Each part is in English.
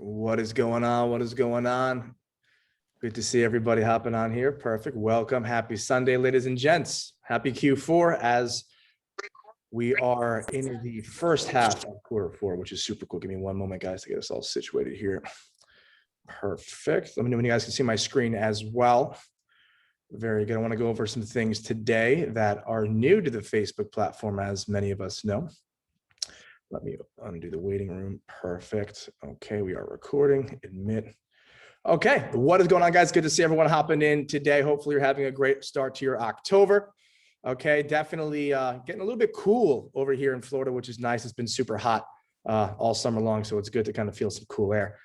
What is going on? What is going on? Good to see everybody hopping on here. Perfect. Welcome. Happy Sunday, ladies and gents. Happy Q4 as we are in the first half of Q4, which is super cool. Give me one moment, guys, to get us all situated here. Perfect. Let me know when you guys can see my screen as well. Very good. I want to go over some things today that are new to the Facebook platform, as many of us know. Let me undo the waiting room. Perfect. Okay, we are recording. Admit. Okay, what is going on, guys? Good to see everyone hopping in today. Hopefully you're having a great start to your October. Okay, definitely getting a little bit cool over here in Florida, which is nice. It's been super hot all summer long, so it's good to kind of feel some cool air,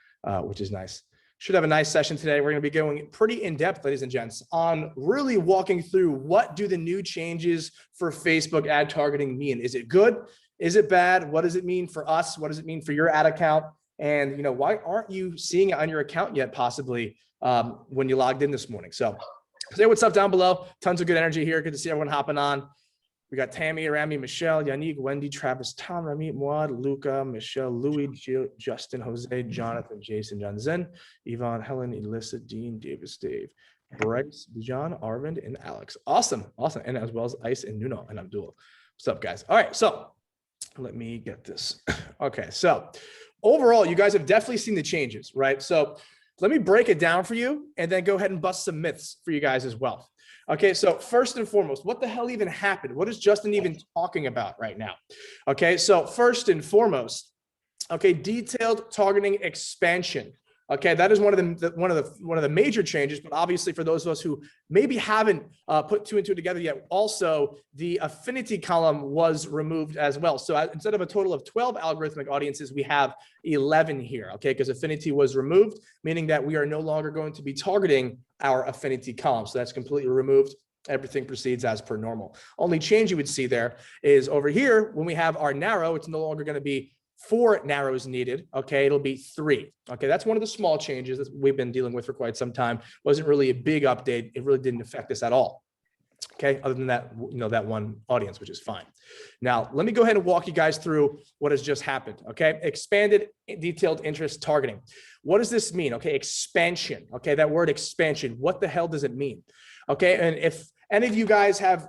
which is nice. Should have a nice session today. We're going to be going pretty in-depth, ladies and gents, on really walking through what do the new changes for Facebook ad targeting mean. Is it good? Is it bad? What does it mean for us? What does it mean for your ad account? And why aren't you seeing it on your account yet, possibly when you logged in this morning? So say what's up down below. Tons of good energy here. Good to see everyone hopping on. We got Tammy, Rami, Michelle, Yannick, Wendy, Travis, Tom, Rami, Muad, Luca, Michelle, Louis, Jill, Justin, Jose, Jonathan, Jason, John Zen, Yvonne, Helen, Elissa, Dean, Davis, Dave, Bryce, John, Arvind, and Alex. Awesome. Awesome. And as well as Ice and Nuno and Abdul. What's up, guys? All right. So let me get this. Okay. So overall, you guys have definitely seen the changes, right? So let me break it down for you and then go ahead and bust some myths for you guys as well. Okay, so first and foremost, what the hell even happened? What is Justin even talking about right now? Okay, so first and foremost, okay, detailed targeting expansion. Okay, that is one of the major changes, but obviously for those of us who maybe haven't put two and two together yet, also the affinity column was removed as well. So instead of a total of 12 algorithmic audiences, we have 11 here, okay, because affinity was removed, meaning that we are no longer going to be targeting our affinity column. So that's completely removed. Everything proceeds as per normal. Only change you would see there is over here, when we have our narrow, it's no longer going to be 4 narrows needed. Okay, it'll be 3. Okay, that's one of the small changes that we've been dealing with for quite some time. Wasn't really a big update. It really didn't affect us at all. Okay, other than that, that one audience, which is fine. Now, let me go ahead and walk you guys through what has just happened. Okay, expanded detailed interest targeting. What does this mean? Okay, expansion. Okay, that word expansion. What the hell does it mean? Okay, and if any of you guys have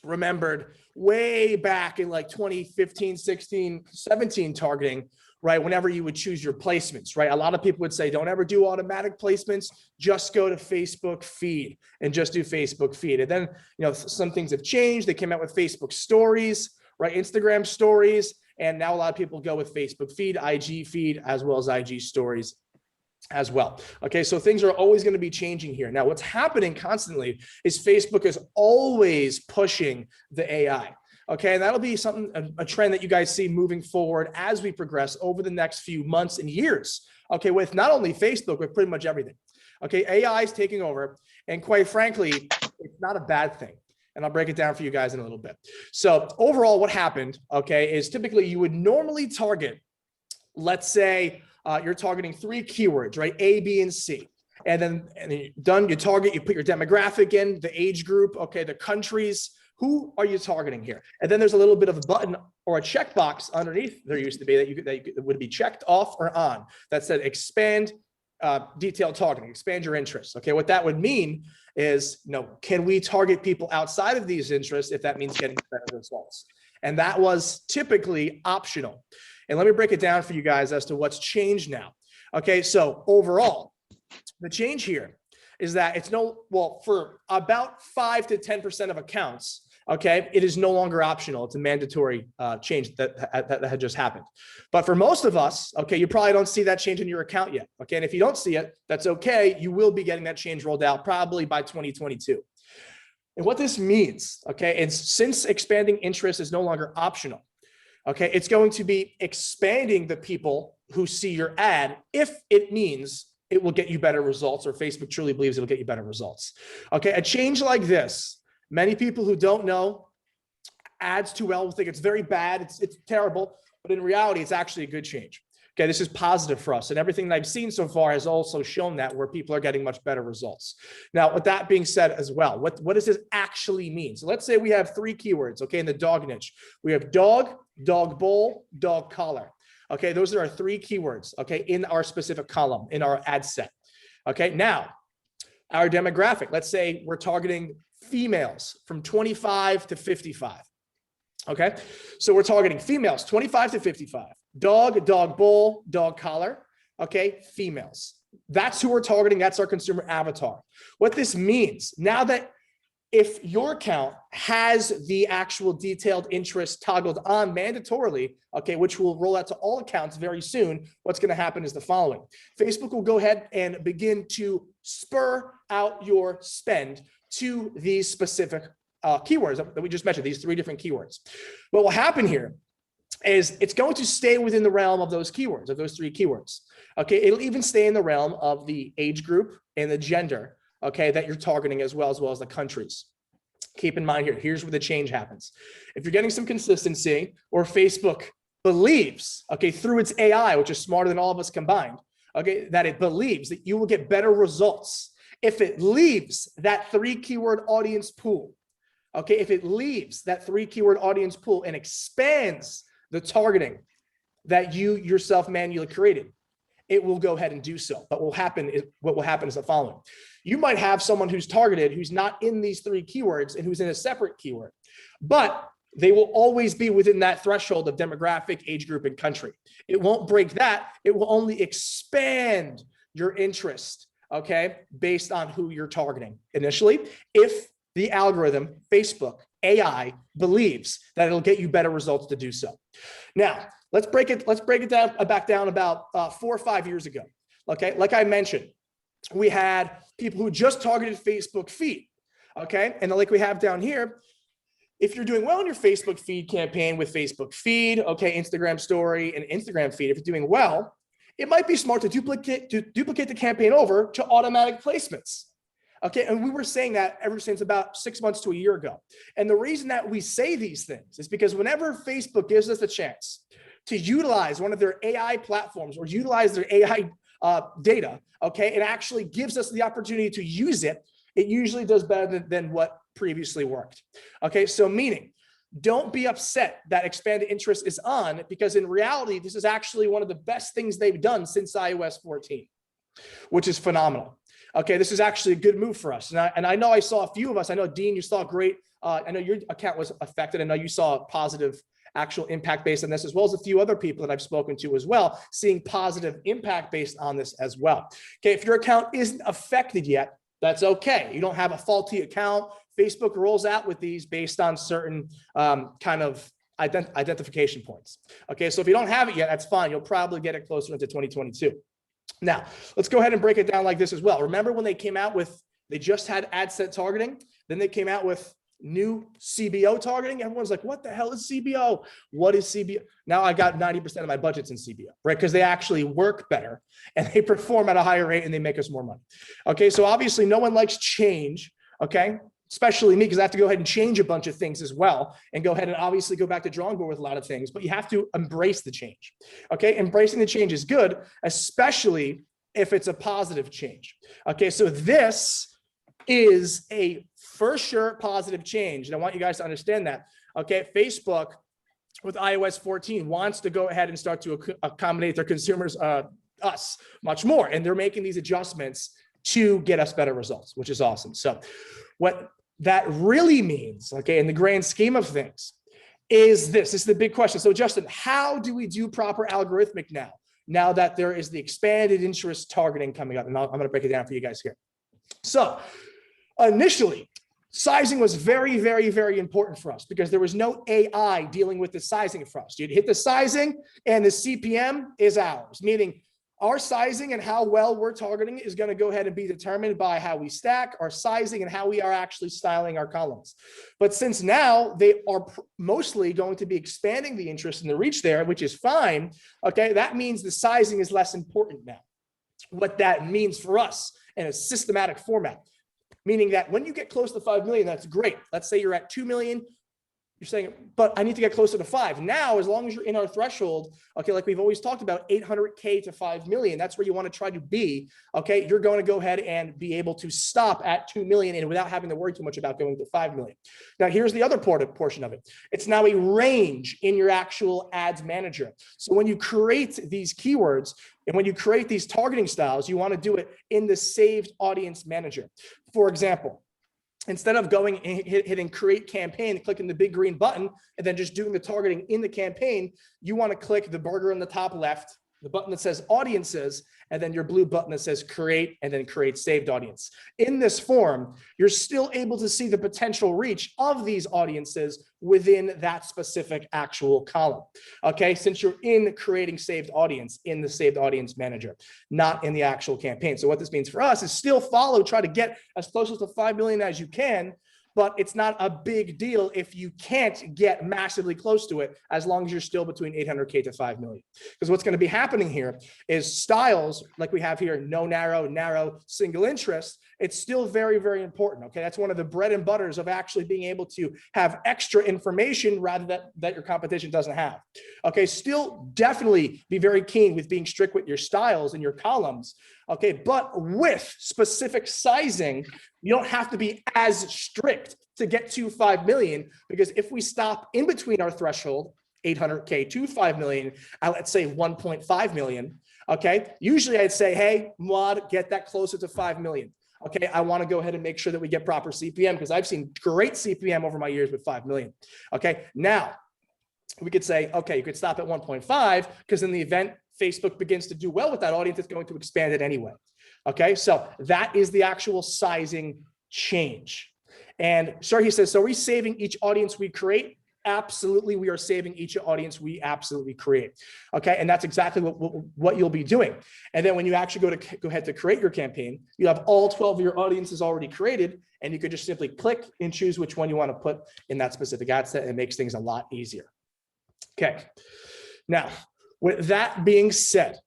remembered way back in like 2015, 16, 17 targeting, right? Whenever you would choose your placements, right? A lot of people would say, don't ever do automatic placements, just go to Facebook feed and just do Facebook feed. And then, some things have changed. They came out with Facebook stories, right? Instagram stories. And now a lot of people go with Facebook feed, IG feed, as well as IG stories as well. Okay, so things are always going to be changing here. Now, what's happening constantly is Facebook is always pushing the AI. Okay, and that'll be something, a trend that you guys see moving forward as we progress over the next few months and years. Okay, with not only Facebook, but pretty much everything. Okay, AI is taking over, and quite frankly, it's not a bad thing. And I'll break it down for you guys in a little bit. So overall, what happened, okay, is typically you would normally target, let's say, you're targeting 3 keywords, right? A, B, and C. And then you're done, you target, you put your demographic in, the age group, okay, the countries. Who are you targeting here? And then there's a little bit of a button or a checkbox underneath there used to be that would be checked off or on that said expand detailed targeting, expand your interests. Okay, what that would mean is, can we target people outside of these interests if that means getting better results? And that was typically optional. And let me break it down for you guys as to what's changed now. Okay, so overall, the change here is that it's for about 5 to 10% of accounts, okay, it is no longer optional. It's a mandatory change that had just happened. But for most of us, okay, you probably don't see that change in your account yet. Okay, and if you don't see it, that's okay. You will be getting that change rolled out probably by 2022. And what this means, okay, is since expanding interest is no longer optional, okay, it's going to be expanding the people who see your ad if it means it will get you better results, or Facebook truly believes it'll get you better results. Okay, a change like this, many people who don't know ads too well will think it's very bad, it's terrible, but in reality, it's actually a good change. Okay, this is positive for us, and everything that I've seen so far has also shown that where people are getting much better results. Now, with that being said as well, what does this actually mean? So let's say we have 3 keywords, okay, in the dog niche. We have dog, dog bowl, dog collar. Okay, those are our 3 keywords, okay, in our specific column, in our ad set. Okay, now our demographic, let's say we're targeting females from 25 to 55. Okay, so we're targeting females 25 to 55, dog, dog bowl, dog collar. Okay, females. That's who we're targeting. That's our consumer avatar. What this means now that if your account has the actual detailed interest toggled on mandatorily, okay, which will roll out to all accounts very soon, what's going to happen is the following. Facebook will go ahead and begin to spur out your spend to these specific keywords that we just mentioned, these 3 different keywords. What will happen here is it's going to stay within the realm of those keywords, of those 3 keywords. Okay, it'll even stay in the realm of the age group and the gender, okay, that you're targeting as well as the countries. Keep in mind here, here's where the change happens. If you're getting some consistency, or Facebook believes, okay, through its AI, which is smarter than all of us combined, okay, that it believes that you will get better results if it leaves that 3 keyword audience pool. Okay, if it leaves that 3 keyword audience pool and expands the targeting that you yourself manually created, it will go ahead and do so. But what will happen is the following. You might have someone who's targeted, who's not in these 3 keywords and who's in a separate keyword, but they will always be within that threshold of demographic, age group, and country. It won't break that. It will only expand your interest, okay, based on who you're targeting initially. If the algorithm, Facebook, AI, believes that it'll get you better results to do so. Now, let's break it down back down about 4 or 5 years ago. Okay, like I mentioned, we had people who just targeted Facebook feed. Okay, and like we have down here, if you're doing well in your Facebook feed campaign with Facebook feed, okay, Instagram story and Instagram feed, if you're doing well, it might be smart to duplicate the campaign over to automatic placements. Okay, and we were saying that ever since about 6 months to a year ago. And the reason that we say these things is because whenever Facebook gives us a chance to utilize one of their AI platforms or utilize their AI data, okay, it actually gives us the opportunity to use it. It usually does better than what previously worked. Okay, so meaning, don't be upset that expanded interest is on, because in reality, this is actually one of the best things they've done since iOS 14, which is phenomenal. Okay, this is actually a good move for us. And I know I saw a few of us. I know, Dean, you saw great. I know your account was affected. I know you saw a positive actual impact based on this, as well as a few other people that I've spoken to as well, seeing positive impact based on this as well. Okay, if your account isn't affected yet, that's okay. You don't have a faulty account. Facebook rolls out with these based on certain kind of identification points. Okay, so if you don't have it yet, that's fine. You'll probably get it closer into 2022. Now, let's go ahead and break it down like this as well. Remember when they came out with, they just had ad set targeting, then they came out with new CBO targeting. Everyone's like, what the hell is CBO? What is CBO? Now I got 90% of my budgets in CBO, right? Because they actually work better and they perform at a higher rate and they make us more money. Okay, so obviously no one likes change, okay? Especially me, because I have to go ahead and change a bunch of things as well and go ahead and obviously go back to drawing board with a lot of things, but you have to embrace the change, okay? Embracing the change is good, especially if it's a positive change. Okay, so this is a for sure positive change. And I want you guys to understand that. Okay, Facebook with iOS 14 wants to go ahead and start to accommodate their consumers, us, much more. And they're making these adjustments to get us better results, which is awesome. So what that really means, okay, in the grand scheme of things, is this. This is the big question. So Justin, how do we do proper algorithmic now that there is the expanded interest targeting coming up? And I'm going to break it down for you guys here. So initially, sizing was very, very, very important for us because there was no AI dealing with the sizing for us. You'd hit the sizing and the CPM is ours, meaning our sizing and how well we're targeting is going to go ahead and be determined by how we stack our sizing and how we are actually styling our columns. But since now they are mostly going to be expanding the interest and the reach there, which is fine. Okay, that means the sizing is less important now. What that means for us in a systematic format, meaning that when you get close to 5 million, that's great. Let's say you're at 2 million. you're saying, but I need to get closer to 5. Now, as long as you're in our threshold, okay, like we've always talked about, 800K to 5 million, that's where you want to try to be, okay, you're going to go ahead and be able to stop at 2 million and without having to worry too much about going to 5 million. Now, here's the other portion of it. It's now a range in your actual ads manager. So when you create these keywords and when you create these targeting styles, you want to do it in the saved audience manager. For example, instead of going and hitting create campaign, clicking the big green button, and then just doing the targeting in the campaign, you want to click the burger in the top left, the button that says audiences, and then your blue button that says create, and then create saved audience. In this form, you're still able to see the potential reach of these audiences within that specific actual column. Okay, since you're in creating saved audience in the saved audience manager, not in the actual campaign. So what this means for us is still try to get as close to 5 million as you can, but it's not a big deal if you can't get massively close to it, as long as you're still between 800K to 5 million. Because what's going to be happening here is styles like we have here, no narrow, narrow, single interest. It's still very, very important. Okay, that's one of the bread and butters of actually being able to have extra information rather that your competition doesn't have. Okay, still definitely be very keen with being strict with your styles and your columns. Okay, but with specific sizing, you don't have to be as strict to get to 5 million, because if we stop in between our threshold, 800K to 5 million, let's say 1.5 million, okay, usually I'd say, hey, Mod, get that closer to 5 million. Okay, I want to go ahead and make sure that we get proper CPM, because I've seen great CPM over my years with 5 million. Okay, now we could say, okay, you could stop at 1.5, because in the event Facebook begins to do well with that audience, it's going to expand it anyway. Okay, so that is the actual sizing change. And sorry, he says, so are we saving each audience we create? Absolutely, we are saving each audience we absolutely create. Okay, and that's exactly what you'll be doing. And then when you actually go ahead to create your campaign, you have all 12 of your audiences already created, and you could just simply click and choose which one you want to put in that specific ad set. It makes things a lot easier. Okay, now with that being said,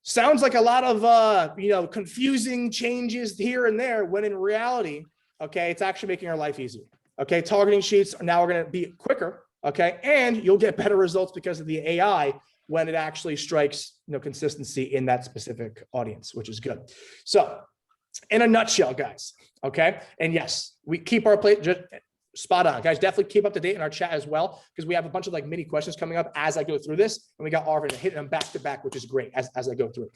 sounds like a lot of confusing changes here and there, when in reality, okay, it's actually making our life easier. Okay, targeting sheets are now going to be quicker. Okay, and you'll get better results because of the AI when it actually strikes consistency in that specific audience, which is good. So, in a nutshell, guys. Okay, and yes, we keep our plate just spot on, guys. Definitely keep up to date in our chat as well, because we have a bunch of mini questions coming up as I go through this, and we got Arvin hitting them back to back, which is great as I go through it.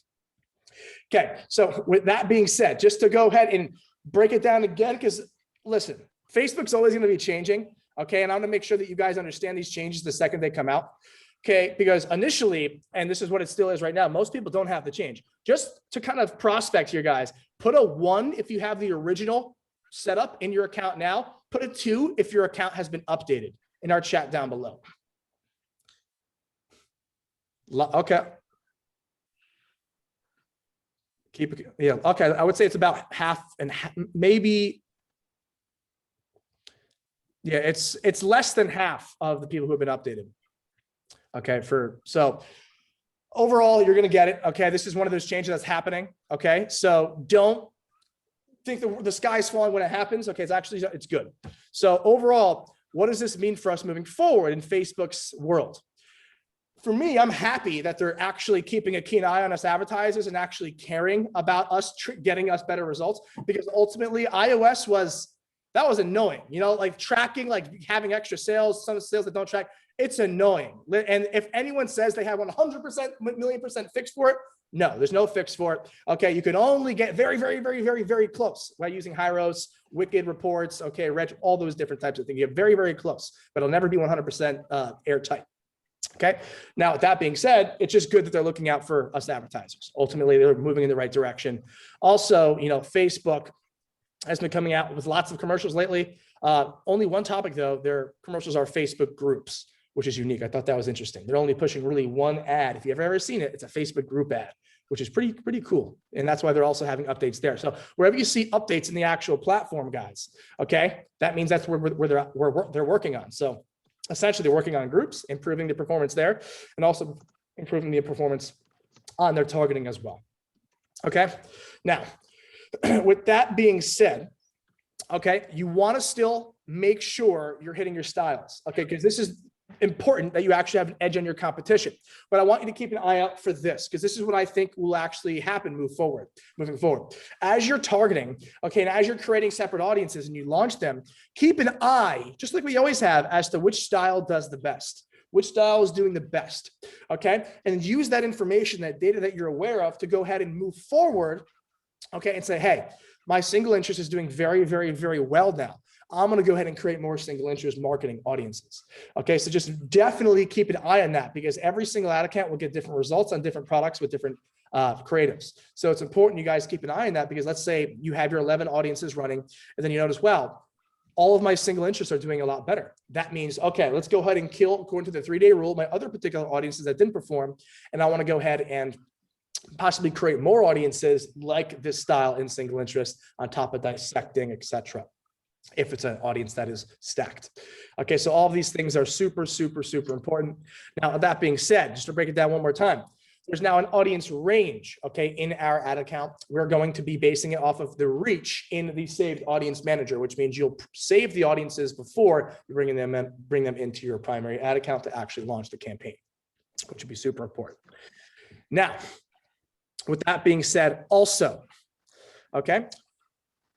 Okay, so with that being said, just to go ahead and break it down again, because listen, Facebook's always going to be changing, okay? And I'm going to make sure that you guys understand these changes the second they come out, okay? Because initially, and this is what it still is right now, most people don't have the change. Just to kind of prospect here, guys, put a 1 if you have the original setup in your account now. Put a 2 if your account has been updated in our chat down below. Okay. Keep it, yeah, okay. I would say it's about half and maybe. Yeah, it's less than half of the people who have been updated. Okay, so overall, you're gonna get it. Okay, this is one of those changes that's happening. Okay, so don't think the sky's falling when it happens. Okay, it's good. So overall, what does this mean for us moving forward in Facebook's world? For me, I'm happy that they're actually keeping a keen eye on us advertisers and actually caring about us getting us better results, because ultimately iOS was annoying, like tracking, like having extra sales, some sales that don't track, it's annoying. And if anyone says they have 100%, million% fix for it, no, there's no fix for it. Okay, you can only get very, very, very, very, very close by using Hyros, Wicked reports, okay, all those different types of things. You get very, very close, but it'll never be 100% airtight. Okay, now with that being said, it's just good that they're looking out for us advertisers. Ultimately, they're moving in the right direction. Also, Facebook has been coming out with lots of commercials lately. Only one topic though, their commercials are Facebook groups, which is unique. I thought that was interesting. They're only pushing really one ad. If you've ever seen it, it's a Facebook group ad, which is pretty cool. And that's why they're also having updates there. So wherever you see updates in the actual platform, guys, okay, that means that's where they're working on. So essentially they're working on groups, improving the performance there, and also improving the performance on their targeting as well. Okay, now, with that being said, okay, you want to still make sure you're hitting your styles, okay? Because this is important that you actually have an edge on your competition. But I want you to keep an eye out for this, because this is what I think will actually happen moving forward. As you're targeting, okay, and as you're creating separate audiences and you launch them, keep an eye, just like we always have, as to which style does the best, which style is doing the best, okay? And use that information, that data that you're aware of, to go ahead and move forward, okay, and say, hey, my single interest is doing very, very, very well now. I'm going to go ahead and create more single interest marketing audiences. Okay, so just definitely keep an eye on that, because every single ad account will get different results on different products with different creatives. So it's important you guys keep an eye on that, because let's say you have your 11 audiences running, and then you notice, well, all of my single interests are doing a lot better. That means, okay, let's go ahead and kill, according to the 3-day rule, my other particular audiences that didn't perform. And I want to go ahead and possibly create more audiences like this style in single interest on top of dissecting, etc., if it's an audience that is stacked. Okay, so all of these things are super, super, super important. Now, that being said, just to break it down one more time, there's now an audience range, okay, in our ad account. We're going to be basing it off of the reach in the saved audience manager, which means you'll save the audiences before you bring them into your primary ad account to actually launch the campaign, which would be super important. Now, with that being said, also, okay,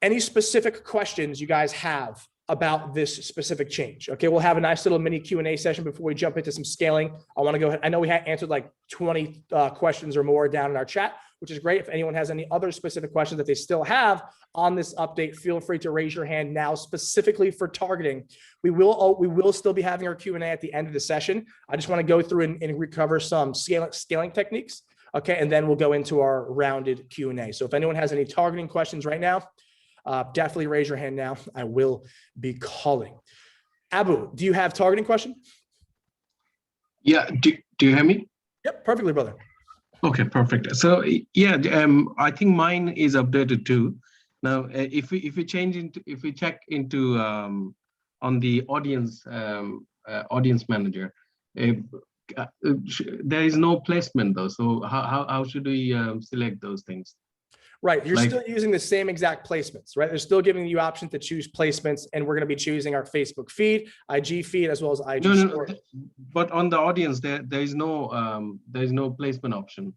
any specific questions you guys have about this specific change? Okay, we'll have a nice little mini Q&A session before we jump into some scaling. I want to go ahead. I know we had answered like 20 questions or more down in our chat, which is great. If anyone has any other specific questions that they still have on this update, feel free to raise your hand now, specifically for targeting. We will still be having our Q&A at the end of the session. I just want to go through and recover some scaling techniques. Okay, and then we'll go into our rounded Q&A. So if anyone has any targeting questions right now, definitely raise your hand now. I will be calling. Abu, do you have targeting question? Yeah, do you hear me? Yep, perfectly, brother. Okay, perfect. So yeah, I think mine is updated too. Now, if we check into on the audience manager, there is no placement though. So how should we select those things? Right, you're still using the same exact placements, right? They're still giving you option to choose placements, and we're going to be choosing our Facebook feed, IG feed, as well as IG story. But on the audience, there is no placement option.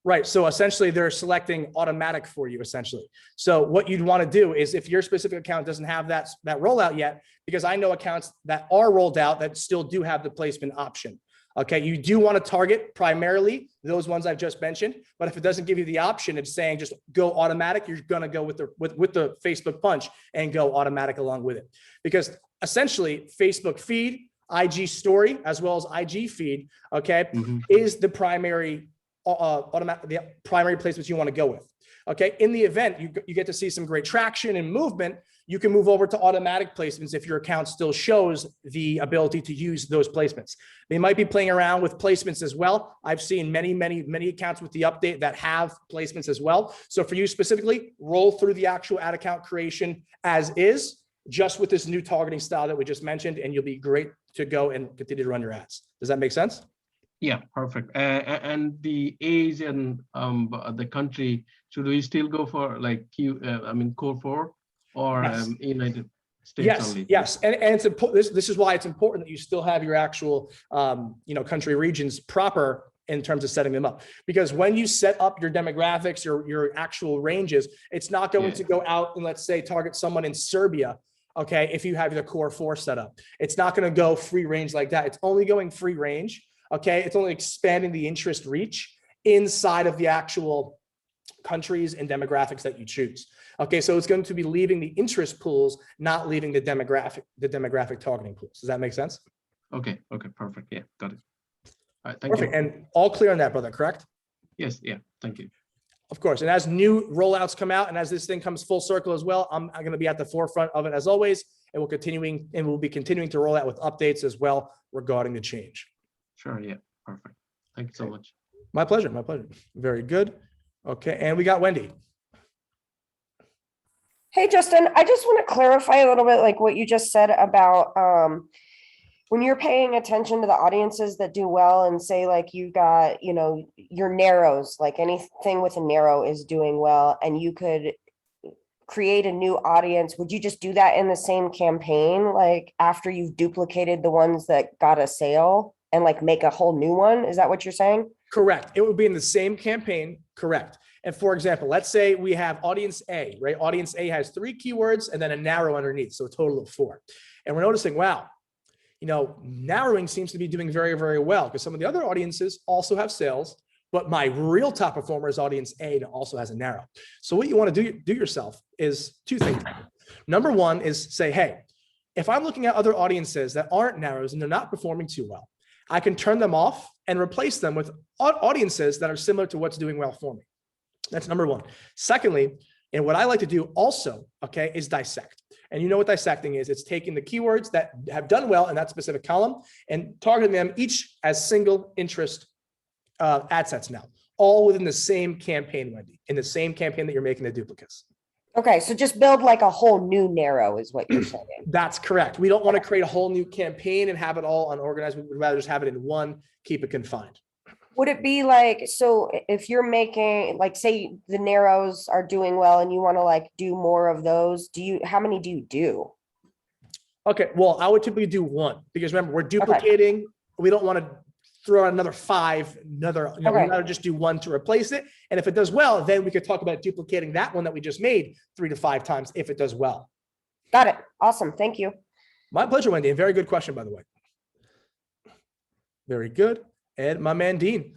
Right, so essentially they're selecting automatic for you, essentially. So what you'd want to do is, if your specific account doesn't have that rollout yet, because I know accounts that are rolled out that still do have the placement option. Okay, you do want to target primarily those ones I've just mentioned, but if it doesn't give you the option, it's saying just go automatic, you're going to go with the Facebook punch and go automatic along with it. Because essentially Facebook feed, IG story, as well as IG feed, okay, is the primary primary placements you want to go with. Okay, in the event you get to see some great traction and movement, you can move over to automatic placements if your account still shows the ability to use those placements. They might be playing around with placements as well. I've seen many accounts with the update that have placements as well. So for you specifically, roll through the actual ad account creation as is, just with this new targeting style that we just mentioned, and you'll be great to go and continue to run your ads. Does that make sense? Yeah, perfect. And the age and the country, should we still go for like core 4 or yes. United States only? Yes, and it's important. This is why it's important that you still have your actual country regions proper in terms of setting them up, because when you set up your demographics, your actual ranges, it's not going to go out and, let's say, target someone in Serbia. Okay, if you have the core 4 set up, it's not going to go free range like that. It's only going free range. Okay, it's only expanding the interest reach inside of the actual countries and demographics that you choose. Okay, so it's going to be leaving the interest pools, not leaving the demographic targeting pools. Does that make sense? Okay, perfect. Yeah, got it. All right, thank Perfect. you. And all clear on that, brother, correct? Yes, yeah, thank you. Of course, and as new rollouts come out and as this thing comes full circle as well, I'm going to be at the forefront of it as always, and we'll be continuing to roll out with updates as well regarding the change. Sure, yeah, perfect. Thank you so much. My pleasure, my pleasure. Very good. Okay, and we got Wendy. Hey, Justin, I just want to clarify a little bit like what you just said about when you're paying attention to the audiences that do well, and say like you got, your narrows, like anything with a narrow is doing well, and you could create a new audience, would you just do that in the same campaign, like after you've duplicated the ones that got a sale and like make a whole new one? Is that what you're saying? Correct. It would be in the same campaign. Correct. And for example, let's say we have audience A, right? Audience A has 3 keywords and then a narrow underneath. So a total of 4. And we're noticing, wow, narrowing seems to be doing very, very well because some of the other audiences also have sales, but my real top performer is audience A and also has a narrow. So what you want to do yourself is 2 things. Number 1 is say, hey, if I'm looking at other audiences that aren't narrows and they're not performing too well, I can turn them off and replace them with audiences that are similar to what's doing well for me. That's number 1. Secondly, and what I like to do also, okay, is dissect. And you know what dissecting is? It's taking the keywords that have done well in that specific column and targeting them each as single interest ad sets now, all within the same campaign, Wendy, in the same campaign that you're making the duplicates. Okay, so just build like a whole new narrow is what you're saying. That's correct. We don't want to create a whole new campaign and have it all unorganized. We would rather just have it in one, keep it confined. Would it be like, so if you're making, like, say the narrows are doing well and you want to like do more of those, how many do you do? Okay, well, I would typically do 1 because remember, we're duplicating. Okay. We don't want to throw out another 5, we'd rather just do 1 to replace it. And if it does well, then we could talk about duplicating that one that we just made 3 to 5 times if it does well. Got it. Awesome. Thank you. My pleasure, Wendy. And very good question, by the way. Very good. And my man, Dean.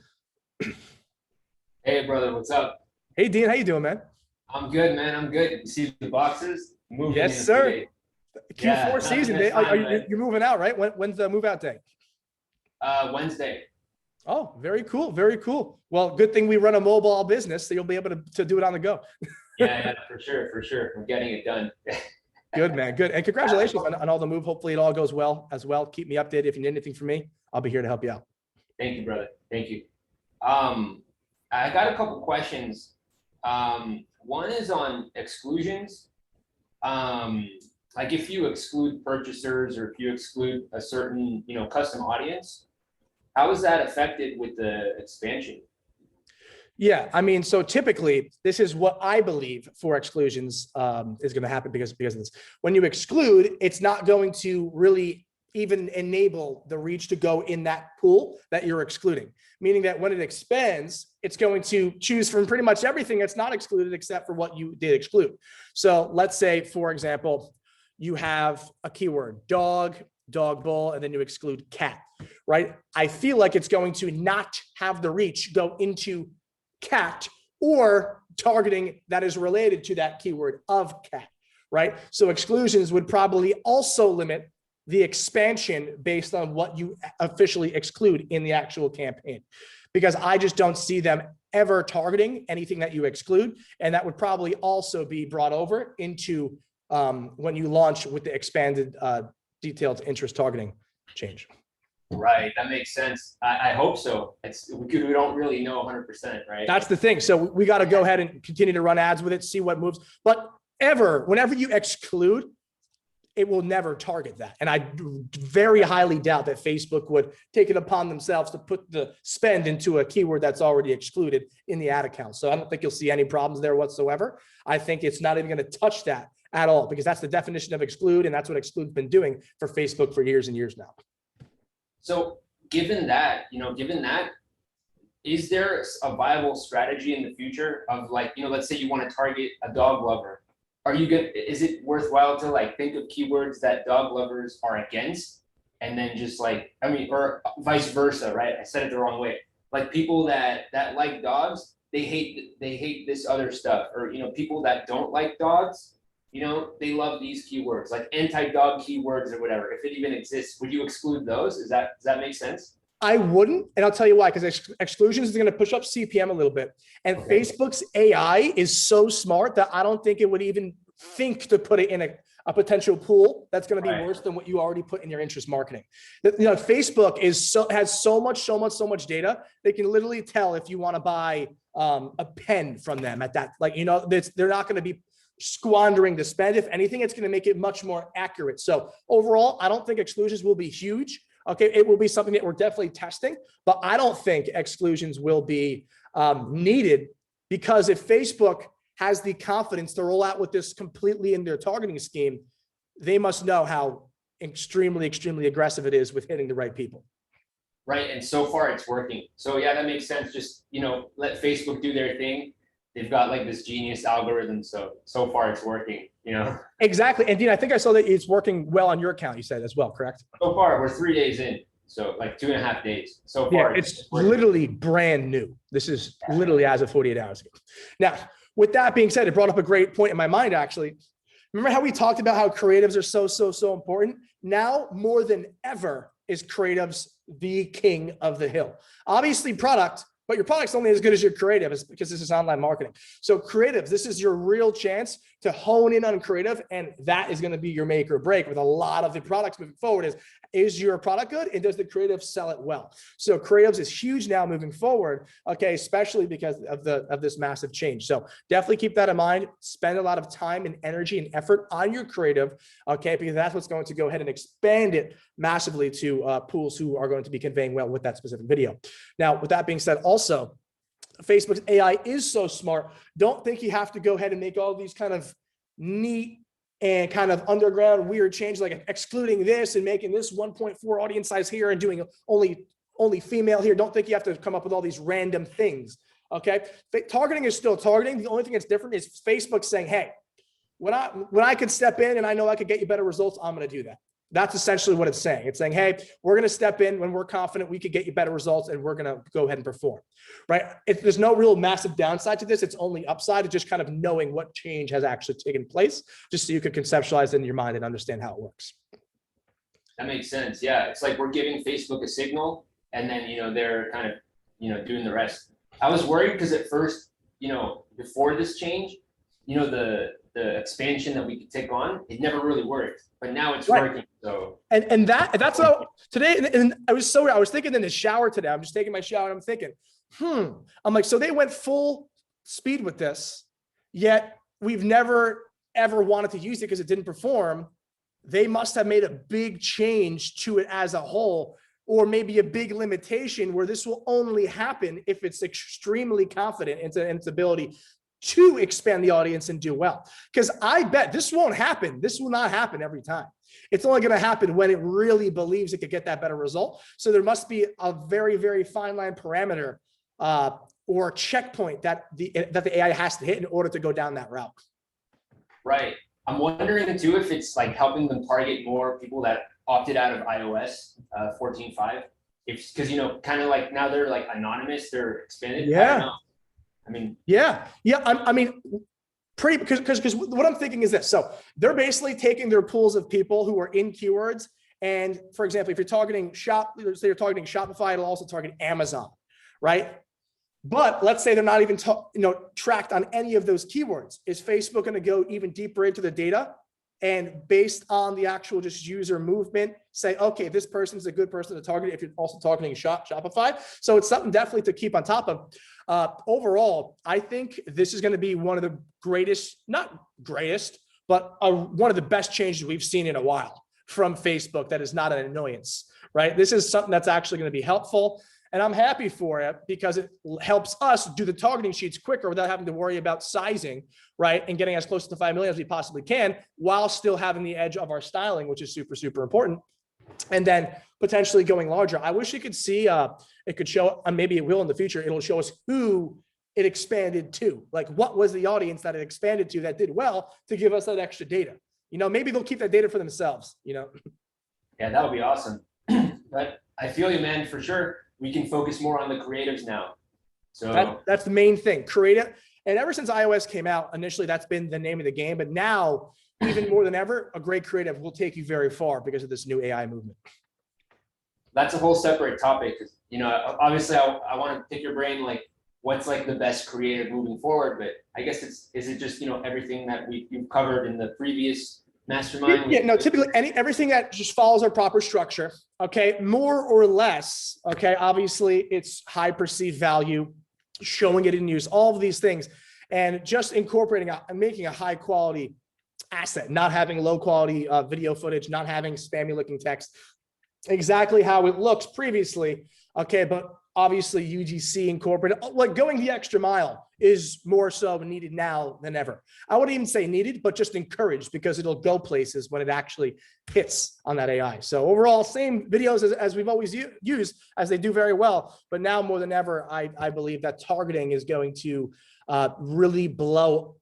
Hey, brother. What's up? Hey, Dean. How you doing, man? I'm good, man. I'm good. You see the boxes? Moving yes, sir. Today. Q4 season. You're moving out, right? When's the move out day? Wednesday. Oh, very cool. Very cool. Well, good thing we run a mobile business, so you'll be able to do it on the go. yeah, for sure. For sure. We're getting it done. Good, man. Good. And congratulations on all the move. Hopefully it all goes well as well. Keep me updated. If you need anything from me, I'll be here to help you out. Thank you, brother. Thank you. I got a couple questions. One is on exclusions. Like if you exclude purchasers or if you exclude a certain, custom audience, how is that affected with the expansion? Yeah, I mean, so typically this is what I believe for exclusions is going to happen because of this. When you exclude, it's not going to really even enable the reach to go in that pool that you're excluding, meaning that when it expands, it's going to choose from pretty much everything that's not excluded except for what you did exclude. So let's say, for example, you have a keyword, dog, bowl, and then you exclude cat, right? I feel like it's going to not have the reach go into cat or targeting that is related to that keyword of cat, right? So exclusions would probably also limit the expansion based on what you officially exclude in the actual campaign, because I just don't see them ever targeting anything that you exclude. And that would probably also be brought over into when you launch with the expanded detailed interest targeting change. Right, that makes sense. I hope so. We don't really know 100%, right? That's the thing. So we got to go ahead and continue to run ads with it, see what moves. But whenever you exclude, it will never target that. And I very highly doubt that Facebook would take it upon themselves to put the spend into a keyword that's already excluded in the ad account. So I don't think you'll see any problems there whatsoever. I think it's not even going to touch that at all, because that's the definition of exclude. And that's what exclude's been doing for Facebook for years and years now. So given that, is there a viable strategy in the future of let's say you want to target a dog lover? Is it worthwhile to think of keywords that dog lovers are against and then just or vice versa, right? I said it the wrong way. Like people that like dogs, they hate this other stuff, or, people that don't like dogs, they love these keywords, like anti-dog keywords or whatever. If it even exists, would you exclude those? Does that make sense? I wouldn't, and I'll tell you why, because exclusions is going to push up CPM a little bit. And okay. Facebook's AI is so smart that I don't think it would even think to put it in a potential pool that's going to be worse than what you already put in your interest marketing. Facebook has so much data. They can literally tell if you want to buy a pen from them at that. They're not going to be squandering the spend. If anything, it's going to make it much more accurate. So overall, I don't think exclusions will be huge. Okay, it will be something that we're definitely testing, but I don't think exclusions will be needed, because if Facebook has the confidence to roll out with this completely in their targeting scheme, they must know how extremely, extremely aggressive it is with hitting the right people. Right, and so far it's working. So yeah, that makes sense. Just, let Facebook do their thing. They've got like this genius algorithm. So far it's working, Exactly. And Dean, I think I saw that it's working well on your account, you said as well, correct? So far, we're 3 days in. So like 2.5 days. So Yeah, far, it's working. literally brand new. This is literally as of 48 hours ago. Now, with that being said, it brought up a great point in my mind, actually. Remember how we talked about how creatives are so important? Now, more than ever, is creatives the king of the hill. Obviously, product, but your product's only as good as your creative, because this is online marketing. So creatives, this is your real chance to hone in on creative, and that is going to be your make or break with a lot of the products moving forward. Is your product good, and does the creative sell it well? So creatives is huge now moving forward, okay, especially because of this massive change. So definitely keep that in mind. Spend a lot of time and energy and effort on your creative, okay, because that's what's going to go ahead and expand it massively to pools who are going to be conveying well with that specific video. Now, with that being said, also, Facebook's AI is so smart. Don't think you have to go ahead and make all these kind of neat and kind of underground weird changes, like excluding this and making this 1.4 audience size here and doing only female here. Don't think you have to come up with all these random things. Okay. Targeting is still targeting. The only thing that's different is Facebook saying, hey, when I could step in and I know I could get you better results, I'm going to do that. That's essentially what it's saying. It's saying, hey, we're going to step in when we're confident we could get you better results, and we're going to go ahead and perform, right? There's no real massive downside to this. It's only upside. It's just kind of knowing what change has actually taken place, just so you can conceptualize it in your mind and understand how it works. That makes sense. Yeah, it's like we're giving Facebook a signal, and then, they're kind of, doing the rest. I was worried because at first, before this change, the expansion that we could take on, it never really worked, but now it's working. So and that's how today, and I was thinking in the shower today. I'm just taking my shower and I'm thinking, I'm like, so they went full speed with this, yet we've never ever wanted to use it because it didn't perform. They must have made a big change to it as a whole, or maybe a big limitation where this will only happen if it's extremely confident in its ability to expand the audience and do well. Because I bet this won't happen. This will not happen every time. It's only going to happen when it really believes it could get that better result. So there must be a very, very fine line parameter or checkpoint that the AI has to hit in order to go down that route. Right. I'm wondering too if it's like helping them target more people that opted out of iOS 14.5. Because kind of like now they're like anonymous, they're expanded. Yeah. I mean, Pretty, because what I'm thinking is this. So they're basically taking their pools of people who are in keywords. And for example, if you're targeting say you're targeting Shopify, it'll also target Amazon, right? But let's say they're not even tracked on any of those keywords. Is Facebook going to go even deeper into the data and based on the actual just user movement, say, okay, this person's a good person to target if you're also targeting Shopify. So it's something definitely to keep on top of. Overall, I think this is going to be one of the greatest, not greatest, but one of the best changes we've seen in a while from Facebook that is not an annoyance, right? This is something that's actually going to be helpful. And I'm happy for it because it helps us do the targeting sheets quicker without having to worry about sizing, right? And getting as close to 5 million as we possibly can while still having the edge of our styling, which is super, super important. And then potentially going larger. I wish you could see, it could show, maybe it will in the future, it'll show us who it expanded to. Like what was the audience that it expanded to that did well to give us that extra data. Maybe they'll keep that data for themselves, Yeah, that would be awesome. But I feel you, man, for sure. We can focus more on the creatives now. So that's the main thing, creative. And ever since iOS came out, initially that's been the name of the game, but now even more than ever, a great creative will take you very far because of this new AI movement. That's a whole separate topic. Obviously I want to pick your brain, like what's like the best creative moving forward, but I guess is it just, everything that you've covered in the previous Mastermind? Yeah, no, typically everything that just follows our proper structure, okay, more or less, okay, obviously it's high perceived value, showing it in use, all of these things, and just incorporating and making a high quality asset, not having low quality video footage, not having spammy looking text, exactly how it looks previously, okay, but obviously UGC and corporate, like going the extra mile is more so needed now than ever. I wouldn't even say needed, but just encouraged, because it'll go places when it actually hits on that AI. So overall, same videos as we've always used, as they do very well, but now more than ever, I believe that targeting is going to really blow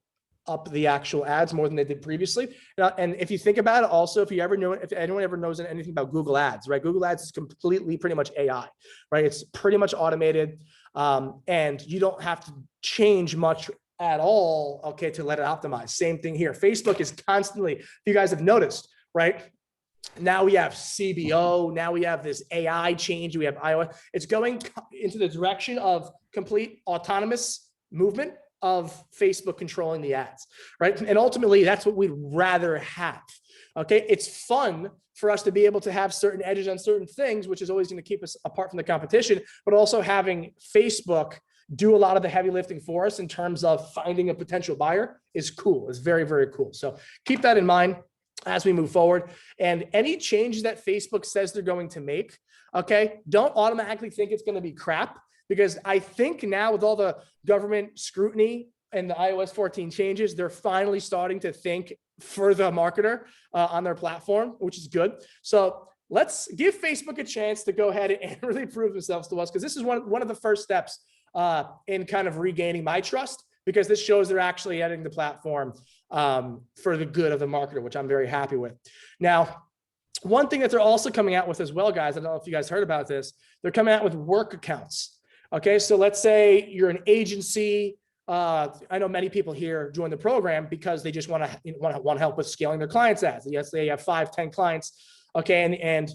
up the actual ads more than they did previously. And if you think about it, also, if anyone ever knows anything about Google Ads, right? Google Ads is completely pretty much AI, right? It's pretty much automated, and you don't have to change much at all, okay, to let it optimize. Same thing here. Facebook is constantly, if you guys have noticed, right? Now we have CBO, now we have this AI change, we have iOS. It's going into the direction of complete autonomous movement of Facebook controlling the ads, right? And ultimately, that's what we'd rather have, okay? It's fun for us to be able to have certain edges on certain things, which is always going to keep us apart from the competition, but also having Facebook do a lot of the heavy lifting for us in terms of finding a potential buyer is cool. It's very, very cool. So keep that in mind as we move forward. And any changes that Facebook says they're going to make, okay, don't automatically think it's going to be crap. Because I think now with all the government scrutiny and the iOS 14 changes, they're finally starting to think for the marketer on their platform, which is good. So let's give Facebook a chance to go ahead and really prove themselves to us, because this is one of the first steps in kind of regaining my trust, because this shows they're actually editing the platform for the good of the marketer, which I'm very happy with. Now, one thing that they're also coming out with as well, guys, I don't know if you guys heard about this, they're coming out with work accounts. Okay, so let's say you're an agency. I know many people here join the program because they just want help with scaling their clients' ads. Yes, they have 5-10 clients. Okay, and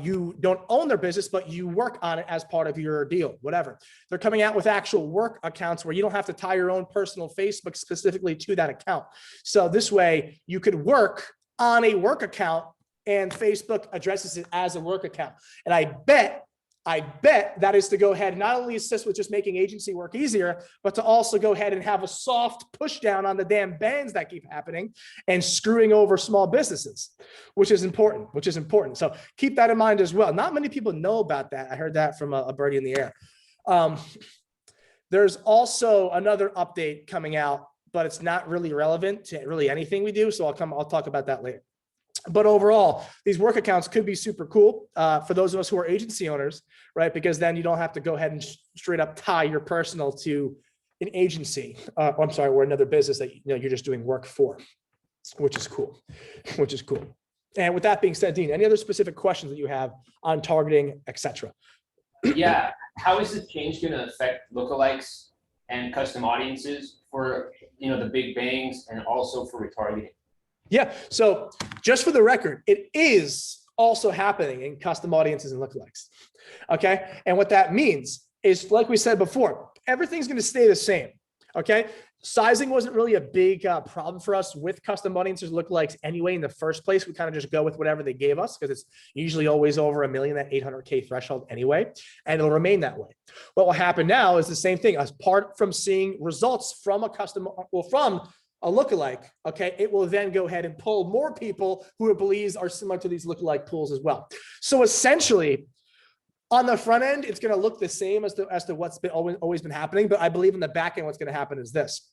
you don't own their business, but you work on it as part of your deal, whatever. They're coming out with actual work accounts where you don't have to tie your own personal Facebook specifically to that account. So this way you could work on a work account and Facebook addresses it as a work account. And I bet that is to go ahead and not only assist with just making agency work easier, but to also go ahead and have a soft push down on the damn bans that keep happening and screwing over small businesses, which is important. So keep that in mind as well. Not many people know about that. I heard that from a birdie in the air. There's also another update coming out, but it's not really relevant to really anything we do. So I'll talk about that later. But overall, these work accounts could be super cool for those of us who are agency owners, right? Because then you don't have to go ahead and straight up tie your personal to an agency. Or another business that you're just doing work for, which is cool. And with that being said, Dean, any other specific questions that you have on targeting, etc.? Yeah, how is this change going to affect lookalikes and custom audiences for the big bangs and also for retargeting? Yeah, so just for the record, it is also happening in custom audiences and lookalikes, okay? And what that means is, like we said before, everything's gonna stay the same, okay? Sizing wasn't really a big problem for us with custom audiences lookalikes anyway in the first place. We kind of just go with whatever they gave us because it's usually always over $1 million, that 800K threshold anyway, and it'll remain that way. What will happen now is the same thing. Apart from seeing results from from a lookalike, okay, it will then go ahead and pull more people who it believes are similar to these lookalike pools as well. So essentially, on the front end, it's going to look the same as to what's been always been happening, but I believe in the back end, what's going to happen is this.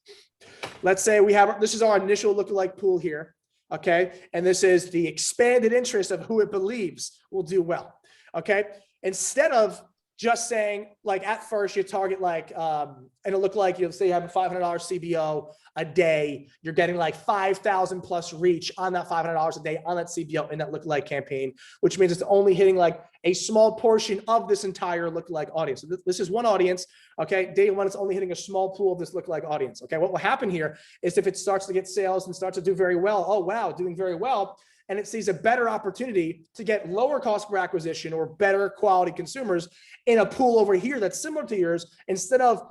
Let's say this is our initial lookalike pool here, okay, and this is the expanded interest of who it believes will do well, okay. Instead of just saying, like, at first you target and it look like you'll say you have a $500 CBO a day, you're getting like 5,000 plus reach on that $500 a day on that CBO in that lookalike campaign, which means it's only hitting like a small portion of this entire lookalike audience. So this is one audience, okay? Day one, it's only hitting a small pool of this lookalike audience, okay? What will happen here is if it starts to get sales and starts to do very well, oh wow, doing very well, and it sees a better opportunity to get lower cost per acquisition or better quality consumers in a pool over here that's similar to yours, instead of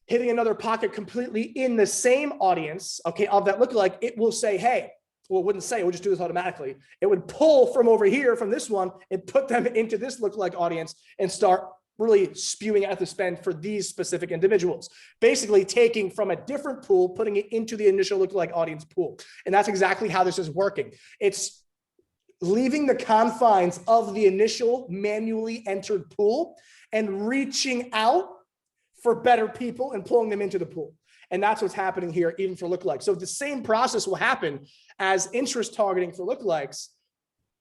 hitting another pocket completely in the same audience, okay, of that lookalike, it will say, hey, well, it wouldn't say, it would just do this automatically. It would pull from over here, from this one, and put them into this lookalike audience and start really spewing out the spend for these specific individuals, basically taking from a different pool, putting it into the initial lookalike audience pool. And that's exactly how this is working. It's leaving the confines of the initial manually entered pool and reaching out for better people and pulling them into the pool. And that's what's happening here, even for lookalikes. So the same process will happen as interest targeting for lookalikes.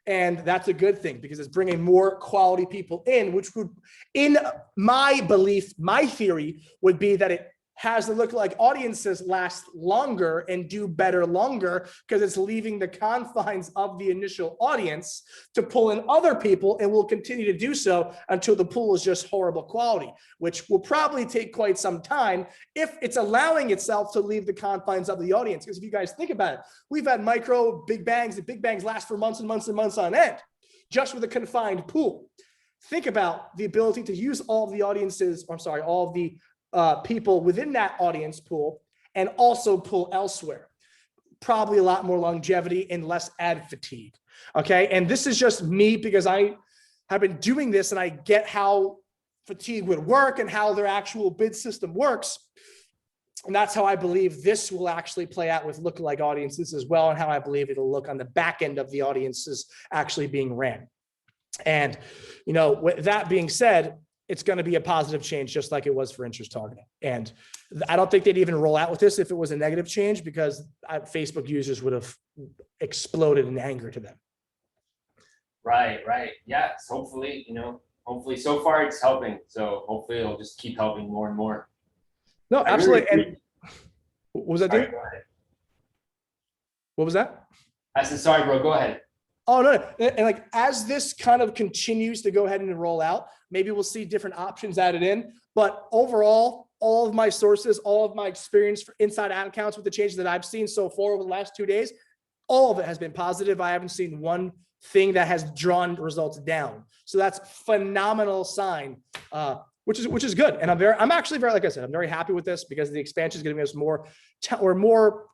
And that's a good thing because it's bringing more quality people in, which would, in my belief, my theory would be that it has the lookalike audiences last longer and do better longer because it's leaving the confines of the initial audience to pull in other people, and will continue to do so until the pool is just horrible quality, which will probably take quite some time if it's allowing itself to leave the confines of the audience. Because if you guys think about it, we've had micro big bangs, and big bangs last for months and months and months on end, just with a confined pool. Think about the ability to use all of the audiences, I'm sorry, all of the people within that audience pool and also pull elsewhere. Probably a lot more longevity and less ad fatigue. Okay. And this is just me because I have been doing this and I get how fatigue would work and how their actual bid system works. And that's how I believe this will actually play out with lookalike audiences as well, and how I believe it'll look on the back end of the audiences actually being ran. And, you know, with that being said, it's going to be a positive change, just like it was for interest targeting. And I don't think they'd even roll out with this if it was a negative change, because Facebook users would have exploded in anger to them. Right. Yes. Hopefully, you know, hopefully so far it's helping. So hopefully it'll just keep helping more and more. No, absolutely. And what was that, Sorry, dude? go ahead. What was that? I said, sorry, bro, go ahead. Oh, no. And like, as this kind of continues to go ahead and roll out, maybe we'll see different options added in. But overall, all of my sources, all of my experience for inside ad accounts with the changes that I've seen so far over the last 2 days, all of it has been positive. I haven't seen one thing that has drawn results down. So that's phenomenal sign, which is good. And I'm actually very, like I said, I'm very happy with this because the expansion is giving us more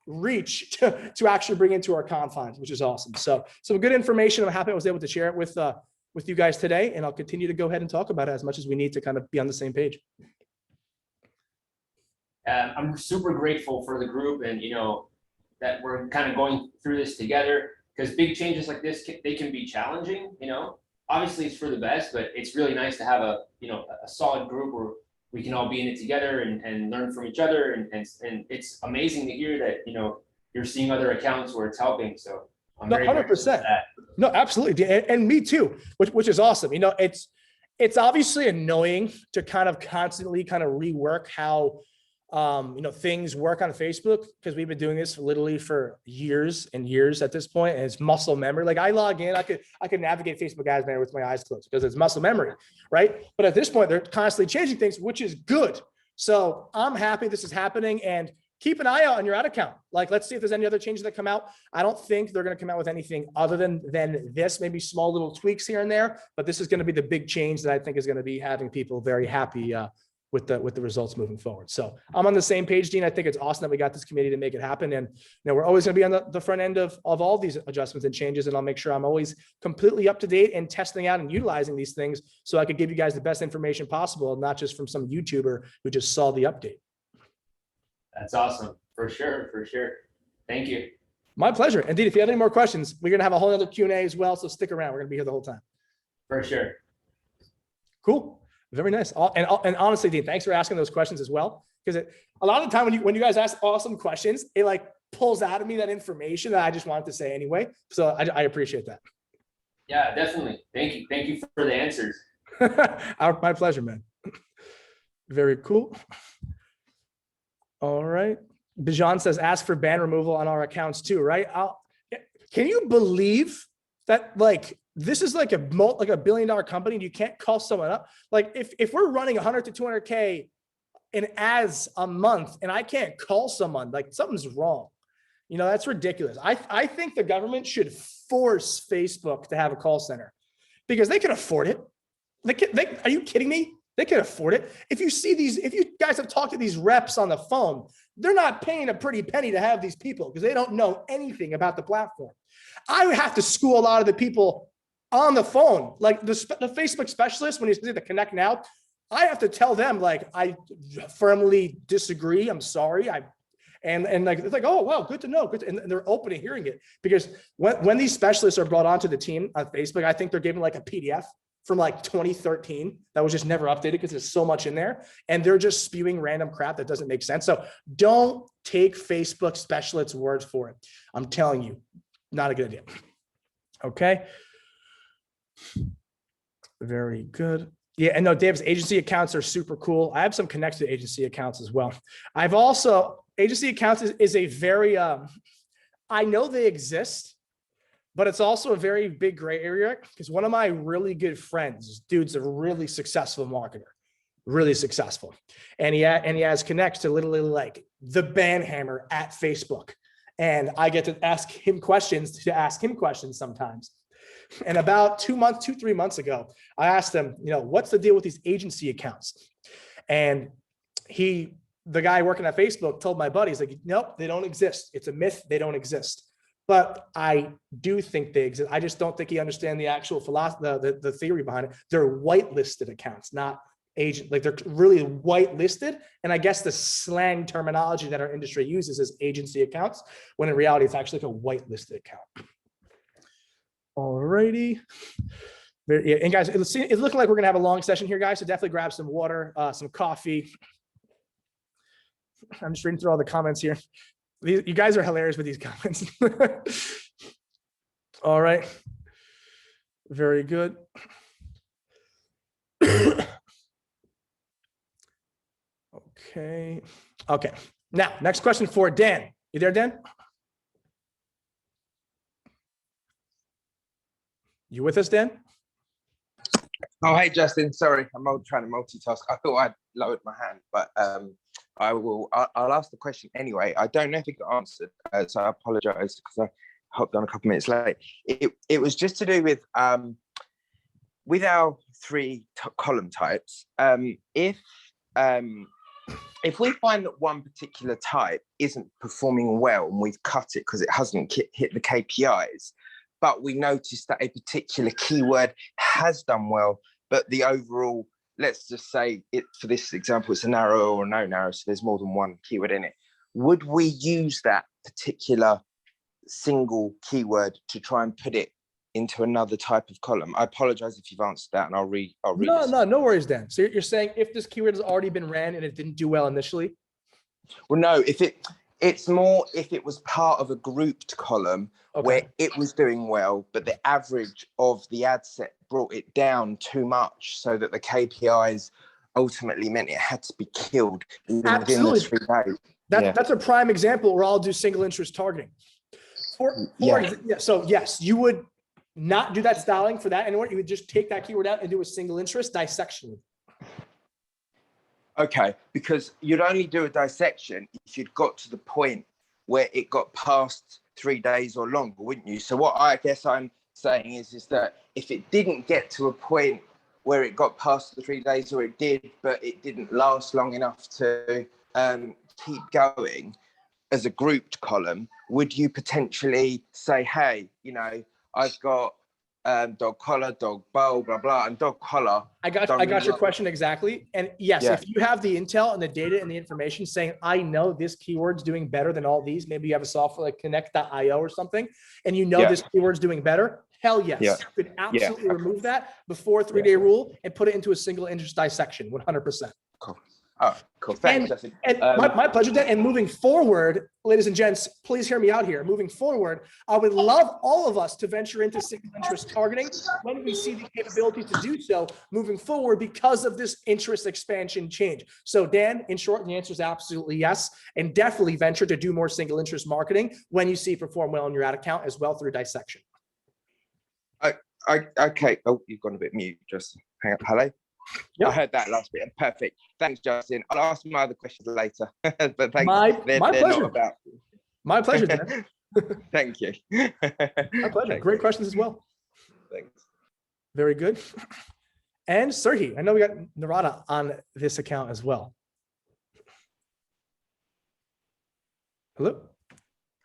reach to actually bring into our confines, which is awesome. So some good information. I'm happy I was able to share it with you guys today, and I'll continue to go ahead and talk about it as much as we need to kind of be on the same page. I'm super grateful for the group, and you know that we're kind of going through this together, because big changes like this, they can be challenging. You know, obviously it's for the best, but it's really nice to have a solid group where we can all be in it together and learn from each other. And it's amazing to hear that, you know, you're seeing other accounts where it's helping. So I'm very 100%. No, absolutely. And me too, which is awesome. You know, it's obviously annoying to kind of constantly kind of rework how, things work on Facebook, because we've been doing this literally for years and years at this point, and it's muscle memory. Like I log in, I could navigate Facebook Ads Manager with my eyes closed because it's muscle memory, right? But at this point, they're constantly changing things, which is good. So I'm happy this is happening, and keep an eye out on your ad account. Like, let's see if there's any other changes that come out. I don't think they're going to come out with anything other than this, maybe small little tweaks here and there, but this is going to be the big change that I think is going to be having people very happy with the results moving forward. So I'm on the same page, Dean. I think it's awesome that we got this committee to make it happen. And we're always going to be on the front end of all these adjustments and changes. And I'll make sure I'm always completely up to date and testing out and utilizing these things so I could give you guys the best information possible, not just from some YouTuber who just saw the update. That's awesome. For sure. Thank you. My pleasure. Indeed, if you have any more questions, we're going to have a whole other Q&A as well. So stick around. We're going to be here the whole time. For sure. Cool. Very nice. And honestly, Dean, thanks for asking those questions as well. Because a lot of the time when you guys ask awesome questions, it like pulls out of me that information that I just wanted to say anyway. So I appreciate that. Yeah, definitely. Thank you. Thank you for the answers. My pleasure, man. Very cool. All right. Bijan says, ask for ban removal on our accounts too, right? Can you believe that, like, this is like a $1 billion company and you can't call someone up? Like if we're running 100 to 200K in ads a month and I can't call someone, like something's wrong. You know, that's ridiculous. I think the government should force Facebook to have a call center because they can afford it. Are you kidding me? They can afford it. If you guys have talked to these reps on the phone, they're not paying a pretty penny to have these people because they don't know anything about the platform. I would have to school a lot of the people on the phone, like the Facebook specialist, when he's the Connect Now, I have to tell them, like, I firmly disagree. I'm sorry. And like, it's like, oh, wow, good to know. Good to, and they're open to hearing it, because when these specialists are brought onto the team on Facebook, I think they're given like a PDF from like 2013 that was just never updated because there's so much in there, and they're just spewing random crap that doesn't make sense. So don't take Facebook specialists' words for it. I'm telling you, not a good idea. Okay. Very good. Yeah, and no, Dave's agency accounts are super cool. I have some connected agency accounts as well. I've also, agency accounts is a very, I know they exist, but it's also a very big gray area, because one of my really good friends, dude's a really successful marketer, really successful. And he has connects to literally like the Banhammer at Facebook. And I get to ask him questions sometimes. And about 3 months ago, I asked him, what's the deal with these agency accounts? And the guy working at Facebook told my buddy, he's like, nope, they don't exist. It's a myth. They don't exist. But I do think they exist. I just don't think he understands the actual philosophy, the theory behind it. They're whitelisted accounts, not agent. Like, they're really whitelisted. And I guess the slang terminology that our industry uses is agency accounts, when in reality, it's actually like a whitelisted account. Alrighty. Yeah, and guys, it's looking like we're gonna have a long session here, guys. So definitely grab some water, some coffee. I'm just reading through all the comments here. You guys are hilarious with these comments. All right. Very good. Okay. Okay. Now, next question for Dan. You there, Dan? You with us, Dan? Oh, hey, Justin. Sorry, I'm trying to multitask. I thought I'd lowered my hand, but I'll ask the question anyway. I don't know if it got answered, so I apologize because I hopped on a couple minutes late. It was just to do with our 3 column types. If we find that one particular type isn't performing well and we've cut it because it hasn't hit the KPIs, but we notice that a particular keyword has done well, but the overall, let's just say it, for this example, it's a narrow or no narrow, so there's more than one keyword in it. Would we use that particular single keyword to try and put it into another type of column? I apologize if you've answered that, and I'll read. No worries, Dan. So you're saying if this keyword has already been ran and it didn't do well initially? Well, no, it's more if it was part of a grouped column, okay, where it was doing well, but the average of the ad set brought it down too much, so that the KPIs ultimately meant it had to be killed within the 3 days. That's a prime example where I'll do single interest targeting. So yes, you would not do that styling for that anymore. You would just take that keyword out and do a single interest dissection. Okay, because you'd only do a dissection if you'd got to the point where it got past 3 days or longer, wouldn't you? So what I guess I'm saying is that if it didn't get to a point where it got past the 3 days, or it did, but it didn't last long enough to keep going as a grouped column, would you potentially say, hey, I've got dog collar, dog bow, blah, blah, and dog collar. I got your question exactly. And yes, if you have the intel and the data and the information saying, I know this keyword's doing better than all these, maybe you have a software like connect.io or something, and this keyword's doing better, hell yes. You could absolutely remove that before 3-day rule and put it into a single interest dissection, 100%. Cool. Oh, cool. Thanks, Justin. And my pleasure, Dan. And moving forward, ladies and gents, please hear me out here. Moving forward, I would love all of us to venture into single interest targeting when we see the capability to do so moving forward because of this interest expansion change. So Dan, in short, the answer is absolutely yes. And definitely venture to do more single interest marketing when you see it perform well in your ad account as well through dissection. Okay. Oh, you've gone a bit mute, Justin. Hang on. Hello? Yep. I heard that last bit. Perfect. Thanks, Justin. I'll ask my other questions later. But thanks. My pleasure. My pleasure, Dan. Thank you. My pleasure. Great questions as well. Thanks. Very good. And Serhi, I know we got Narada on this account as well. Hello.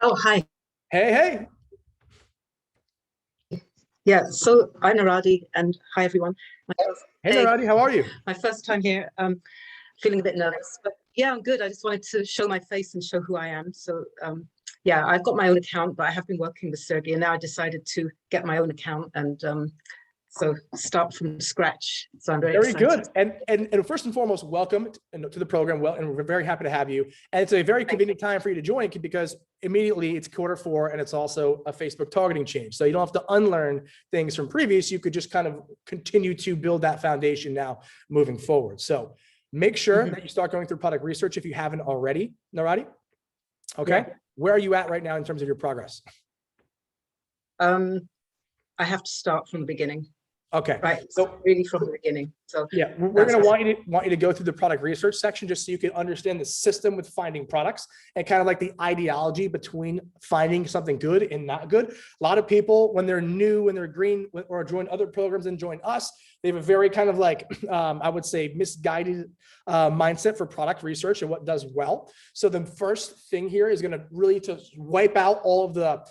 Oh, hi. Hey. Yeah, so I'm Naradi, and hi, everyone. Hey, Naradi, how are you? My first time here, feeling a bit nervous, but Yeah, I'm good. I just wanted to show my face and show who I am. So yeah, I've got my own account, but I have been working with Sergey, and now I decided to get my own account and so start from scratch. So I'm very excited. Good. And first and foremost, welcome to the program. Well, and we're very happy to have you. And it's a very convenient time for you to join because immediately it's Q4 and it's also a Facebook targeting change. So you don't have to unlearn things from previous. You could just kind of continue to build that foundation now moving forward. So make sure that you start going through product research if you haven't already, Naradi. Okay. Yeah. Where are you at right now in terms of your progress? I have to start from the beginning. Okay. Right. So really from the beginning. So yeah, we're going to want you to go through the product research section just so you can understand the system with finding products and kind of like the ideology between finding something good and not good. A lot of people, when they're new, when they're green or join other programs and join us, they have a very kind of like, I would say misguided mindset for product research and what does well. So the first thing here is going to really to wipe out all of the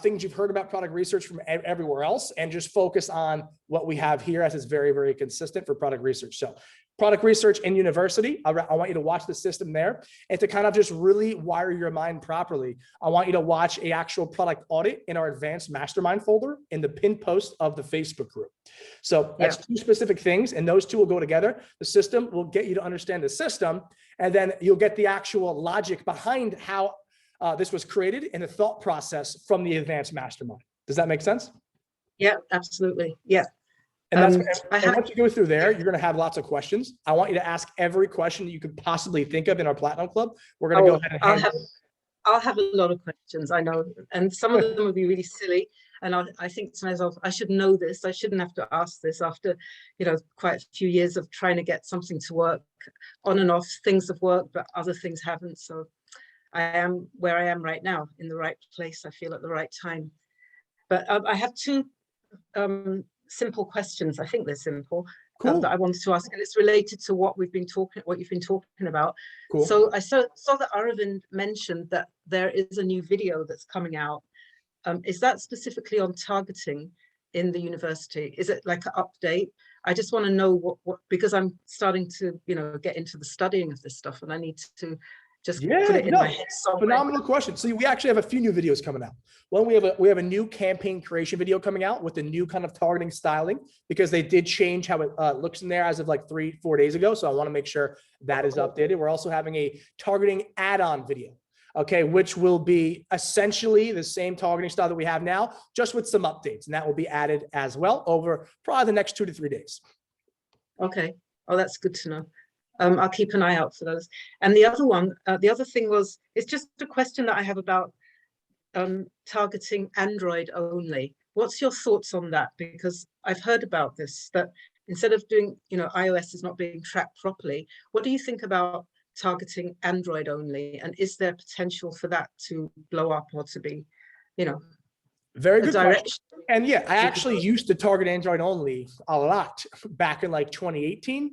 things you've heard about product research from everywhere else and just focus on what we have here as is very, very consistent for product research. So product research in university, I want you to watch the system there and to kind of just really wire your mind properly. I want you to watch an actual product audit in our advanced mastermind folder in the pinned post of the Facebook group. So that's two specific things and those two will go together. The system will get you to understand the system and then you'll get the actual logic behind how this was created in the thought process from the advanced mastermind. Does that make sense? Yeah, absolutely. Yeah. And once you go through there, you're going to have lots of questions. I want you to ask every question that you could possibly think of in our Platinum Club. We're going to go ahead and I'll have a lot of questions, I know. And some of them will be really silly. And I think to myself, I should know this. I shouldn't have to ask this after, quite a few years of trying to get something to work on and off. Things have worked, but other things haven't. So I am where I am right now, in the right place, I feel, at the right time. But I have two simple questions. I think they're simple. Cool. That I wanted to ask, and it's related to what you've been talking about. Cool. So I saw that Aravind mentioned that there is a new video that's coming out. Is that specifically on targeting in the university? Is it like an update? I just want to know what because I'm starting to get into the studying of this stuff, and I need to just put it in my head somewhere. Phenomenal question. So we actually have a few new videos coming out. One, we have a new campaign creation video coming out with the new kind of targeting styling because they did change how it looks in there as of like 3-4 days ago. So I want to make sure that is updated. We're also having a targeting add-on video, okay, which will be essentially the same targeting style that we have now, just with some updates, and that will be added as well over probably the next 2 to 3 days. Okay. Oh, that's good to know. I'll keep an eye out for those. And the other one, the other thing it's just a question that I have about targeting Android only. What's your thoughts on that? Because I've heard about this, that instead of doing, iOS is not being tracked properly. What do you think about targeting Android only? And is there potential for that to blow up or to be, very good direction? And yeah, I actually used to target Android only a lot back in like 2018.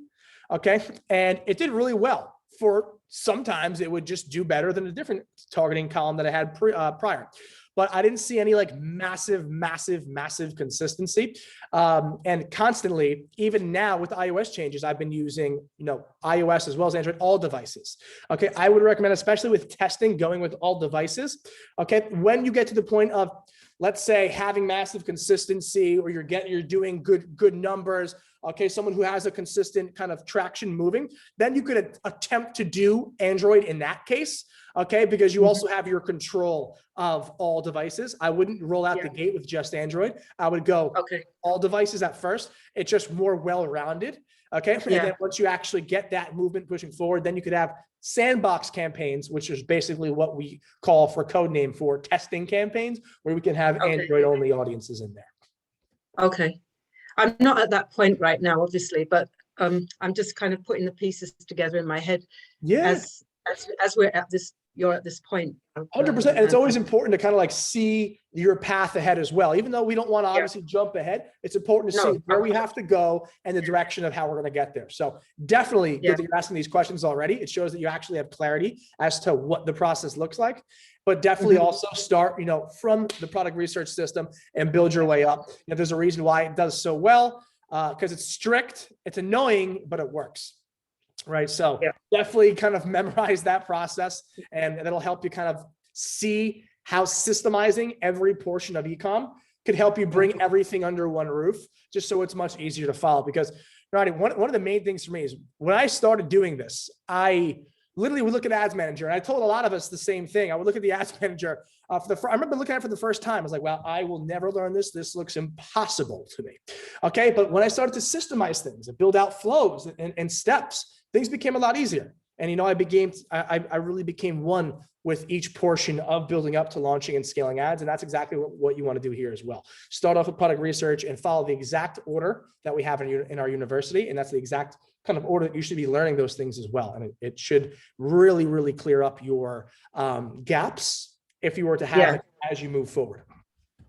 Okay. And it did really well. For sometimes it would just do better than a different targeting column that I had prior, but I didn't see any like massive consistency. And constantly, even now with iOS changes, I've been using, iOS as well as Android, all devices. Okay. I would recommend, especially with testing, going with all devices. Okay. When you get to the point of, let's say, having massive consistency, or you're doing good numbers, okay, someone who has a consistent kind of traction moving, then you could attempt to do Android in that case, okay, because you also have your control of all devices. I wouldn't roll out the gate with just Android. I would go all devices at first. It's just more well-rounded, okay? And then once you actually get that movement pushing forward, then you could have sandbox campaigns, which is basically what we call for code name for testing campaigns, where we can have Android-only audiences in there. Okay. I'm not at that point right now, obviously, but I'm just kind of putting the pieces together in my head. Yeah. As we're at this, you're at this point. 100%. And it's always important to kind of like see your path ahead as well. Even though we don't want to obviously jump ahead, it's important to see where we have to go and the direction of how we're going to get there. So definitely good that you're asking these questions already. It shows that you actually have clarity as to what the process looks like. But definitely also start, from the product research system and build your way up. There's a reason why it does so well, because it's strict, it's annoying, but it works. right? So Yeah. definitely kind of memorize that process, and that'll help you kind of see how systemizing every portion of ecom could help you bring everything under one roof, just so it's much easier to follow. Because Ronnie, one of the main things for me is when I started doing this, I literally would look at Ads Manager, and I told a lot of us the same thing. I would look at the Ads Manager I remember looking at it for the first time. I was like, well, I will never learn this. This looks impossible to me. Okay, but when I started to systemize things and build out flows and steps, things became a lot easier. And I really became one with each portion of building up to launching and scaling ads. And that's exactly what you want to do here as well. Start off with product research and follow the exact order that we have in our university. And that's the exact kind of order that you should be learning those things as well. And it should really, really clear up your gaps if you were to have it as you move forward.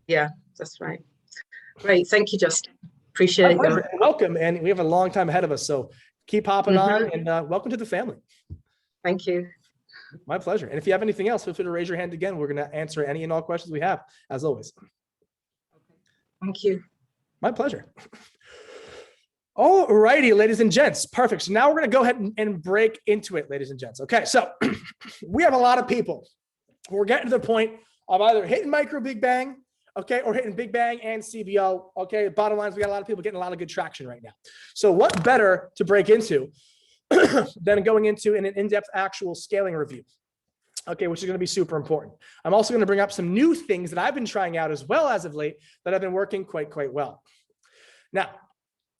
Yeah, that's right. Great. Thank you, Justin. Appreciate it. You're welcome. And we have a long time ahead of us. So keep hopping on, and welcome to the family. Thank you. My pleasure. And if you have anything else, feel free to raise your hand again. We're going to answer any and all questions we have, as always. Thank you. My pleasure. All righty, ladies and gents. Perfect. So now we're going to go ahead and break into it, ladies and gents. Okay, so we have a lot of people who are getting to the point of either hitting micro big bang, okay, or hitting big bang and CBO. Okay, bottom line is we got a lot of people getting a lot of good traction right now. So what better to break into than going into an in-depth actual scaling review, okay, which is going to be super important. I'm also going to bring up some new things that I've been trying out as well as of late that have been working quite well. Now,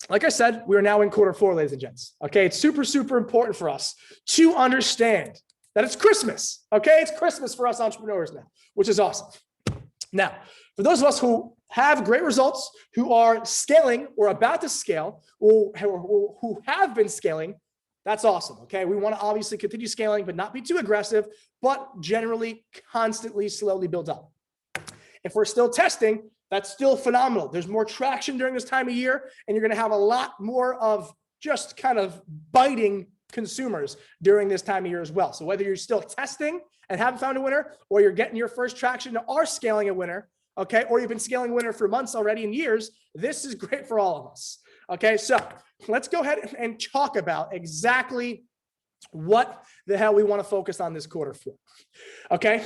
like I said, we are now in Q4, ladies and gents. Okay, it's super important for us to understand that it's Christmas. Okay, it's Christmas for us entrepreneurs now, which is awesome. Now, for those of us who have great results, who are scaling or about to scale, or who have been scaling, that's awesome. Okay, we want to obviously continue scaling, but not be too aggressive, but generally constantly slowly build up. If we're still testing, that's still phenomenal. There's more traction during this time of year, and you're going to have a lot more of just kind of biting consumers during this time of year as well. So whether you're still testing and haven't found a winner, or you're getting your first traction and are scaling a winner, okay, or you've been scaling winner for months already and years, this is great for all of us. Okay, so let's go ahead and talk about exactly what the hell we want to focus on this quarter for. Okay,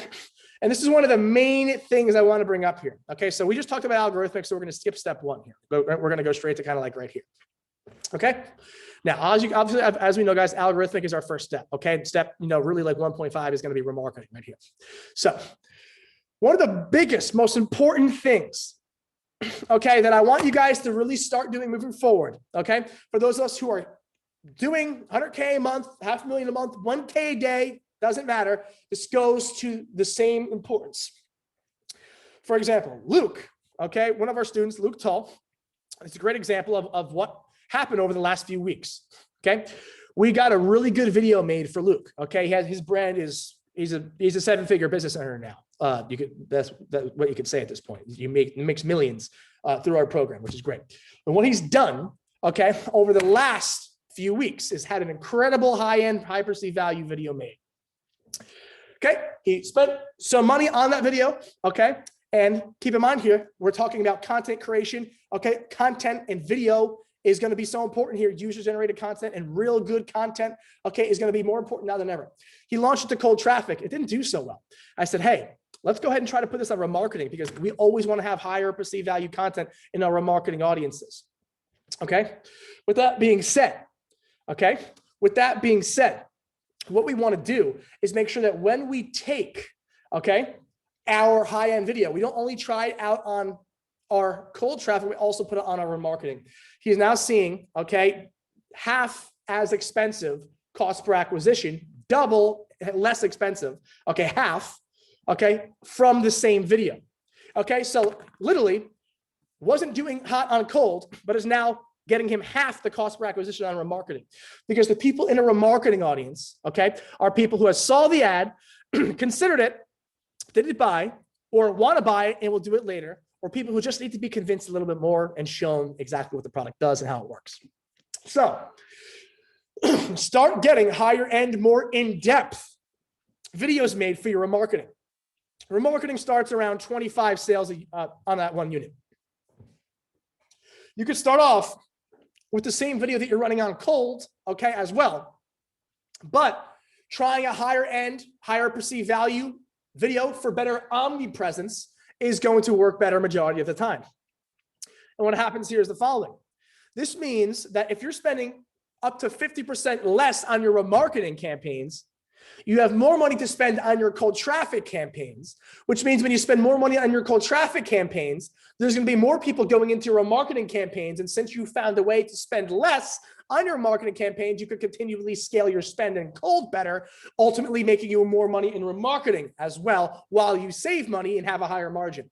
and this is one of the main things I want to bring up here. Okay, so we just talked about algorithmics, so we're going to skip step one here. We're going to go straight to kind of like right here. Okay, now as we know, guys, algorithmic is our first step. Okay, step, really like 1.5 is going to be remarketing right here. So one of the biggest, most important things, okay, that I want you guys to really start doing moving forward, okay, for those of us who are doing 100K a month, $500,000 a month, 1K a day, doesn't matter. This goes to the same importance. For example, Luke, okay, one of our students, Luke Tull, it's a great example of what happened over the last few weeks. Okay, we got a really good video made for Luke. Okay, his brand is he's a 7-figure business owner now. That's what you could say at this point. He makes millions through our program, which is great. And what he's done, okay, over the last few weeks is had an incredible high-end, high perceived value video made. Okay, he spent some money on that video. Okay, and keep in mind here, we're talking about content creation. Okay, content and video is going to be so important here. User-generated content and real good content, okay, is going to be more important now than ever. He launched it to cold traffic. It didn't do so well. I said, hey, let's go ahead and try to put this on remarketing, because we always want to have higher perceived value content in our remarketing audiences. Okay, with that being said, what we want to do is make sure that when we take, okay, our high-end video, we don't only try it out on our cold traffic, we also put it on our remarketing. He's now seeing, okay, half as expensive cost per acquisition, double less expensive, okay, half, okay, from the same video. Okay, so literally wasn't doing hot on cold, but is now getting him half the cost per acquisition on remarketing, because the people in a remarketing audience, okay, are people who have saw the ad, considered it, didn't buy, or want to buy it and will do it later, or people who just need to be convinced a little bit more and shown exactly what the product does and how it works. So start getting higher end, more in-depth videos made for your remarketing. Remarketing starts around 25 sales on that one unit. You could start off with the same video that you're running on cold, okay, as well. But trying a higher end, higher perceived value video for better omnipresence is going to work better majority of the time. And what happens here is the following. This means that if you're spending up to 50% less on your remarketing campaigns, you have more money to spend on your cold traffic campaigns, which means when you spend more money on your cold traffic campaigns, there's going to be more people going into your remarketing campaigns. And since you found a way to spend less on your marketing campaigns, you could continually scale your spend in cold better, ultimately making you more money in remarketing as well, while you save money and have a higher margin.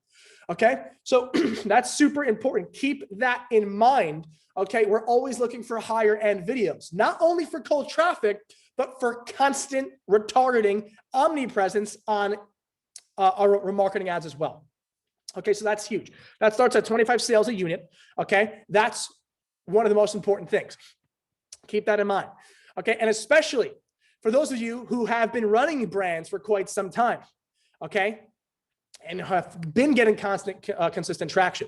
Okay, so that's super important. Keep that in mind. Okay, we're always looking for higher end videos, not only for cold traffic, but for constant retargeting omnipresence on our remarketing ads as well. Okay, so that's huge. That starts at 25 sales a unit. Okay, that's one of the most important things. Keep that in mind. Okay, and especially for those of you who have been running brands for quite some time. Okay, and have been getting consistent traction.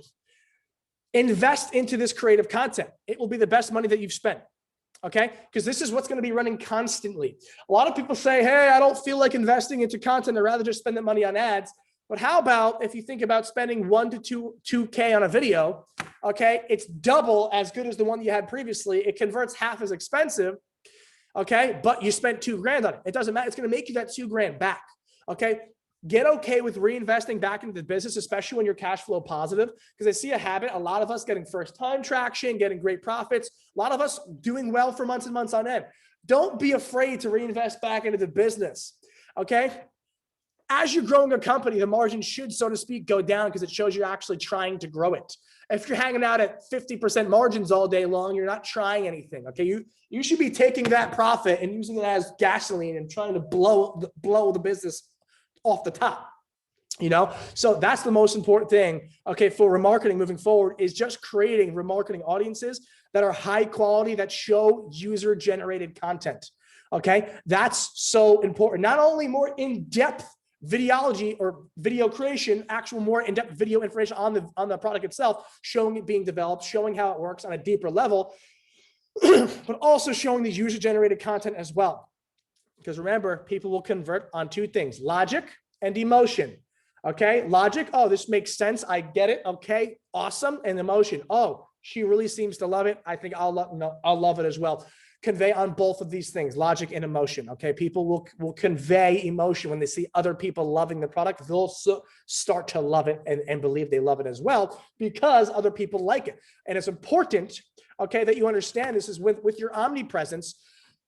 Invest into this creative content. It will be the best money that you've spent. Okay, because this is what's going to be running constantly. A lot of people say, hey, I don't feel like investing into content. I'd rather just spend the money on ads. But how about if you think about spending $1 to $2K on a video? Okay, it's double as good as the one you had previously. It converts half as expensive. Okay, but you spent $2,000 on it. It doesn't matter. It's going to make you that $2,000 back. Okay. Get okay with reinvesting back into the business, especially when you're cash flow positive, because I see a habit, a lot of us getting first time traction, getting great profits, a lot of us doing well for months and months on end. Don't be afraid to reinvest back into the business, okay? As you're growing a company, the margin should, so to speak, go down because it shows you're actually trying to grow it. If you're hanging out at 50% margins all day long, you're not trying anything, okay? You should be taking that profit and using it as gasoline and trying to blow the business off the top, you know? So that's the most important thing, okay, for remarketing moving forward is just creating remarketing audiences that are high quality, that show user generated content, okay? That's so important. Not only more in-depth videology or video creation, actual more in-depth video information on the product itself, showing it being developed, showing how it works on a deeper level, but also showing the user generated content as well. Because remember, people will convert on two things, logic and emotion. Okay, logic, oh, this makes sense. I get it. Okay, awesome. And emotion, oh, she really seems to love it. I think I'll love it as well. Convey on both of these things, logic and emotion. Okay, people will convey emotion when they see other people loving the product. They'll start to love it and believe they love it as well because other people like it. And it's important, okay, that you understand this is with your omnipresence.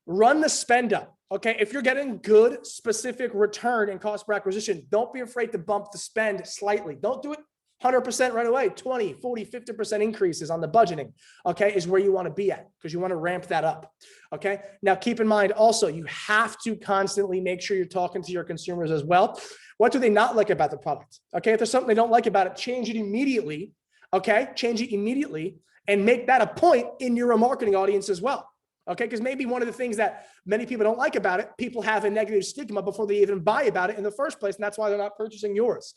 Run the spend up, okay? If you're getting good specific return and cost per acquisition, don't be afraid to bump the spend slightly. Don't do it 100% right away. 20, 40, 50% increases on the budgeting, okay, is where you want to be at because you want to ramp that up, okay? Now, keep in mind also, you have to constantly make sure you're talking to your consumers as well. What do they not like about the product? Okay, if there's something they don't like about it, change it immediately, okay? Change it immediately and make that a point in your remarketing audience as well. Okay, because maybe one of the things that many people don't like about it, people have a negative stigma before they even buy about it in the first place, and that's why they're not purchasing yours.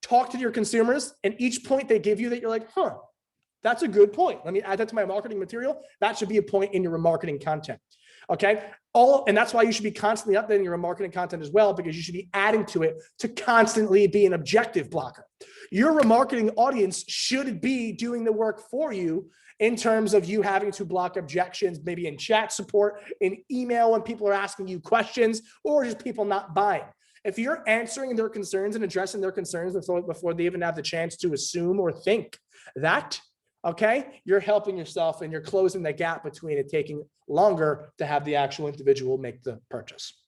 Talk to your consumers, and each point they give you that you're like, huh, that's a good point. Let me add that to my marketing material. That should be a point in your remarketing content. Okay, and that's why you should be constantly updating your remarketing content as well, because you should be adding to it to constantly be an objective blocker. Your remarketing audience should be doing the work for you in terms of you having to block objections, maybe in chat support, in email when people are asking you questions, or just people not buying. If you're answering their concerns and addressing their concerns before they even have the chance to assume or think that, okay, you're helping yourself and you're closing the gap between it taking longer to have the actual individual make the purchase,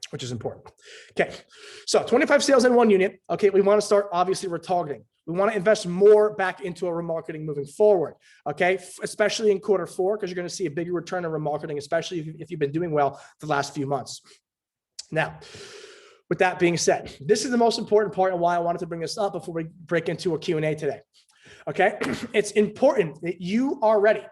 which is important. Okay, so 25 sales in one unit. Okay, we want to start obviously retargeting. We want to invest more back into our remarketing moving forward, okay? Especially in quarter four, because you're going to see a bigger return on remarketing, especially if you've been doing well the last few months. Now, with that being said, this is the most important part and why I wanted to bring this up before we break into a Q&A today, okay? It's important that you are ready,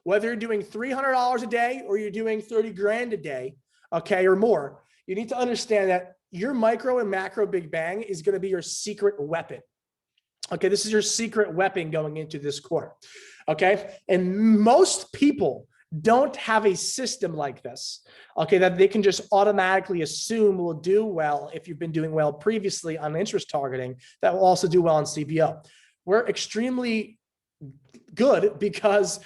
whether you're doing $300 a day or you're doing 30 grand a day, okay, or more. You need to understand that your micro and macro big bang is going to be your secret weapon. Okay, this is your secret weapon going into this quarter. Okay, and most people don't have a system like this, okay, that they can just automatically assume will do well if you've been doing well previously on interest targeting, that will also do well on CBO. We're extremely good because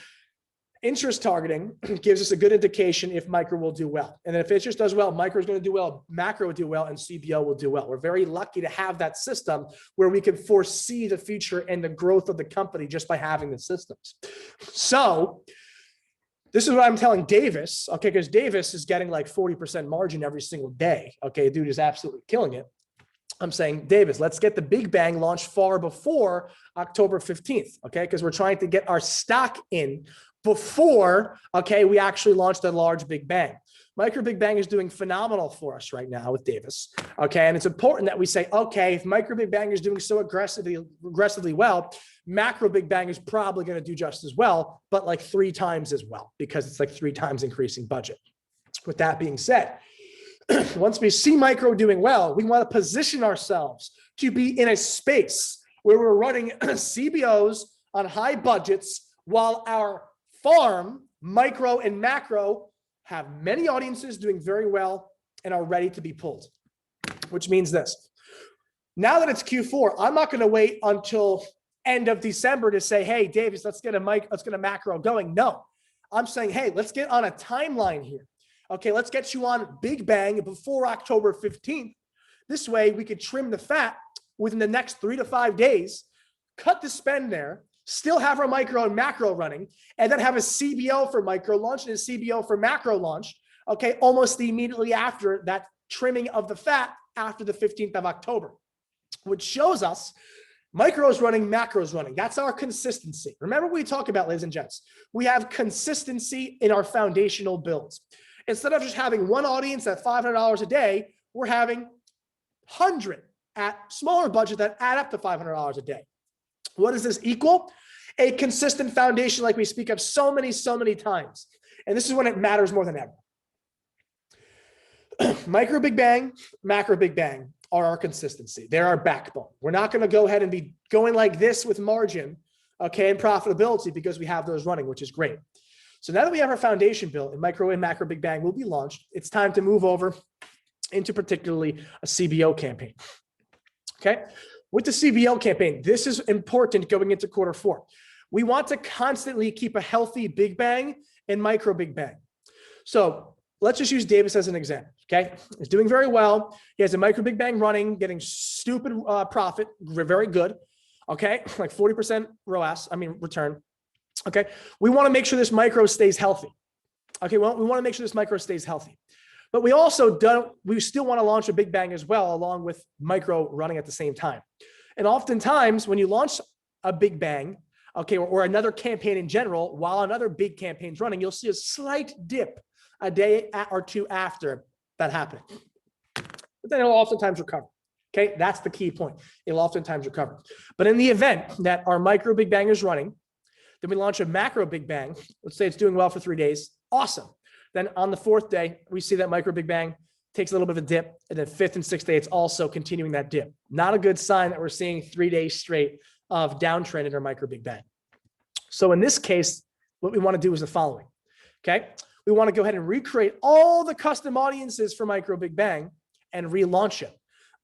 interest targeting gives us a good indication if micro will do well. And if interest does well, micro is going to do well, macro will do well, and CBO will do well. We're very lucky to have that system where we can foresee the future and the growth of the company just by having the systems. So this is what I'm telling Davis, okay, because Davis is getting like 40% margin every single day. Okay, dude is absolutely killing it. I'm saying, Davis, let's get the Big Bang launched far before October 15th, okay, because we're trying to get our stock in before, okay, we actually launched a large Big Bang. Micro Big Bang is doing phenomenal for us right now with Davis, okay, and it's important that we say, okay, if Micro Big Bang is doing so aggressively well, Macro Big Bang is probably going to do just as well, but like 3 times as well, because it's like 3 times increasing budget. With that being said, once we see micro doing well, we want to position ourselves to be in a space where we're running CBOs on high budgets while our farm, micro and macro, have many audiences doing very well and are ready to be pulled, which means this. Now that it's Q4, I'm not going to wait until end of December to say, hey, Davis, let's get a macro going. No, I'm saying, hey, let's get on a timeline here. Okay, let's get you on Big Bang before October 15th. This way we could trim the fat within the next 3 to 5 days, cut the spend there, still have our micro and macro running, and then have a CBO for micro launch and a CBO for macro launch, okay, almost immediately after that trimming of the fat after the 15th of October, which shows us micro is running, macro is running. That's our consistency. Remember what we talk about, ladies and gents. We have consistency in our foundational builds. Instead of just having one audience at $500 a day, we're having 100 at smaller budget that add up to $500 a day. What does this equal? A consistent foundation like we speak of so many times. And this is when it matters more than ever. Micro Big Bang, Macro Big Bang are our consistency. They're our backbone. We're not going to go ahead and be going like this with margin, okay, and profitability because we have those running, which is great. So now that we have our foundation built and Micro and Macro Big Bang will be launched, it's time to move over into particularly a CBO campaign. Okay. With the CBO campaign, this is important going into Q4. We want to constantly keep a healthy Big Bang and Micro Big Bang. So let's just use Davis as an example. Okay. He's doing very well. He has a Micro Big Bang running, getting stupid profit, very good. Okay. Like 40% return. Okay. We want to make sure this micro stays healthy. Okay. Well, we want to make sure this micro stays healthy, but we still want to launch a Big Bang as well, along with micro running at the same time. And oftentimes when you launch a Big Bang, okay, or another campaign in general, while another big campaign's running, you'll see a slight dip a day or two after that happening. But then it'll oftentimes recover. Okay. That's the key point. It'll oftentimes recover. But in the event that our Micro Big Bang is running, then we launch a Macro Big Bang. Let's say it's doing well for 3 days. Awesome. Then on the 4th day, we see that Micro Big Bang takes a little bit of a dip. And then 5th and 6th day, it's also continuing that dip. Not a good sign that we're seeing 3 days straight of downtrend in our Micro Big Bang. So in this case, what we want to do is the following. Okay. We want to go ahead and recreate all the custom audiences for Micro Big Bang and relaunch it.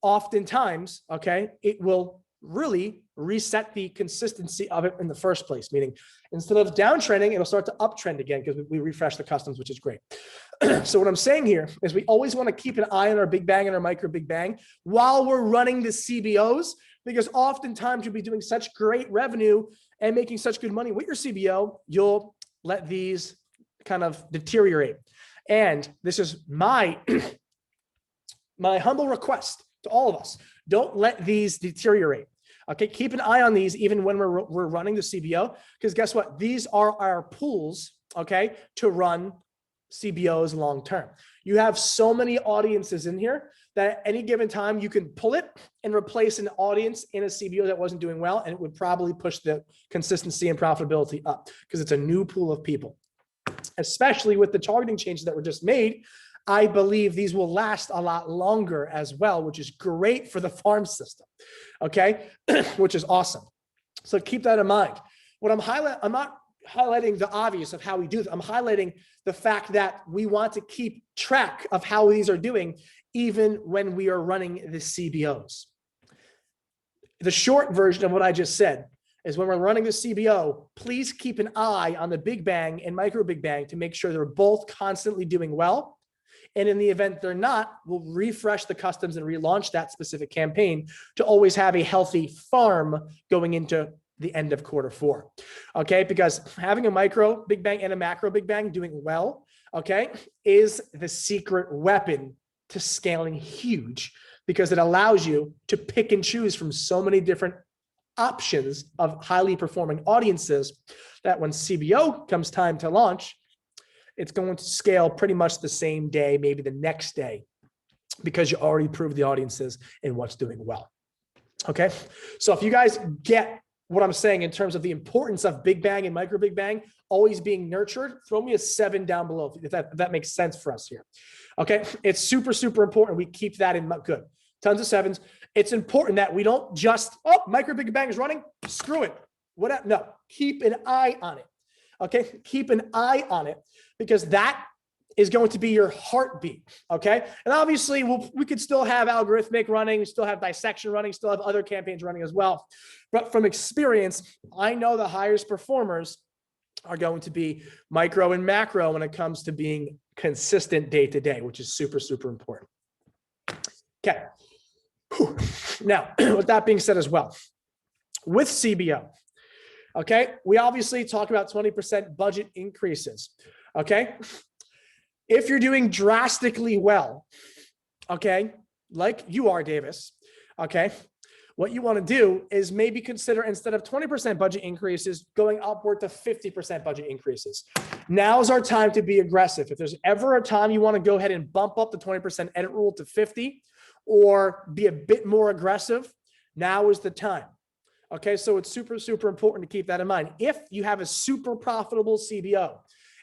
Oftentimes, okay, it will really reset the consistency of it in the first place, meaning instead of downtrending, it'll start to uptrend again because we refresh the customs, which is great. So what I'm saying here is we always want to keep an eye on our Big Bang and our Micro Big Bang while we're running the CBOs, because oftentimes you'll be doing such great revenue and making such good money with your CBO, you'll let these kind of deteriorate. And this is my humble request to all of us. Don't let these deteriorate. Okay, keep an eye on these even when we're running the CBO, because guess what? These are our pools, okay, to run CBOs long term. You have so many audiences in here that at any given time you can pull it and replace an audience in a CBO that wasn't doing well, and it would probably push the consistency and profitability up because it's a new pool of people. Especially with the targeting changes that were just made, I believe these will last a lot longer as well, which is great for the farm system, okay, which is awesome. So keep that in mind. What I'm not highlighting the obvious of how we do this. I'm highlighting the fact that we want to keep track of how these are doing, even when we are running the CBOs. The short version of what I just said is when we're running the CBO, please keep an eye on the Big Bang and Micro Big Bang to make sure they're both constantly doing well. And in the event they're not, we'll refresh the customs and relaunch that specific campaign to always have a healthy farm going into the end of Q4. Okay, because having a Micro Big Bang and a Macro Big Bang doing well, okay, is the secret weapon to scaling huge, because it allows you to pick and choose from so many different options of highly performing audiences that when CBO comes time to launch, it's going to scale pretty much the same day, maybe the next day, because you already proved the audiences and what's doing well. Okay, so if you guys get what I'm saying in terms of the importance of Big Bang and Micro Big Bang always being nurtured, throw me a 7 down below if that makes sense for us here. Okay, it's super, super important. We keep that in mind. Good. Tons of 7s. It's important that we don't just, oh, Micro Big Bang is running, screw it. What? No, keep an eye on it. Okay, keep an eye on it, because that is going to be your heartbeat. Okay, and obviously we could still have algorithmic running, still have dissection running, still have other campaigns running as well. But from experience, I know the highest performers are going to be micro and macro when it comes to being consistent day to day, which is super, super important. Okay. Whew. Now, with that being said as well, with CBO, okay, we obviously talk about 20% budget increases, okay? If you're doing drastically well, okay, like you are, Davis, okay, what you want to do is maybe consider, instead of 20% budget increases, going upward to 50% budget increases. Now's our time to be aggressive. If there's ever a time you want to go ahead and bump up the 20% edit rule to 50 or be a bit more aggressive, now is the time. Okay, so it's super, super important to keep that in mind. If you have a super profitable CBO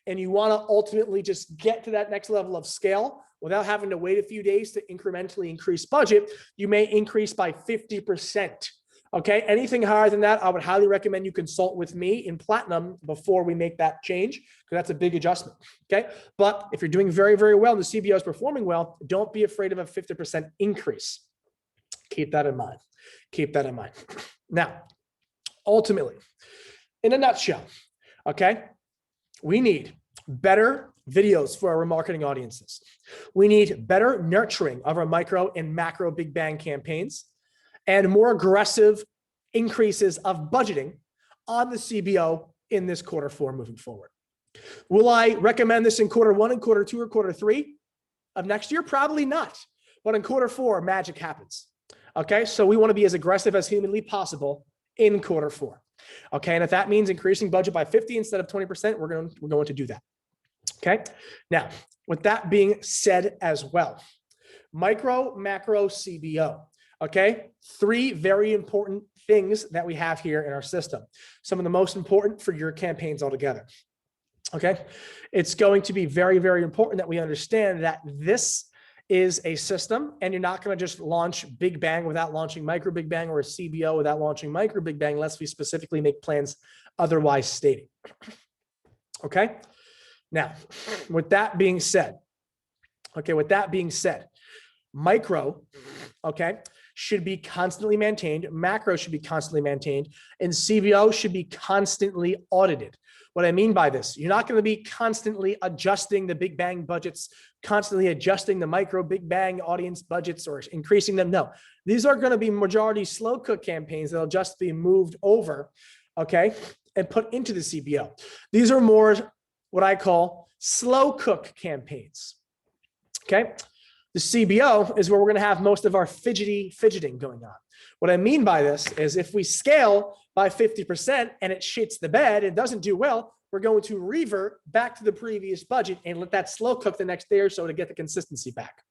and you want to ultimately just get to that next level of scale without having to wait a few days to incrementally increase budget, you may increase by 50%. Okay, anything higher than that, I would highly recommend you consult with me in Platinum before we make that change, because that's a big adjustment. Okay, but if you're doing very, very well and the CBO is performing well, don't be afraid of a 50% increase. Keep that in mind. Keep that in mind. Now, ultimately, in a nutshell, okay, we need better videos for our remarketing audiences. We need better nurturing of our micro and macro Big Bang campaigns, and more aggressive increases of budgeting on the CBO in this Q4 moving forward. Will I recommend this in Q1 and Q2 or Q3 of next year? Probably not. But in Q4, magic happens. Okay, so we want to be as aggressive as humanly possible in Q4. Okay, and if that means increasing budget by 50 instead of 20%, we're going to do that. Okay, now with that being said as well, micro, macro, CBO. Okay, 3 very important things that we have here in our system. Some of the most important for your campaigns altogether. Okay, it's going to be very, very important that we understand that this is a system, and you're not going to just launch Big Bang without launching Micro Big Bang, or a CBO without launching Micro Big Bang, unless we specifically make plans otherwise stated. Okay, now with that being said, micro, okay, should be constantly maintained, macro should be constantly maintained, and CBO should be constantly audited. What I mean by this, you're not going to be constantly adjusting the Big Bang budgets, constantly adjusting the Micro Big Bang audience budgets or increasing them. No, these are going to be majority slow cook campaigns that'll just be moved over, okay, and put into the CBO. These are more what I call slow cook campaigns, okay? The CBO is where we're going to have most of our fidgeting going on. What I mean by this is if we scale by 50% and it shits the bed and doesn't do well, we're going to revert back to the previous budget and let that slow cook the next day or so to get the consistency back.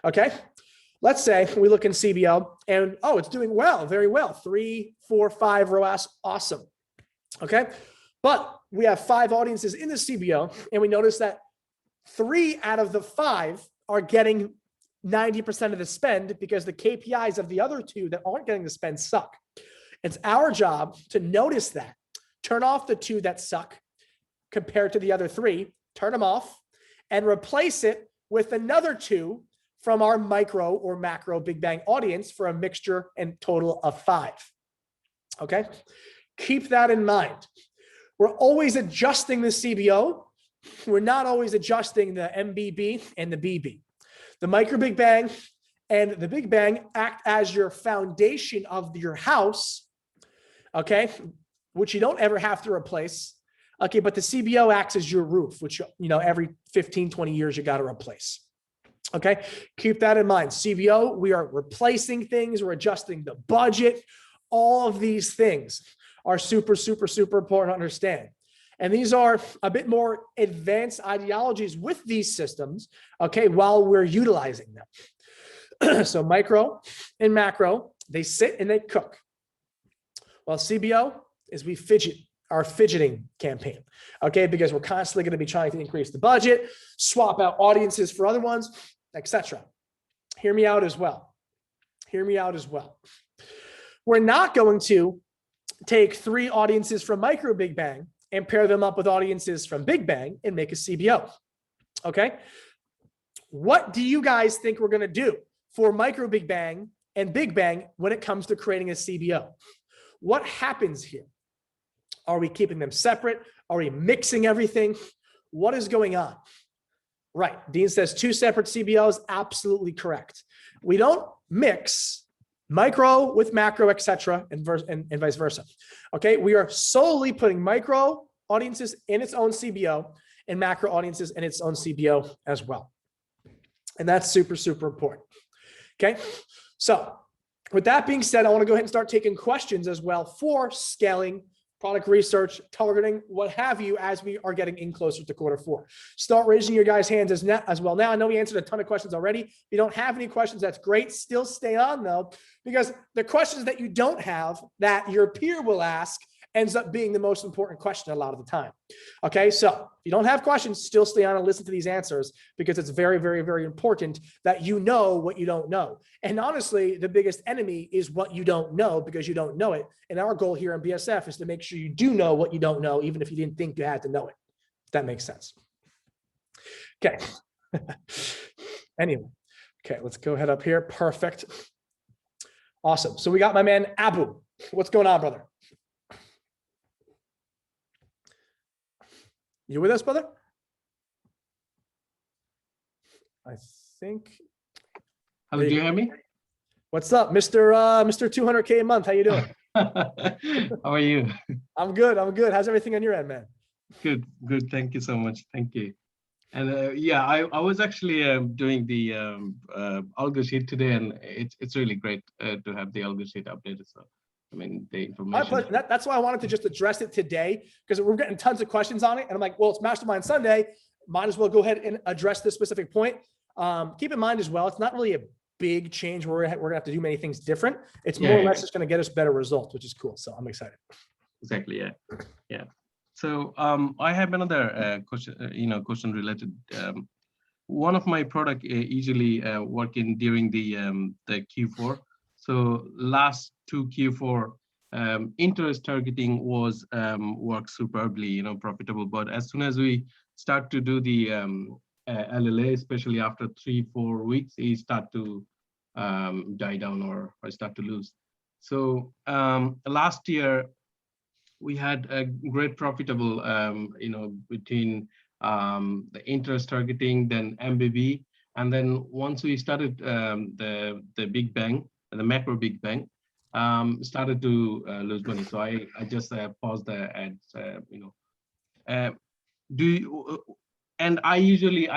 Okay. Let's say we look in CBO and, oh, it's doing well, very well. 3, 4, 5 ROAS. Awesome. Okay. But we have 5 audiences in the CBO and we notice that 3 out of the 5 are getting 90% of the spend because the KPIs of the other 2 that aren't getting the spend suck. It's our job to notice that, turn off the 2 that suck, compared to the other 3, turn them off, and replace it with another 2 from our micro or macro big bang audience for a mixture and total of 5. Okay, keep that in mind. We're always adjusting the CBO. We're not always adjusting the MBB and the BB. The micro big bang and the big bang act as your foundation of your house, okay, which you don't ever have to replace. Okay, but the CBO acts as your roof, which, you know, every 15, 20 years you got to replace. Okay, keep that in mind. CBO, we are replacing things, we're adjusting the budget. All of these things are super, super, super important to understand. And these are a bit more advanced ideologies with these systems, okay, while we're utilizing them. So micro and macro, they sit and they cook. While CBO is we fidget, our fidgeting campaign, okay, because we're constantly going to be trying to increase the budget, swap out audiences for other ones, etc. Hear me out as well. Hear me out as well. We're not going to take 3 audiences from micro big bang and pair them up with audiences from big bang and make a CBO. Okay. What do you guys think we're going to do for micro big bang and big bang when it comes to creating a CBO? What happens here? Are we keeping them separate? Are we mixing everything? What is going on? Right. Dean says 2 separate CBOs. Absolutely correct. We don't mix micro with macro, etc., and vice versa. Okay, we are solely putting micro audiences in its own CBO and macro audiences in its own CBO as well. And that's super, super important. Okay, so with that being said, I want to go ahead and start taking questions as well for scaling, product research, targeting, what have you, as we are getting in closer to Q4. Start raising your guys' hands as well. Now, I know we answered a ton of questions already. If you don't have any questions, that's great. Still stay on though, because the questions that you don't have that your peer will ask ends up being the most important question a lot of the time. Okay, so if you don't have questions, still stay on and listen to these answers, because it's very, very, very important that you know what you don't know. And honestly, the biggest enemy is what you don't know, because you don't know it. And our goal here in BSF is to make sure you do know what you don't know, even if you didn't think you had to know it. If that makes sense. Okay. Anyway, okay, let's go ahead up here. Perfect. Awesome. So we got my man Abu. What's going on, brother? You with us, brother? I think. Hello, do you hear me? What's up, Mr. 200K a month? How you doing? How are you? I'm good. I'm good. How's everything on your end, man? Good, good. Thank you so much. Thank you. And yeah, I was actually doing the algo sheet today, and it's really great to have the algo sheet updated. So, I mean, the information. That's why I wanted to just address it today, because we're getting tons of questions on it. And I'm like, well, it's Mastermind Sunday. Might as well go ahead and address this specific point. Keep in mind as well, it's not really a big change where we're gonna have to do many things different. It's more or less just gonna get us better results, which is cool. So I'm excited. Exactly. Yeah. Yeah. So I have another question, question related. One of my product usually working during the Q4. So last 2 Q4 interest targeting was worked superbly, profitable. But as soon as we start to do the LLA, especially after 3-4 weeks, it start to die down or start to lose. So last year we had a great profitable, between the interest targeting, then MBB, and then once we started the big bang, the macro big bang, started to lose money. So I just paused the ads, and I usually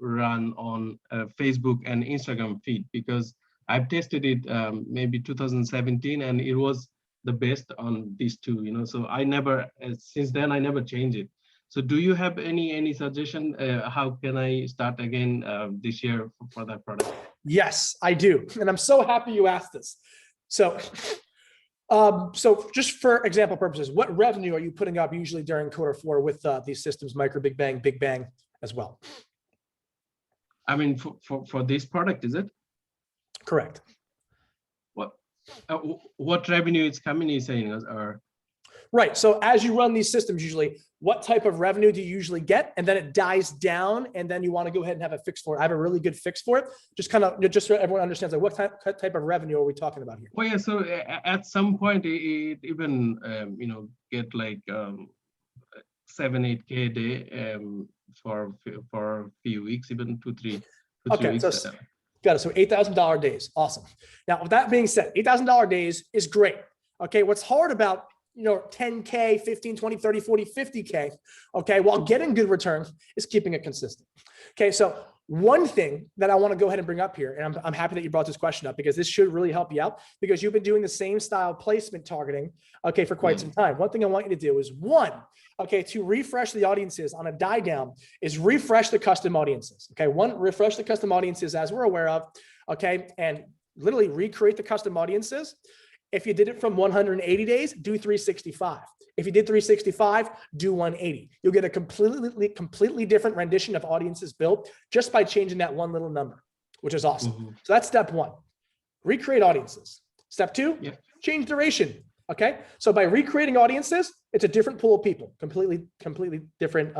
run on Facebook and Instagram feed, because I've tested it maybe 2017, and it was the best on these 2. So I never, since then I never change it. So do you have any suggestion? How can I start again this year for that product? Yes, I do. And I'm so happy you asked this. So just for example purposes, what revenue are you putting up usually during Q4 with these systems, micro big bang as well? I mean, for this product, is it? Correct. What revenue is coming, you saying, or? Right. So as you run these systems, usually what type of revenue do you usually get? And then it dies down and then you want to go ahead and have a fix for it. I have a really good fix for it. Just so everyone understands, like what type of revenue are we talking about here? Well, yeah, so at some point it even, get like 7-8K a day for a few weeks, even 2-3 Okay, weeks. so got it. So $8,000 days. Awesome. Now, with that being said, $8,000 days is great. Okay. What's hard about, 10K, 15, 20, 30, 40, 50K, okay, while getting good return is keeping it consistent. Okay. So one thing that I want to go ahead and bring up here, and I'm happy that you brought this question up because this should really help you out because you've been doing the same style placement targeting, okay, for quite some time. One thing I want you to do is to refresh the audiences on a die down is refresh the custom audiences. Okay. Refresh the custom audiences as we're aware of, okay, and literally recreate the custom audiences. If you did it from 180 days, do 365. If you did 365, do 180. You'll get a completely different rendition of audiences built just by changing that one little number, which is awesome. So that's step one, recreate audiences. Step two, change duration. Okay. So by recreating audiences, it's a different pool of people, completely different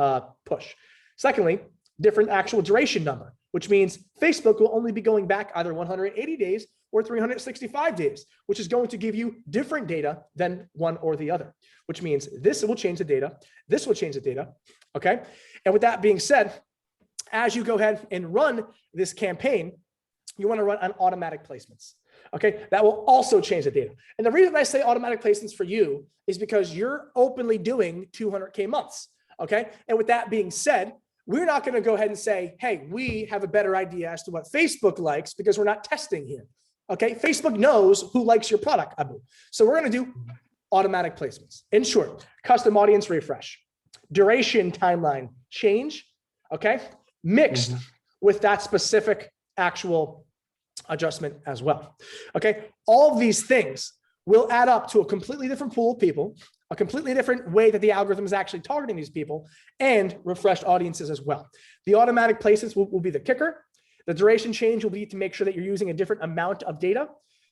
push. Secondly, different actual duration number, which means Facebook will only be going back either 180 days or 365 days, which is going to give you different data than one or the other, which means this will change the data. This will change the data. Okay. And with that being said, as you go ahead and run this campaign, you want to run on automatic placements. Okay. That will also change the data. And the reason I say automatic placements for you is because you're openly doing 200K months. Okay. And with that being said, we're not going to go ahead and say, hey, we have a better idea as to what Facebook likes because we're not testing here. Okay, Facebook knows who likes your product, Abu. So we're going to do automatic placements. In short, custom audience refresh, duration timeline change, okay, mixed with that specific actual adjustment as well. Okay, all of these things will add up to a completely different pool of people, a completely different way that the algorithm is actually targeting these people, and refreshed audiences as well. The automatic placements will be the kicker. The duration change will be to make sure that you're using a different amount of data.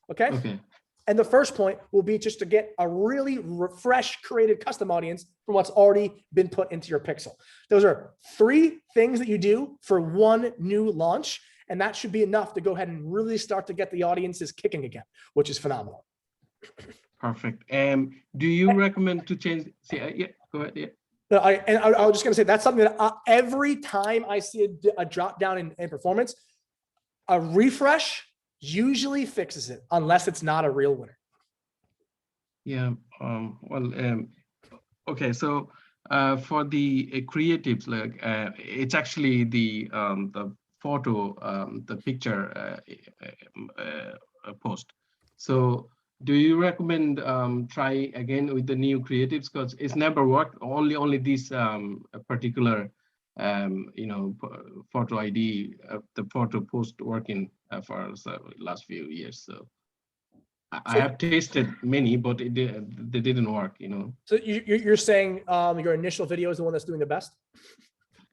Okay. And the first point will be just to get a really fresh created custom audience from what's already been put into your pixel. Those are 3 things that you do for one new launch. And that should be enough to go ahead and really start to get the audiences kicking again, which is phenomenal. Perfect. Do you recommend to change? Yeah, go ahead. Yeah. No, I was just going to say that's something that every time I see a drop down in performance, a refresh usually fixes it unless it's not a real winner. Yeah. Okay. So for the creatives, like it's actually the photo, the picture post. So do you recommend try again with the new creatives because it's never worked? Only this particular photo ID, the photo post working for the last few years. So I have tasted many, but they didn't work. So you're saying your initial video is the one that's doing the best?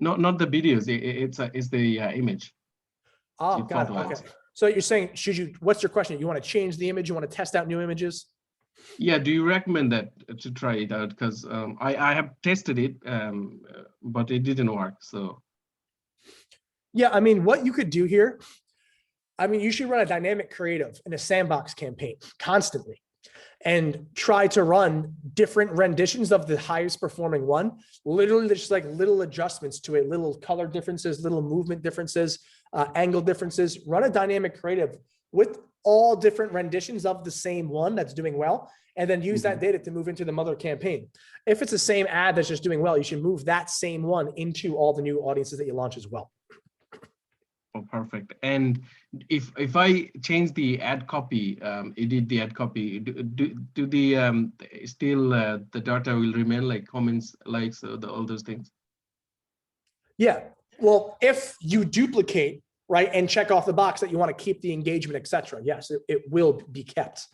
No, not the videos. It's the image. Oh, got it. Okay. So you're saying, what's your question? You want to change the image? You want to test out new images? Yeah. Do you recommend that to try it out? Because I have tested it, but it didn't work. So. Yeah. I mean, what you could do here, you should run a dynamic creative in a sandbox campaign constantly and try to run different renditions of the highest performing one. Literally just like little adjustments to it, little color differences, little movement differences, angle differences. Run a dynamic creative with all different renditions of the same one that's doing well, and then use that data to move into the mother campaign. If it's the same ad that's just doing well, you should move that same one into all the new audiences that you launch as well. Oh, perfect. And if I change the ad copy, edit the ad copy, do the still the data will remain like comments, likes, all those things? Yeah. Well, if you duplicate, right, and check off the box that you want to keep the engagement, etc., yes, it will be kept.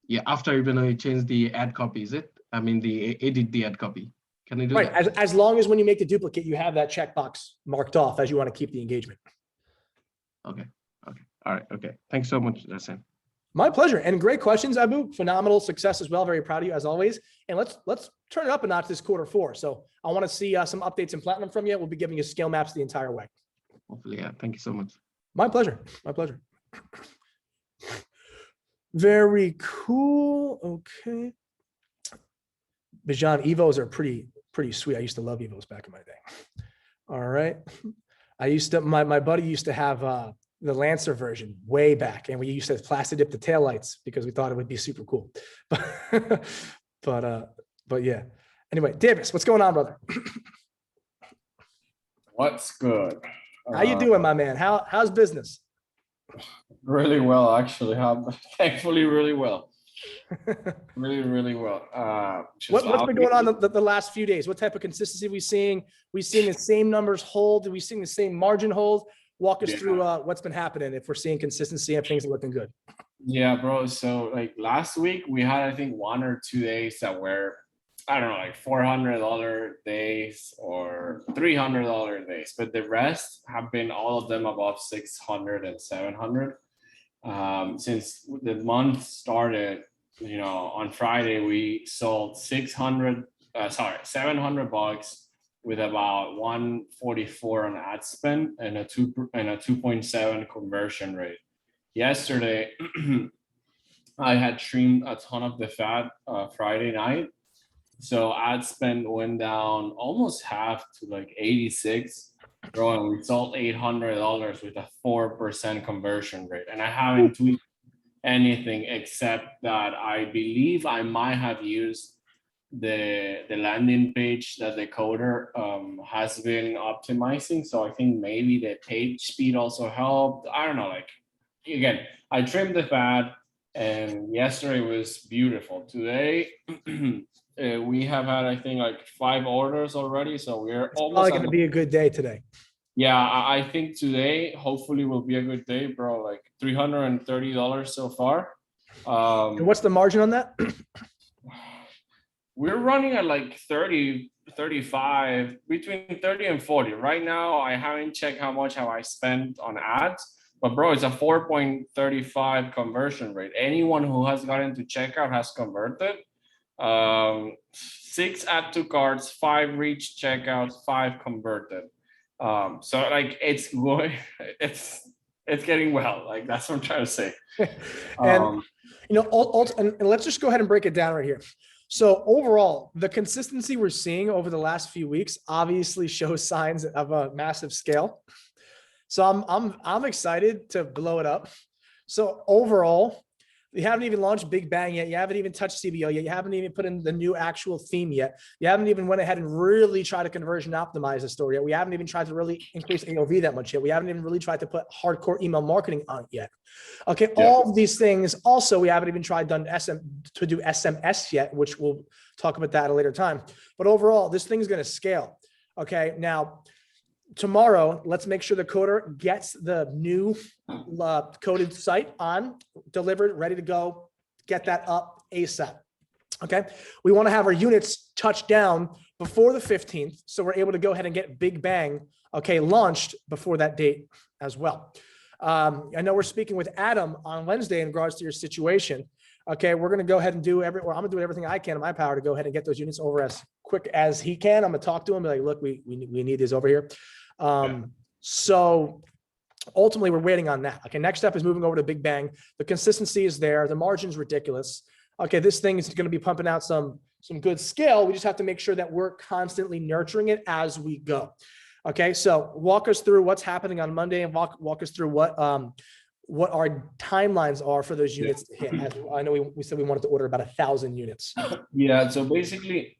Yeah, after even you change the ad copy, is it? Edit the ad copy. Can I do that? Right, as long as when you make the duplicate, you have that checkbox marked off as you want to keep the engagement. Okay. All right. Okay. Thanks so much, Jason. My pleasure. And great questions, Abu. Phenomenal success as well. Very proud of you as always. And let's turn it up a notch this Q4. So I want to see some updates in platinum from you. We'll be giving you scale maps the entire way. Hopefully, yeah. Thank you so much. My pleasure. My pleasure. Very cool. Okay. Bijan, Evos are pretty sweet. I used to love Evos back in my day. All right. My buddy used to have the Lancer version way back, and we used to plastic dip the taillights because we thought it would be super cool. But yeah. Anyway, Davis, what's going on, brother? What's good? How you doing, my man? How's business? Really well, actually. Thankfully, really well. Really well. What's been going on the last few days? What type of consistency we seeing? We seeing the same numbers hold? Are we seeing the same margin hold? Walk us through what's been happening if we're seing consistency and things are looking good. Yeah, bro. So like last week we had, I think, 1 or 2 days that were, I don't know, like $400 days or $300 days, but the rest have been all of them above 600 and 700. Since the month started, on Friday we sold $700 with about 144 on ad spend and a 2.7 conversion rate. Yesterday, I had trimmed a ton of the fat Friday night. So ad spend went down almost half to like 86. Bro, and we sold $800 with a 4% conversion rate. And I haven't tweaked anything except that I believe I might have used the landing page that the coder has been optimizing. So I think maybe the page speed also helped. I don't know, like, again, I trimmed the fat and yesterday was beautiful. Today, we have had, I think, like 5 orders already. So we're almost probably going to be a good day today. Yeah, I think today hopefully will be a good day, bro. Like $330 so far. And what's the margin on that? We're running at like 30, 35, between 30 and 40. Right now, I haven't checked how much have I spent on ads, but bro, it's a 4.35 conversion rate. Anyone who has gotten to checkout has converted. 6 add to carts, 5 reach checkouts, 5 converted. So like it's going, it's getting well. Like that's what I'm trying to say. And and let's just go ahead and break it down right here. So overall, the consistency we're seeing over the last few weeks obviously shows signs of a massive scale. So I'm excited to blow it up. So overall, you haven't even launched Big Bang yet. You haven't even touched CBO yet. You haven't even put in the new actual theme yet. You haven't even went ahead and really tried to conversion optimize the store yet. We haven't even tried to really increase AOV that much yet. We haven't even really tried to put hardcore email marketing on it yet. Okay, yeah. All of these things. Also, we haven't even tried to do SMS yet, which we'll talk about that at a later time. But overall, this thing is going to scale. Okay, now tomorrow, let's make sure the coder gets the new coded site on, delivered, ready to go. Get that up ASAP. Okay, we want to have our units touched down before the 15th, so we're able to go ahead and get Big Bang, okay, launched before that date as well. I know we're speaking with Adam on Wednesday in regards to your situation. Okay, we're going to go ahead and I'm going to do everything I can in my power to go ahead and get those units over as quick as he can. I'm going to talk to him, be like, look, we need these over here. So ultimately we're waiting on that. Okay, next step is moving over to Big Bang. The consistency is there. The margin's ridiculous. Okay, this thing is going to be pumping out some good scale. We just have to make sure that we're constantly nurturing it as we go. Okay, so walk us through what's happening on Monday and walk us through what our timelines are for those units to hit. I know we said we wanted to order about 1,000 units. Yeah, so basically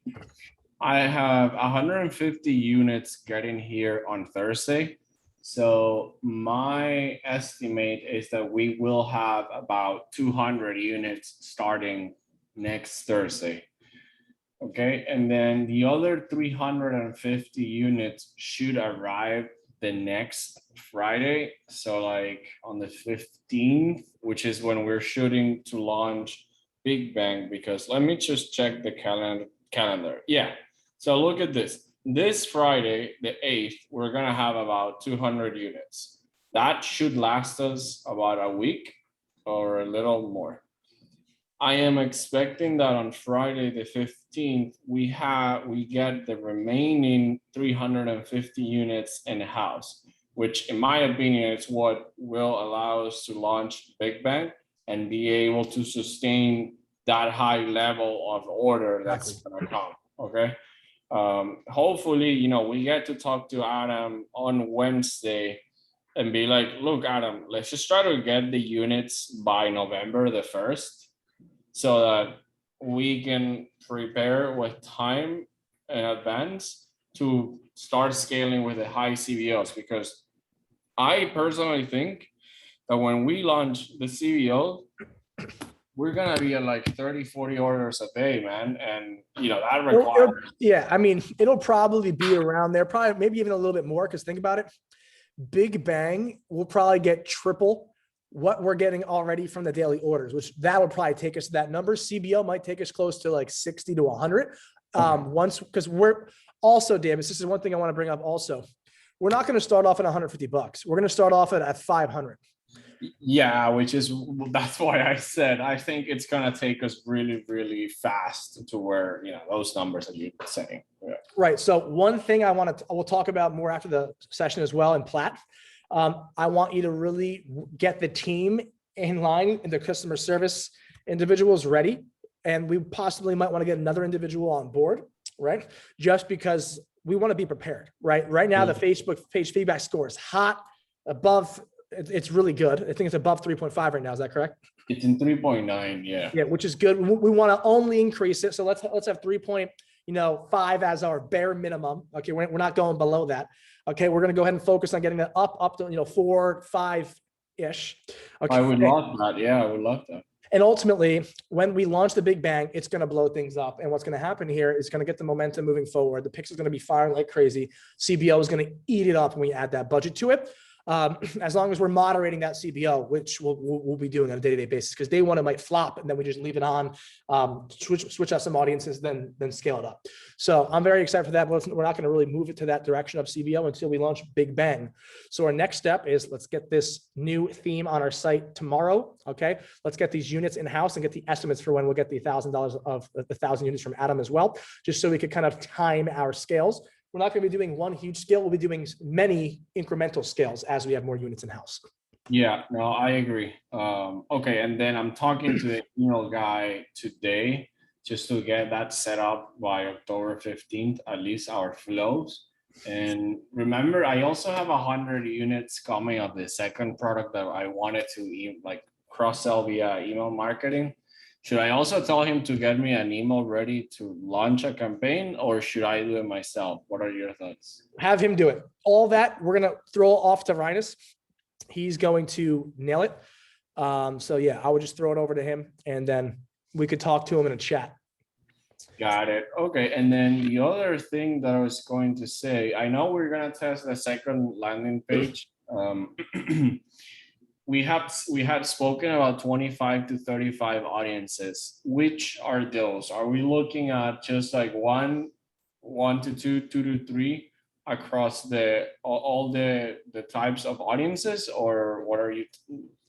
I have 150 units getting here on Thursday. So my estimate is that we will have about 200 units starting next Thursday. Okay, and then the other 350 units should arrive the next Friday. So like on the 15th, which is when we're shooting to launch Big Bang, because let me just check the calendar. Yeah, so look at this. This Friday, the 8th, we're gonna have about 200 units. That should last us about a week. or a little more. I am expecting that on Friday the 15th, we get the remaining 350 units in house, which in my opinion is what will allow us to launch Big Bang and be able to sustain that high level of order that's gonna come, okay? Hopefully, you know, we get to talk to Adam on Wednesday and be like, look, Adam, let's just try to get the units by November the 1st so that we can prepare with time in advance to start scaling with the high CBOs. Because I personally think that when we launch the CBO, we're gonna be at like 30, 40 orders a day, man. And you know, that requires. Yeah, I mean, it'll probably be around there, probably maybe even a little bit more, because think about it. Big Bang will probably get triple what we're getting already from the daily orders, which that would probably take us to that number. CBO might take us close to like 60 to 100. Once, because we're also, Davis, this is one thing I want to bring up also. We're not going to start off at $150. We're going to start off at 500. Yeah, that's why I said I think it's gonna take us really, really fast to where, you know, those numbers that you're saying. Yeah. Right. So one thing we'll talk about more after the session as well in Platt. I want you to really get the team in line and the customer service individuals ready. And we possibly might want to get another individual on board, right? Just because we want to be prepared, right? Right now, the Facebook page feedback score is hot, above. It's really good. I think it's above 3.5 right now. Is that correct? It's in 3.9. Yeah. Yeah, which is good. We want to only increase it. So let's have 3.5 as our bare minimum. Okay, we're not going below that. Okay, we're going to go ahead and focus on getting that up to 4, 5-ish. Okay. I would love that. Yeah, I would love that. And ultimately, when we launch the Big Bang, it's going to blow things up. And what's going to happen here is going to get the momentum moving forward. The pixel is going to be firing like crazy. CBO is going to eat it up when we add that budget to it. As long as we're moderating that CBO, which we'll be doing on a day-to-day basis, because day one it might flop and then we just leave it on, switch out some audiences, then scale it up. So I'm very excited for that, but we're not going to really move it to that direction of CBO until we launch Big Bang. So our next step is let's get this new theme on our site tomorrow. Okay, let's get these units in house and get the estimates for when we'll get the $1,000 of the 1,000 units from Adam as well, just so we could kind of time our scales. We're not going to be doing one huge scale. We'll be doing many incremental scales as we have more units in house. Yeah, no, I agree. Okay, and then I'm talking to the email guy today just to get that set up by October 15th, at least our flows. And remember, I also have 100 units coming of the second product that I wanted to like cross-sell via email marketing. Should I also tell him to get me an email ready to launch a campaign, or should I do it myself? What are your thoughts? Have him do it. All that we're going to throw off to Rhinus. He's going to nail it. So yeah, I would just throw it over to him and then we could talk to him in a chat. Got it. Okay. And then the other thing that I was going to say, I know we're going to test the second landing page. We had spoken about 25 to 35 audiences. Which are those? Are we looking at just like one to two to three across all the types of audiences, or what are you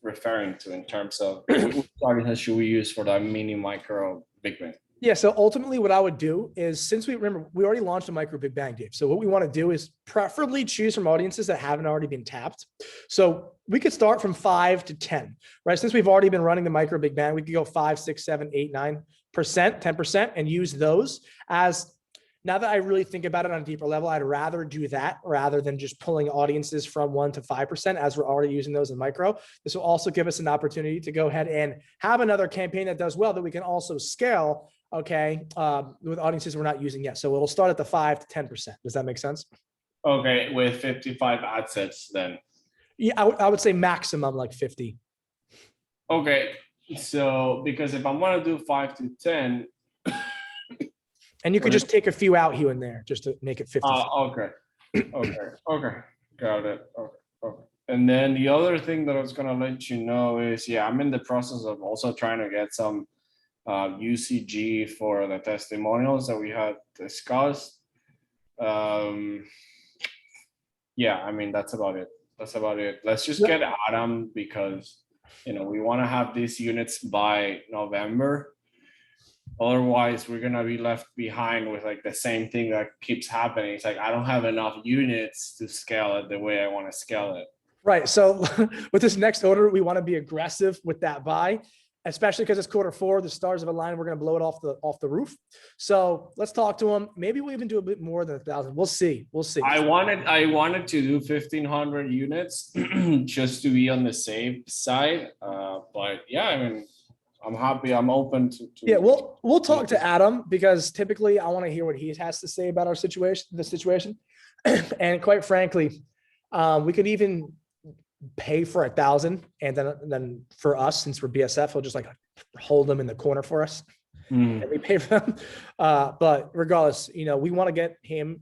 referring to in terms of which audiences should we use for that mini, micro, Big Bang? Yeah. So ultimately what I would do is, since we already launched a micro Big Bang, Dave. So what we want to do is preferably choose from audiences that haven't already been tapped. So we could start from 5 to 10, right? Since we've already been running the micro Big Bang, we could go 5, 6, 7, 8, 9%, 10% and use those as, now that I really think about it on a deeper level, I'd rather do that rather than just pulling audiences from 1 to 5%, as we're already using those in micro. This will also give us an opportunity to go ahead and have another campaign that does well that we can also scale, okay, with audiences we're not using yet. So it'll start at the 5 to 10%. Does that make sense? Okay, with 55 ad sets then. Yeah, I would say maximum like 50. Okay, so because if I'm gonna do 5 to 10, and you could just take a few out here and there just to make it 50. Okay, got it. Okay. And then the other thing that I was gonna let you know is, yeah, I'm in the process of also trying to get some UCG for the testimonials that we had discussed. Yeah, I mean, that's about it. Let's just get Adam, because we want to have these units by November. Otherwise, we're gonna be left behind with like the same thing that keeps happening. It's like I don't have enough units to scale it the way I want to scale it. Right. So with this next order, we want to be aggressive with that buy, especially because it's quarter 4. The stars have aligned. We're going to blow it off the roof. So let's talk to them. Maybe we'll even do a bit more than 1,000. We'll see. We'll see. I wanted to do 1,500 units just to be on the safe side. But yeah, I mean, I'm happy. I'm open to. Yeah, we'll talk to Adam because typically I want to hear what he has to say about our situation, the situation. And quite frankly, we could even pay for 1,000, and then for us, since we're BSF, he'll just like hold them in the corner for us. And we pay for them. But regardless, we want to get him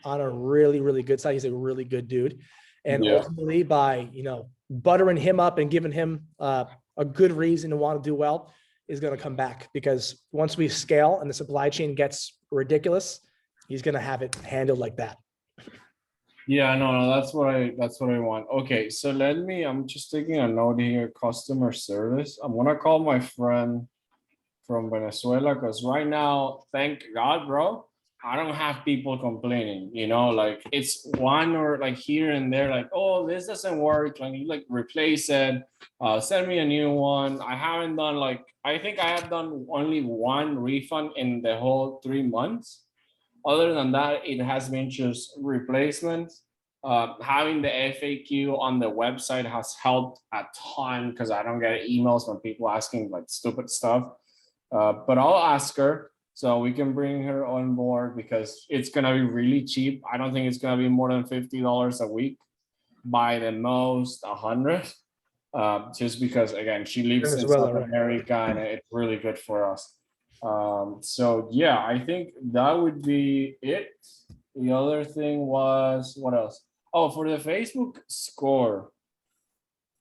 on a really, really good side. He's a really good dude. And ultimately by, buttering him up and giving him a good reason to want to do well is going to come back, because once we scale and the supply chain gets ridiculous, he's going to have it handled like that. Yeah, no, that's what I want. Okay, so I'm just taking a note here, customer service. I'm gonna call my friend from Venezuela, because right now, thank God, bro, I don't have people complaining, like it's one or like here and there, like, oh, this doesn't work, like you like replace it, send me a new one. I haven't done I think I have done only one refund in the whole 3 months. Other than that, it has been just replacements. Having the FAQ on the website has helped a ton, because I don't get emails from people asking like stupid stuff. But I'll ask her so we can bring her on board, because it's going to be really cheap. I don't think it's going to be more than $50 a week, by the most 100. Just because, again, she lives in South America, and it's really good for us. So yeah, I think that would be it. The other thing was, what else? Oh, for the Facebook score,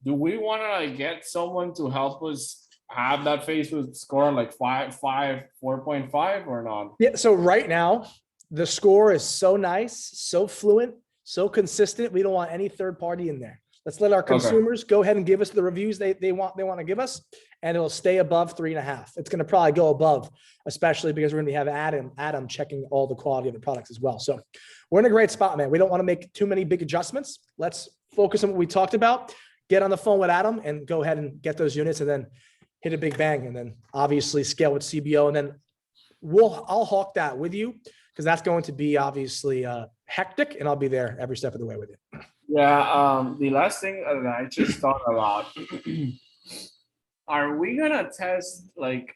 do we want to get someone to help us have that Facebook score like 4.5 or not? Yeah. So right now the score is so nice, so fluent, so consistent. We don't want any third party in there. Let's let our consumers go ahead and give us the reviews they want to give us, and it'll stay above 3.5. It's going to probably go above, especially because we're going to have Adam checking all the quality of the products as well. So we're in a great spot, man. We don't want to make too many big adjustments. Let's focus on what we talked about, get on the phone with Adam and go ahead and get those units, and then hit a big bang, and then obviously scale with CBO. And then I'll hawk that with you, because that's going to be obviously hectic, and I'll be there every step of the way with you. Yeah, the last thing that I just thought about, are we gonna test like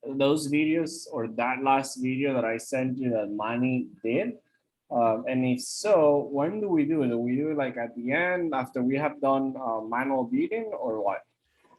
those videos, or that last video that I sent you that Manny did? And if so, when do we do it? Do we do it like at the end after we have done manual bidding, or what?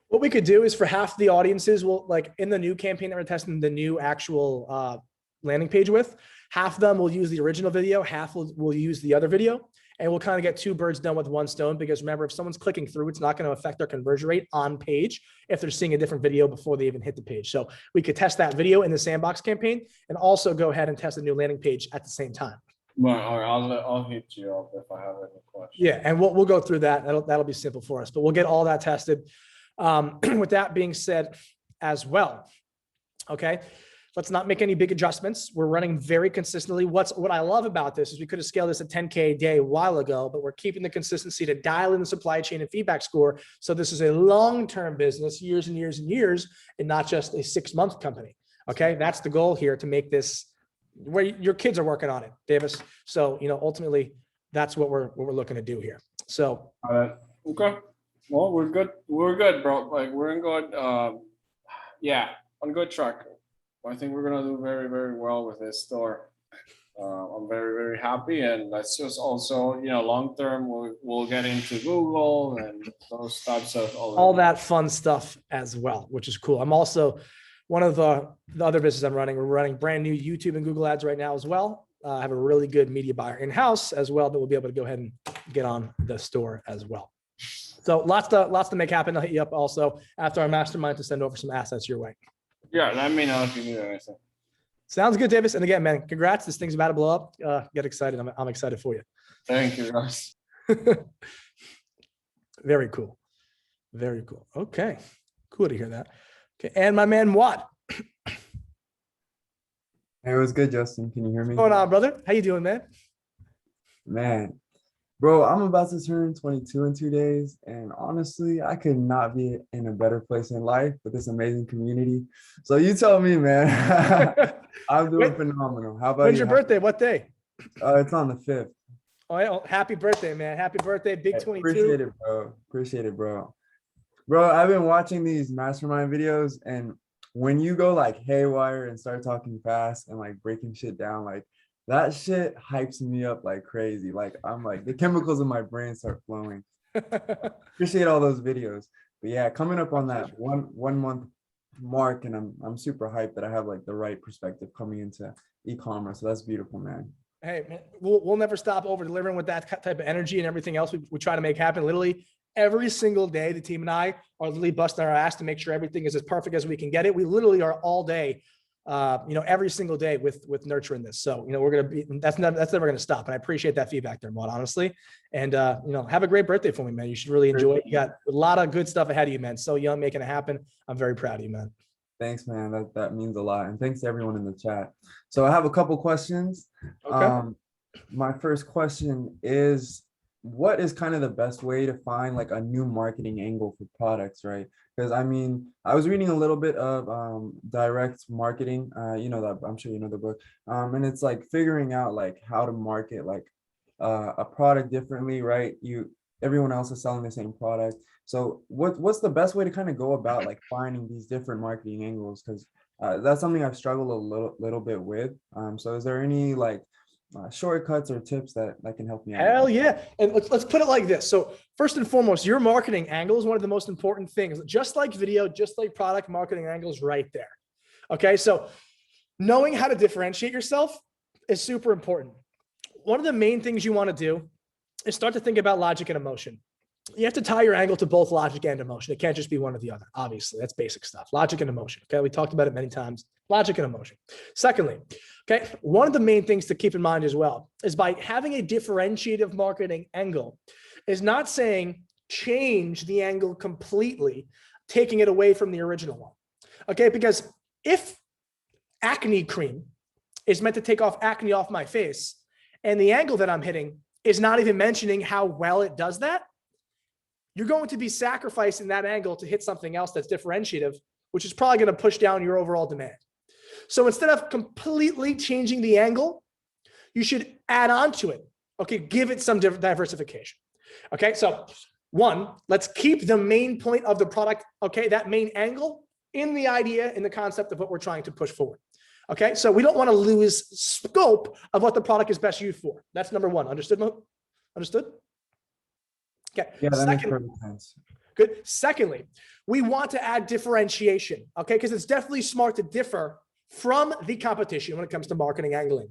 What we could do is, for half the audiences, we'll like in the new campaign that we're testing the new actual landing page with, half of them will use the original video, half will use the other video. And we'll kind of get 2 birds done with 1 stone, because remember, if someone's clicking through, it's not going to affect their conversion rate on page if they're seeing a different video before they even hit the page. So we could test that video in the sandbox campaign, and also go ahead and test a new landing page at the same time. Well, I'll hit you up if I have any questions. Yeah, and we'll go through that. That'll be simple for us, but we'll get all that tested. With that being said as well, okay, let's not make any big adjustments. We're running very consistently. What I love about this is we could have scaled this at 10K a day a while ago, but we're keeping the consistency to dial in the supply chain and feedback score. So this is a long-term business, years and years and years, and not just a 6-month company. Okay, that's the goal here, to make this where your kids are working on it, Davis. So, ultimately that's what we're looking to do here. So, okay. Well, we're good. We're good, bro. Like, we're in good, on good track. I think we're gonna do very, very well with this store. I'm very, very happy, and let's just also, long term, we'll get into Google and those types of all that fun stuff as well, which is cool. I'm also one of the other businesses I'm running. We're running brand new YouTube and Google ads right now as well. I have a really good media buyer in-house as well that will be able to go ahead and get on the store as well. So lots to make happen. I'll hit you up also after our mastermind to send over some assets your way. Yeah, let me know if you need anything. Sounds good, Davis. And again, man, congrats. This thing's about to blow up. Get excited. I'm excited for you. Thank you, guys. Very cool. Very cool. Okay. Cool to hear that. Okay. And my man, Watt. Hey, what's good, Justin? Can you hear me? What's going on, brother? How you doing, man? Man, bro, I'm about to turn 22 in 2 days, and honestly, I could not be in a better place in life with this amazing community. So you tell me, man. I'm doing phenomenal. How about When's you? your birthday? What day? It's on the 5th. Oh, yeah. Happy birthday, man. Happy birthday, Big 22. Appreciate it, bro. Appreciate it, bro. Bro, I've been watching these mastermind videos, and when you go like haywire and start talking fast and like breaking shit down, like that shit hypes me up like crazy. Like I'm like the chemicals in my brain start flowing. Appreciate all those videos. But yeah, coming up on that one month mark, and I'm super hyped that I have like the right perspective coming into e-commerce. So that's beautiful, man. Hey, man, we'll never stop over delivering with that type of energy and everything else we try to make happen. Literally every single day, the team and I are literally busting our ass to make sure everything is as perfect as we can get it. We literally are all day, every single day with nurturing this. So, we're going to be, that's never going to stop. And I appreciate that feedback there, Maud, honestly. And, have a great birthday for me, man. You should really enjoy it. You got a lot of good stuff ahead of you, man. So young, making it happen. I'm very proud of you, man. Thanks, man. That means a lot. And thanks to everyone in the chat. So I have a couple questions. Okay. My first question is, what is kind of the best way to find like a new marketing angle for products, right? Because I mean, I was reading a little bit of direct marketing, that I'm sure you know the book. And it's like figuring out like how to market like a product differently, right? Everyone else is selling the same product. So what's the best way to kind of go about like finding these different marketing angles? Because that's something I've struggled a little bit with. So is there any like shortcuts or tips that can help me out? Hell yeah. And let's put it like this. So first and foremost, your marketing angle is one of the most important things, just like video, just like product marketing angles right there. Okay. So knowing how to differentiate yourself is super important. One of the main things you want to do is start to think about logic and emotion. You have to tie your angle to both logic and emotion. It can't just be one or the other. Obviously, that's basic stuff. Logic and emotion. Okay. We talked about it many times. Logic and emotion. Secondly, okay, one of the main things to keep in mind as well is by having a differentiative marketing angle is not saying change the angle completely, taking it away from the original one. Okay. Because if acne cream is meant to take off acne off my face, and the angle that I'm hitting is not even mentioning how well it does that, you're going to be sacrificing that angle to hit something else that's differentiative, which is probably going to push down your overall demand. So instead of completely changing the angle, you should add on to it. Okay, give it some diversification. Okay, so one, let's keep the main point of the product, okay, that main angle in the idea, in the concept of what we're trying to push forward. Okay, so we don't want to lose scope of what the product is best used for. That's number one. Understood, Mo? Understood? Okay. Yeah, that makes perfect sense. Good. Secondly, we want to add differentiation, okay? Because it's definitely smart to differ from the competition when it comes to marketing angling.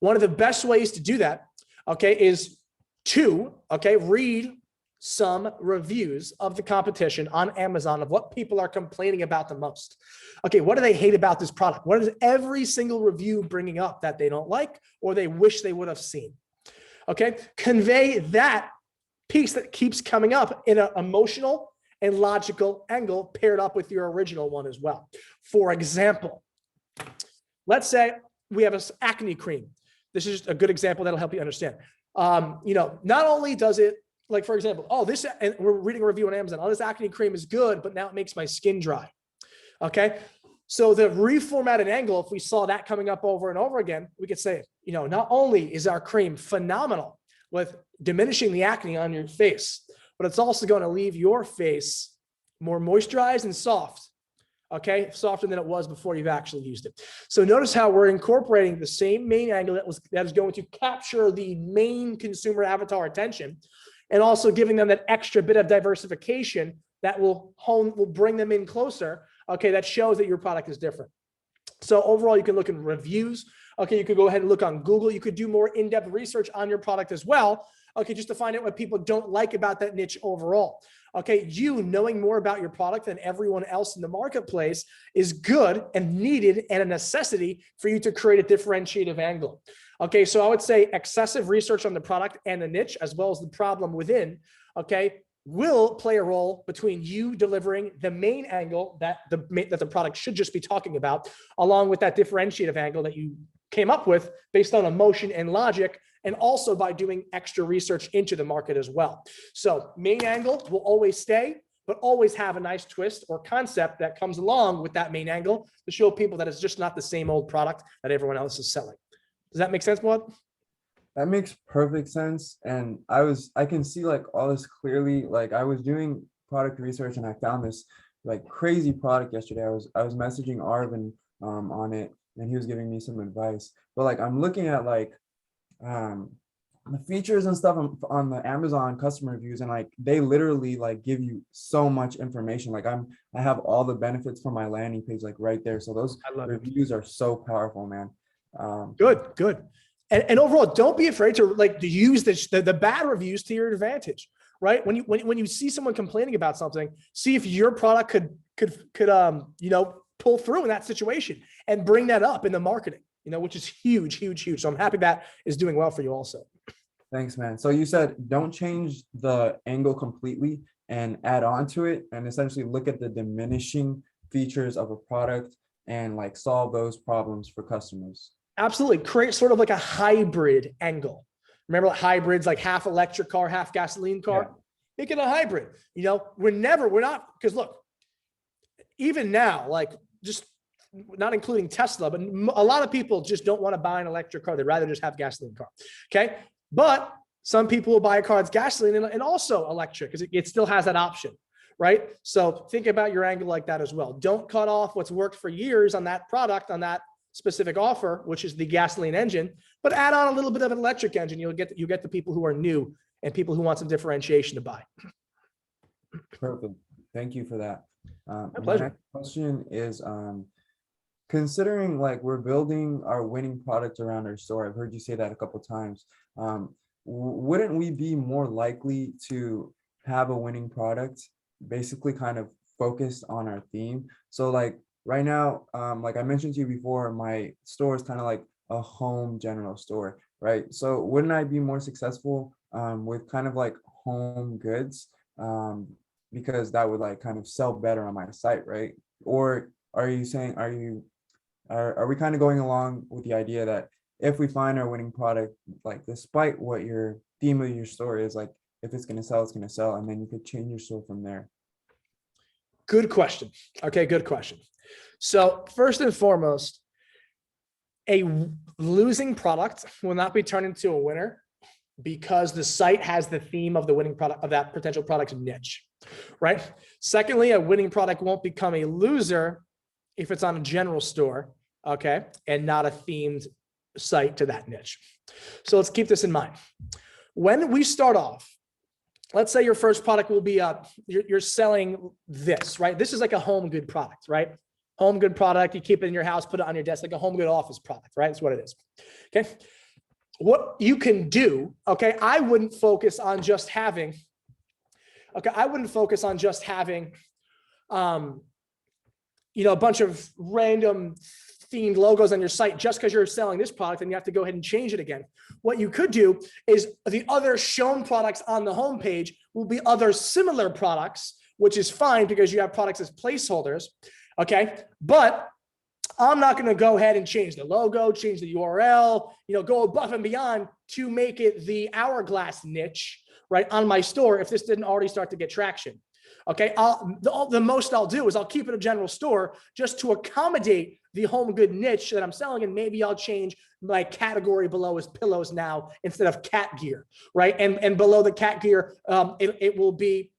One of the best ways to do that, okay, is to, read some reviews of the competition on Amazon of what people are complaining about the most. Okay, what do they hate about this product? What is every single review bringing up that they don't like or they wish they would have seen? Okay, convey that piece that keeps coming up in an emotional and logical angle paired up with your original one as well. For example, let's say we have an acne cream. This is just a good example that'll help you understand. Not only does it, like for example, and we're reading a review on Amazon, this acne cream is good, but now it makes my skin dry. Okay. So the reformatted angle, if we saw that coming up over and over again, we could say, not only is our cream phenomenal with diminishing the acne on your face, but it's also going to leave your face more moisturized and soft. Okay, softer than it was before you've actually used it. So notice how we're incorporating the same main angle that is going to capture the main consumer avatar attention, and also giving them that extra bit of diversification that will bring them in closer. Okay, that shows that your product is different. So overall, you can look in reviews. Okay, you could go ahead and look on Google. You could do more in-depth research on your product as well. Okay, just to find out what people don't like about that niche overall. Okay, you knowing more about your product than everyone else in the marketplace is good and needed and a necessity for you to create a differentiative angle. Okay, so I would say excessive research on the product and the niche, as well as the problem within, okay, will play a role between you delivering the main angle that the product should just be talking about, along with that differentiative angle that you came up with based on emotion and logic, and also by doing extra research into the market as well. So main angle will always stay, but always have a nice twist or concept that comes along with that main angle to show people that it's just not the same old product that everyone else is selling. Does that make sense, Maud? That makes perfect sense. And I can see like all this clearly. Like I was doing product research and I found this like crazy product yesterday. I was messaging Arvin on it, and he was giving me some advice. But like I'm looking at like the features and stuff on the Amazon customer reviews, and like they literally like give you so much information. Like I have all the benefits for my landing page like right there. So those reviews are so powerful, man. Good. And overall, don't be afraid to like to use the bad reviews to your advantage, right? When you see someone complaining about something, see if your product could pull through in that situation and bring that up in the marketing, which is huge. So I'm happy that is doing well for you also. Thanks, man. So you said don't change the angle completely and add on to it, and essentially look at the diminishing features of a product and like solve those problems for customers. Absolutely. Create sort of like a hybrid angle. Remember hybrids, like half electric car, half gasoline car? Yeah. Make it a hybrid. We're not, because look, even now, like just not including Tesla, but a lot of people just don't want to buy an electric car. They'd rather just have a gasoline car. Okay. But some people will buy a car that's gasoline and also electric because it still has that option, right? So think about your angle like that as well. Don't cut off what's worked for years on that product, on that specific offer, which is the gasoline engine, but add on a little bit of an electric engine. You'll get the people who are new and people who want some differentiation to buy. Perfect. Thank you for that. My pleasure. My next question is, considering like we're building our winning product around our store, I've heard you say that a couple of times. Wouldn't we be more likely to have a winning product basically kind of focused on our theme? So like right now, like I mentioned to you before, my store is kind of like a home general store, right? So wouldn't I be more successful with kind of like home goods, because that would like kind of sell better on my site, right? Or are you saying, are we kind of going along with the idea that if we find our winning product, like despite what your theme of your store is, like if it's going to sell, it's going to sell, and then you could change your store from there? Good question. Okay, good question. So first and foremost, a losing product will not be turned into a winner because the site has the theme of the winning product, of that potential product's niche, right? Secondly, a winning product won't become a loser if it's on a general store, okay, and not a themed site to that niche. So let's keep this in mind. When we start off, let's say your first product will be you're selling this, right? This is like a home good product, right? Home good product, you keep it in your house, put it on your desk, like a home good office product, right? That's what it is. Okay. What you can do, okay, I wouldn't focus on just having, a bunch of random themed logos on your site just because you're selling this product and you have to go ahead and change it again. What you could do is the other shown products on the homepage will be other similar products, which is fine because you have products as placeholders. Okay. But I'm not going to go ahead and change the logo, change the URL, go above and beyond to make it the hourglass niche, right, on my store if this didn't already start to get traction. Okay, the most I'll do is I'll keep it a general store just to accommodate the home good niche that I'm selling, and maybe I'll change my category below as pillows now instead of cat gear, right? And below the cat gear, it will be,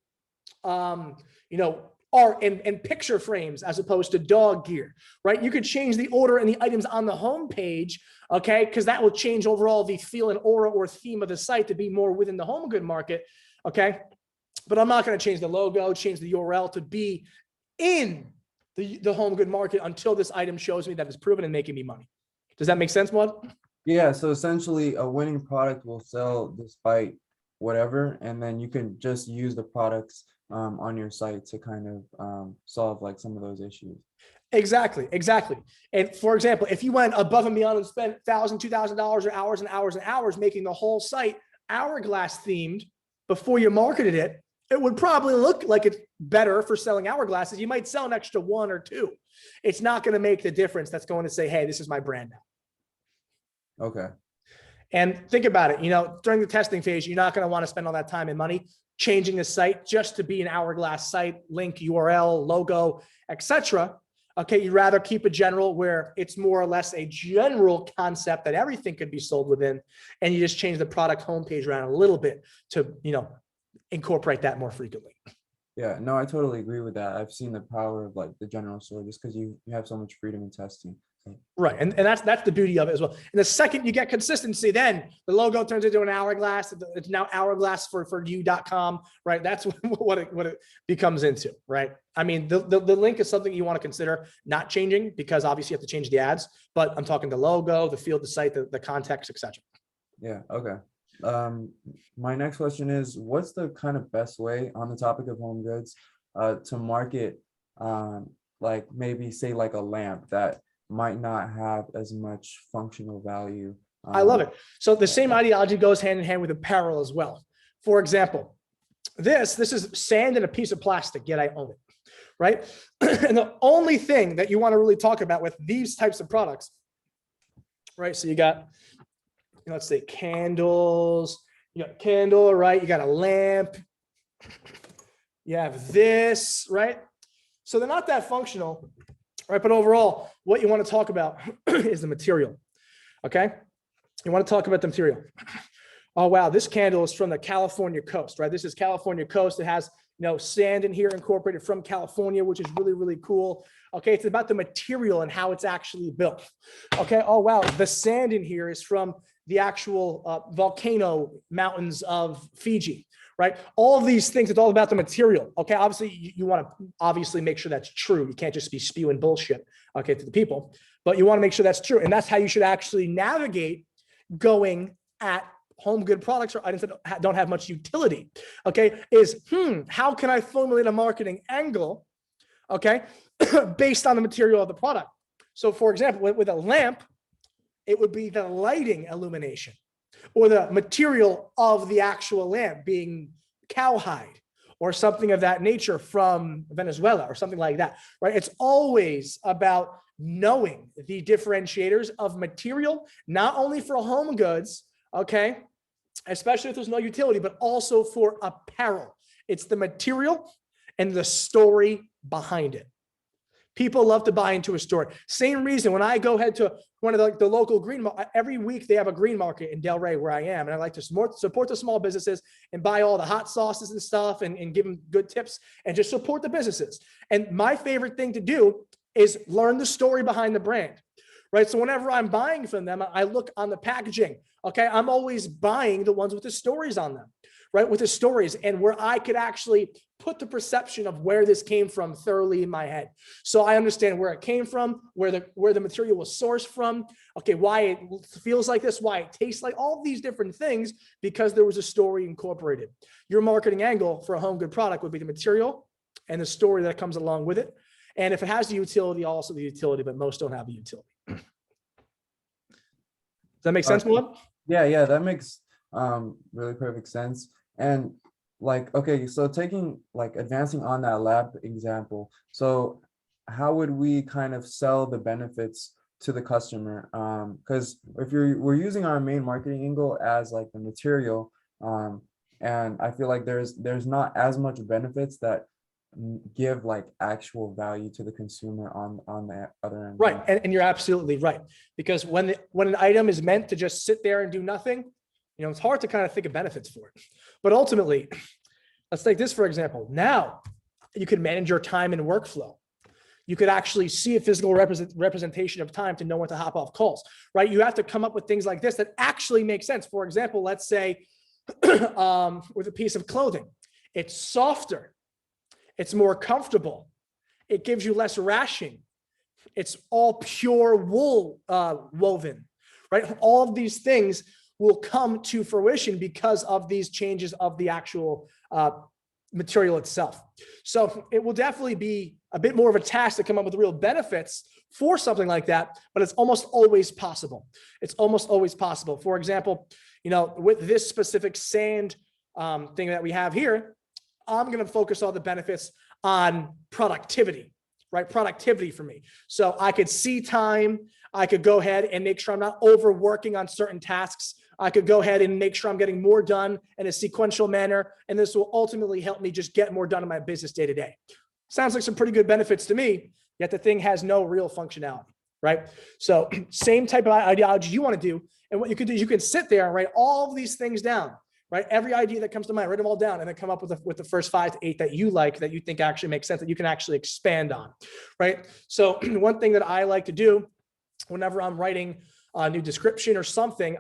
art and picture frames as opposed to dog gear, right? You could change the order and the items on the home page, okay, because that will change overall the feel and aura or theme of the site to be more within the home good market, okay? But I'm not going to change the logo, change the URL to be in the home good market until this item shows me that it's proven and making me money. Does that make sense, Maud? Yeah, so essentially a winning product will sell despite whatever, and then you can just use the products on your site to kind of solve like some of those issues. Exactly. And for example, if you went above and beyond and spent $1,000, $2,000 or hours and hours and hours making the whole site hourglass themed before you marketed it, it would probably look like it's better for selling hourglasses. You might sell an extra 1 or 2. It's not going to make the difference that's going to say, hey, this is my brand now. Okay. And think about it, during the testing phase, you're not going to want to spend all that time and money changing the site just to be an hourglass site, link, URL, logo, etc. Okay, you'd rather keep it general where it's more or less a general concept that everything could be sold within, and you just change the product homepage around a little bit to, incorporate that more frequently. Yeah, no, I totally agree with that. I've seen the power of like the general store just because you have so much freedom in testing. Right. And that's the beauty of it as well. And the second you get consistency, then the logo turns into an hourglass. It's now hourglass for you.com, right? That's what it becomes into, right? I mean, the link is something you want to consider not changing because obviously you have to change the ads, but I'm talking the logo, the field, the site, the context, etc. Yeah. Okay. My next question is, what's the kind of best way on the topic of home goods to market, like maybe say like a lamp that might not have as much functional value? I love it. So the same ideology goes hand in hand with apparel as well. For example, this is sand and a piece of plastic, yet I own it, right? And the only thing that you want to really talk about with these types of products, right? So you got, let's say candles, you got a candle, right? You got a lamp, you have this, right? So they're not that functional, right? But overall, what you want to talk about is the material, okay? You want to talk about the material. Oh, wow, this candle is from the California coast, right? This is California coast. It has, sand in here incorporated from California, which is really, really cool. Okay, it's about the material and how it's actually built. Okay, oh, wow, the sand in here is from the actual volcano mountains of Fiji, right? All of these things, it's all about the material. Okay, obviously you want to obviously make sure that's true. You can't just be spewing bullshit, okay, to the people, but you want to make sure that's true. And that's how you should actually navigate going at home good products or items that don't have much utility, okay, is, how can I formulate a marketing angle, okay, based on the material of the product? So for example, with a lamp, it would be the lighting illumination or the material of the actual lamp being cowhide or something of that nature from Venezuela or something like that, right? It's always about knowing the differentiators of material, not only for home goods, okay, especially if there's no utility, but also for apparel. It's the material and the story behind it. People love to buy into a story. Same reason when I go head to one of the local green market, every week they have a green market in Delray where I am. And I like to support the small businesses and buy all the hot sauces and stuff and give them good tips and just support the businesses. And my favorite thing to do is learn the story behind the brand, right? So whenever I'm buying from them, I look on the packaging. Okay, I'm always buying the ones with the stories on them, right? With the stories and where I could actually put the perception of where this came from thoroughly in my head. So I understand where it came from, where the material was sourced from, okay, why it feels like this, why it tastes like, all these different things, because there was a story incorporated. Your marketing angle for a home good product would be the material and the story that comes along with it. And if it has the utility, also the utility, but most don't have the utility. Does that make sense, Mulad? Yeah, that makes really perfect sense. And like, okay, so advancing on that lab example, so how would we kind of sell the benefits to the customer? Because if we're using our main marketing angle as like the material, and I feel like there's not as much benefits that give like actual value to the consumer on the other end. Right, and you're absolutely right, because when an item is meant to just sit there and do nothing, it's hard to kind of think of benefits for it. But ultimately, let's take this for example. Now you can manage your time and workflow. You could actually see a physical representation of time to know when to hop off calls, right? You have to come up with things like this that actually make sense. For example, let's say with a piece of clothing, it's softer, it's more comfortable, it gives you less rashing, it's all pure wool woven, right? All of these things will come to fruition because of these changes of the actual material itself. So it will definitely be a bit more of a task to come up with real benefits for something like that, but it's almost always possible. It's almost always possible. For example, with this specific sand thing that we have here, I'm going to focus all the benefits on productivity, right? Productivity for me. So I could see time. I could go ahead and make sure I'm not overworking on certain tasks. I could go ahead and make sure I'm getting more done in a sequential manner. And this will ultimately help me just get more done in my business day to day. Sounds like some pretty good benefits to me, yet the thing has no real functionality, right? So same type of ideology you want to do. And what you can do is you can sit there and write all of these things down, right? Every idea that comes to mind, write them all down and then come up with the first 5 to 8 that you like, that you think actually makes sense, that you can actually expand on, right? So one thing that I like to do whenever I'm writing a new description or something,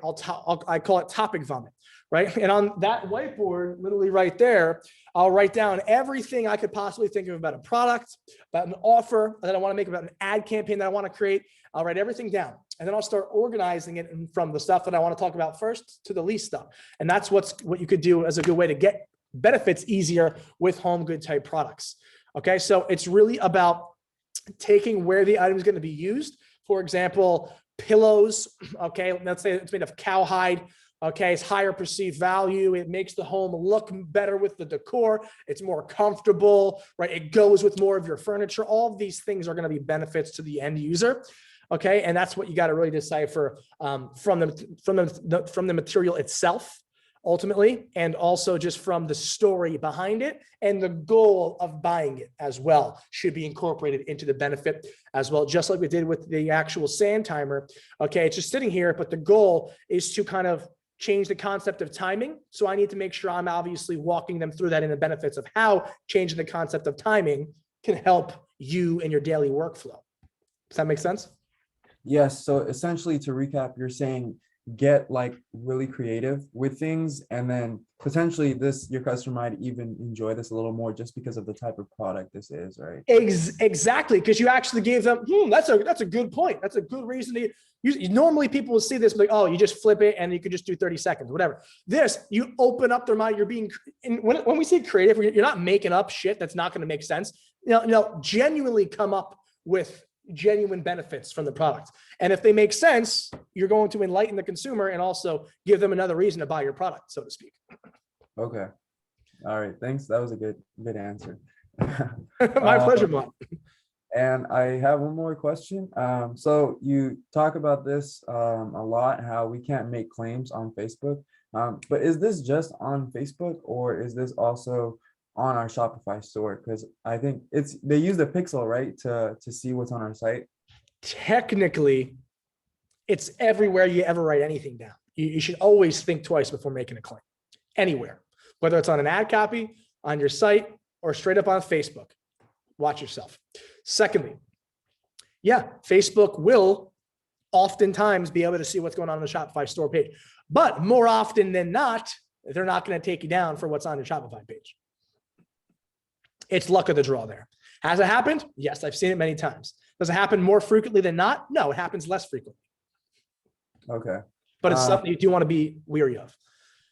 I call it topic vomit, right? And on that whiteboard, literally right there, I'll write down everything I could possibly think of about a product, about an offer that I want to make, about an ad campaign that I want to create. I'll write everything down and then I'll start organizing it from the stuff that I want to talk about first to the least stuff. And that's what you could do as a good way to get benefits easier with home good type products. Okay, so it's really about taking where the item is going to be used. For example, pillows. Okay, let's say it's made of cowhide. Okay, it's higher perceived value. It makes the home look better with the decor. It's more comfortable, right? It goes with more of your furniture. All of these things are going to be benefits to the end user. Okay, and that's what you got to really decipher from the material itself, ultimately, and also just from the story behind it, and the goal of buying it as well should be incorporated into the benefit as well, just like we did with the actual sand timer. Okay, it's just sitting here, but the goal is to kind of change the concept of timing. So I need to make sure I'm obviously walking them through that in the benefits of how changing the concept of timing can help you in your daily workflow. Does that make sense? Yes. So essentially, to recap, you're saying get like really creative with things, and then potentially your customer might even enjoy this a little more just because of the type of product this is, right? Exactly, because you actually gave them, that's a good point. That's a good reason to normally people will see this like, oh, you just flip it and you could just do 30 seconds, whatever. This, you open up their mind. You're being, when we say creative, you're not making up shit that's not going to make sense. Genuinely come up with genuine benefits from the product. And if they make sense, you're going to enlighten the consumer and also give them another reason to buy your product, so to speak. Okay. All right. Thanks. That was a good answer. My pleasure, Mark. And I have one more question. So you talk about this a lot, how we can't make claims on Facebook. But is this just on Facebook, or is this also on our Shopify store? Because I think they use the pixel, right, to see what's on our site. Technically, it's everywhere you ever write anything down. You should always think twice before making a claim, anywhere, whether it's on an ad copy, on your site, or straight up on Facebook. Watch yourself. Secondly, yeah, Facebook will oftentimes be able to see what's going on the Shopify store page, but more often than not, they're not going to take you down for what's on your Shopify page. It's luck of the draw there. Has it happened? Yes, I've seen it many times. Does it happen more frequently than not? No, it happens less frequently. Okay. But it's something you do want to be weary of.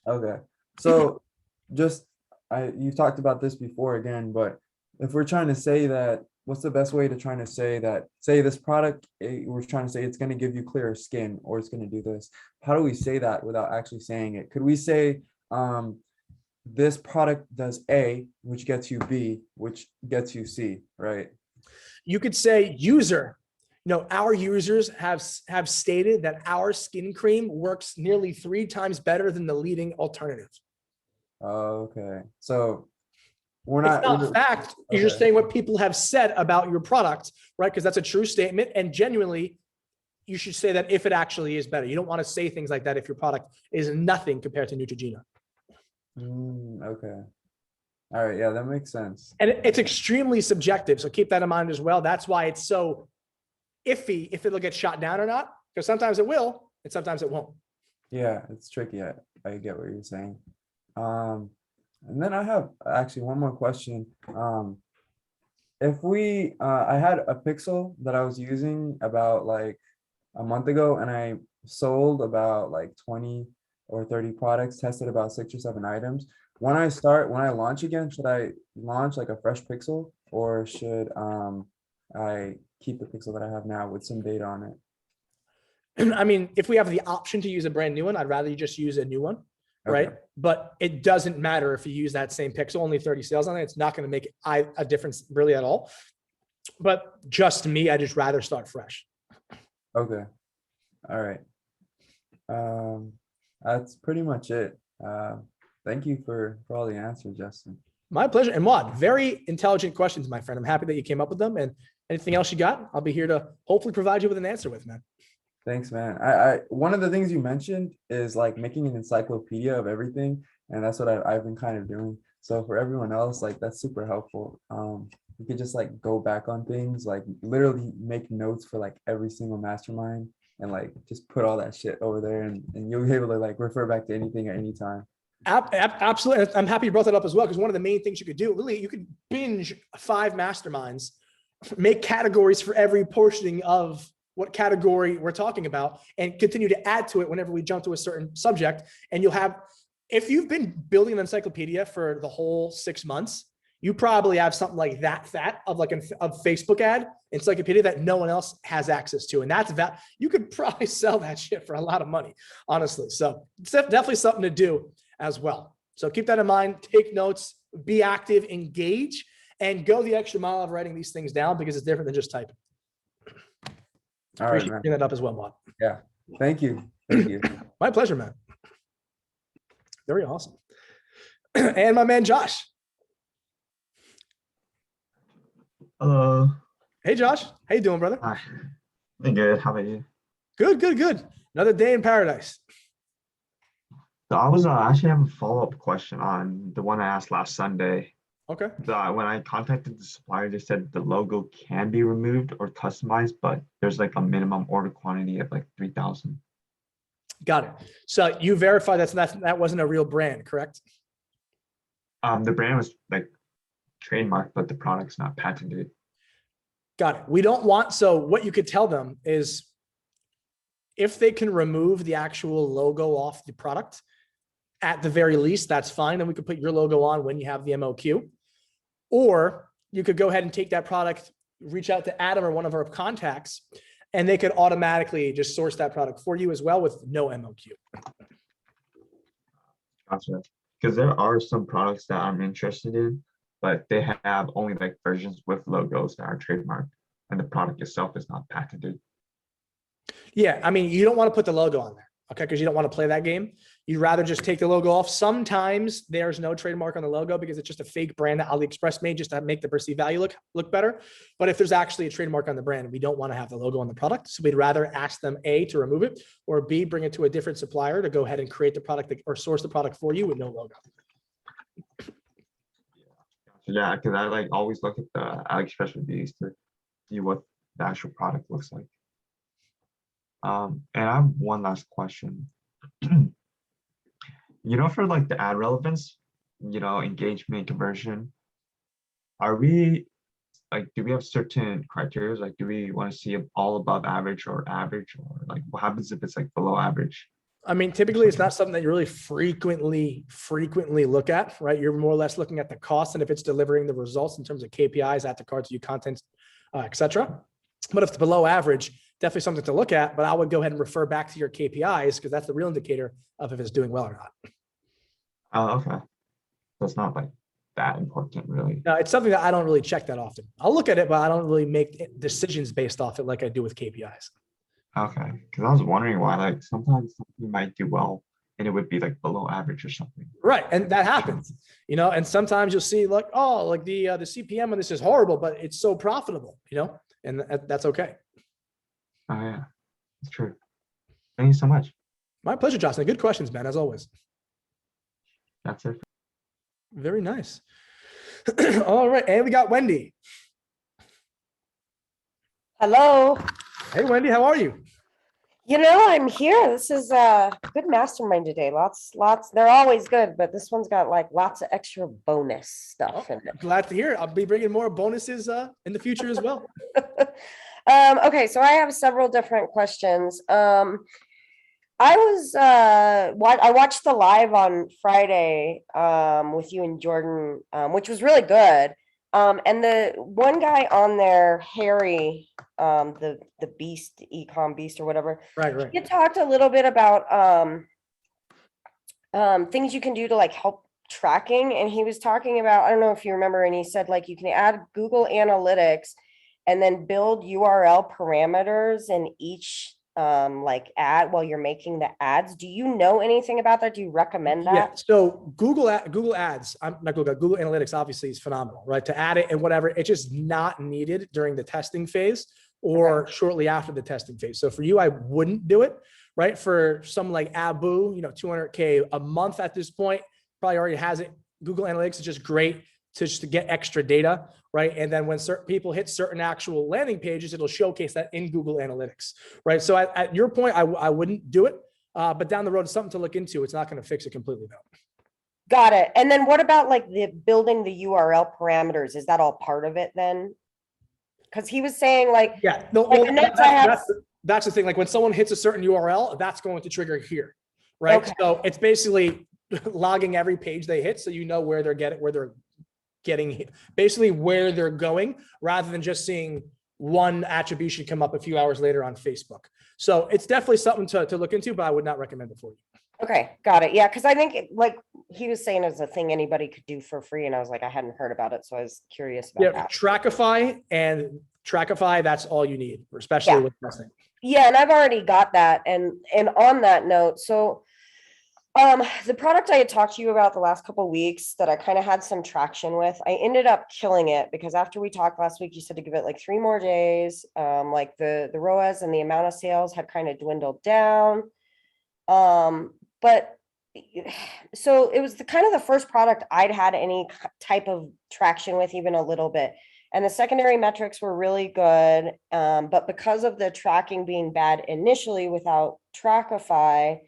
Okay. So you've talked about this before again, but if we're trying to say that, what's the best way to trying to say that, say this product, we're trying to say it's going to give you clearer skin, or it's going to do this. How do we say that without actually saying it? Could we say, this product does A, which gets you B, which gets you C, right? You could say user, our users have stated that our skin cream works nearly 3 times better than the leading alternative. Okay. So It's not fact. You're just saying what people have said about your product, right? Because that's a true statement. And genuinely, you should say that if it actually is better. You don't want to say things like that if your product is nothing compared to Neutrogena. Okay. All right. Yeah, that makes sense. And it's extremely subjective. So keep that in mind as well. That's why it's so iffy if it'll get shot down or not, because sometimes it will and sometimes it won't. Yeah, it's tricky. I get what you're saying. And then I have actually one more question. If I had a Pixel that I was using about like a month ago, and I sold about like 20 or 30 products, tested about 6 or 7 items. When I launch again, should I launch like a fresh Pixel, or should I keep the Pixel that I have now with some data on it? I mean, if we have the option to use a brand new one, I'd rather you just use a new one, right? Okay. But it doesn't matter if you use that same pixel, only 30 sales on it. It's not going to make a difference really at all. But just me, I just rather start fresh. Okay. All right. That's pretty much it. Thank you for all the answers, Justin. My pleasure. And Maud, very intelligent questions, my friend. I'm happy that you came up with them. And anything else you got, I'll be here to hopefully provide you with an answer with, man. Thanks, man. I one of the things you mentioned is like making an encyclopedia of everything, and that's what I've been kind of doing. So for everyone else, like that's super helpful. You could just like go back on things, like literally make notes for like every single mastermind, and like just put all that shit over there, and you'll be able to like refer back to anything at any time. Absolutely. I'm happy you brought that up as well, because one of the main things you could do, really, you could binge 5 masterminds, make categories for every portioning of what category we're talking about, and continue to add to it whenever we jump to a certain subject. And you'll have, if you've been building an encyclopedia for the whole 6 months, you probably have something like that fat of like a Facebook ad encyclopedia that no one else has access to. And that's that you could probably sell that shit for a lot of money, honestly. So it's definitely something to do as well. So keep that in mind, take notes, be active, engage, and go the extra mile of writing these things down, because it's different than just typing. All right, Appreciate you man. bringing that up as well, Maud. Yeah. Thank you. Thank you. My pleasure, man. Very awesome. And my man, Josh. Hello. Hey, Josh. How you doing, brother? Hi. I'm good. How about you? Good, good, good. Another day in paradise. So I was actually have a follow-up question on the one I asked last Sunday. Okay. When I contacted the supplier, they said the logo can be removed or customized, but there's like a minimum order quantity of like 3,000. Got it. So you verify that wasn't a real brand, correct? The brand was like trademarked, but the product's not patented. Got it. We don't want, so what you could tell them is if they can remove the actual logo off the product, at the very least, that's fine. And we could put your logo on when you have the MOQ. Or you could go ahead and take that product, reach out to Adam or one of our contacts, and they could automatically just source that product for you as well with no MOQ. Gotcha. Because there are some products that I'm interested in, but they have only like versions with logos that are trademarked, and the product itself is not patented. Yeah, I mean, you don't want to put the logo on there, okay? Because you don't want to play that game. You'd rather just take the logo off. Sometimes there's no trademark on the logo because it's just a fake brand that AliExpress made just to make the perceived value look better. But if there's actually a trademark on the brand, we don't want to have the logo on the product. So we'd rather ask them A, to remove it, or B, bring it to a different supplier to go ahead and create the product or source the product for you with no logo. Yeah, because I like always look at the AliExpress reviews to see what the actual product looks like. And I have one last question. For like the ad relevance, engagement, conversion, are we like, do we have certain criteria? Like, do we want to see all above average, or like what happens if it's like below average? I mean, typically it's not something that you really frequently look at, right? You're more or less looking at the cost and if it's delivering the results in terms of KPIs, add to cart, view content, et cetera. But if it's below average, definitely something to look at, but I would go ahead and refer back to your KPIs because that's the real indicator of if it's doing well or not. Oh, okay. That's not like that important, really. No, it's something that I don't really check that often. I'll look at it, but I don't really make decisions based off it like I do with KPIs. Okay, because I was wondering why, like, sometimes something might do well and it would be like below average or something. Right, and that happens, and sometimes you'll see like, oh, like the CPM on this is horrible, but it's so profitable, and that's okay. Oh yeah, it's true. Thank you so much. My pleasure, Jocelyn. Good questions, man, as always. That's it. Very nice. All right, and we got Wendy. Hello. Hey, Wendy, how are you? I'm here. This is a good mastermind today. Lots. They're always good, but this one's got like lots of extra bonus stuff in it. Glad to hear it. I'll be bringing more bonuses in the future as well. Okay, so I have several different questions. I watched the live on Friday with you and Jordan, which was really good. And the one guy on there, Harry, the beast, Ecom beast or whatever. Right. He talked a little bit about things you can do to like help tracking. And he was talking about, I don't know if you remember, and he said like you can add Google Analytics and then build URL parameters in each like ad while you're making the ads. Do you know anything about that? Do you recommend that? Yeah. So Google Ads, I'm not Google Analytics obviously is phenomenal, right? To add it and whatever, it's just not needed during the testing phase or shortly after the testing phase. So for you, I wouldn't do it, right? For someone like Abu, 200K a month at this point, probably already has it. Google Analytics is just great to get extra data, right? And then when certain people hit certain actual landing pages, it'll showcase that in Google Analytics, right? So at your point, I wouldn't do it, but down the road, it's something to look into. It's not going to fix it completely though. Got it. And then what about like the building the URL parameters? Is that all part of it then? Because he was saying like, yeah, no, like well, the notes I have. that's the thing. Like when someone hits a certain URL, that's going to trigger here, right? Okay. So it's basically logging every page they hit, so you know where they're getting basically where they're going, rather than just seeing one attribution come up a few hours later on Facebook. So it's definitely something to look into, but I would not recommend it for you. Okay, got it. Yeah, because I think like he was saying it's a thing anybody could do for free, and I was like, I hadn't heard about it, so I was curious about Yeah, that. Trackify, that's all you need, especially with testing. Yeah, and I've already got that. And on that note, so the product I had talked to you about the last couple of weeks that I kind of had some traction with, I ended up killing it because after we talked last week, you said to give it like 3 more days. Like the ROAS and the amount of sales had kind of dwindled down. But so it was the kind of the first product I'd had any type of traction with, even a little bit. And the secondary metrics were really good. But because of the tracking being bad initially without Trackify,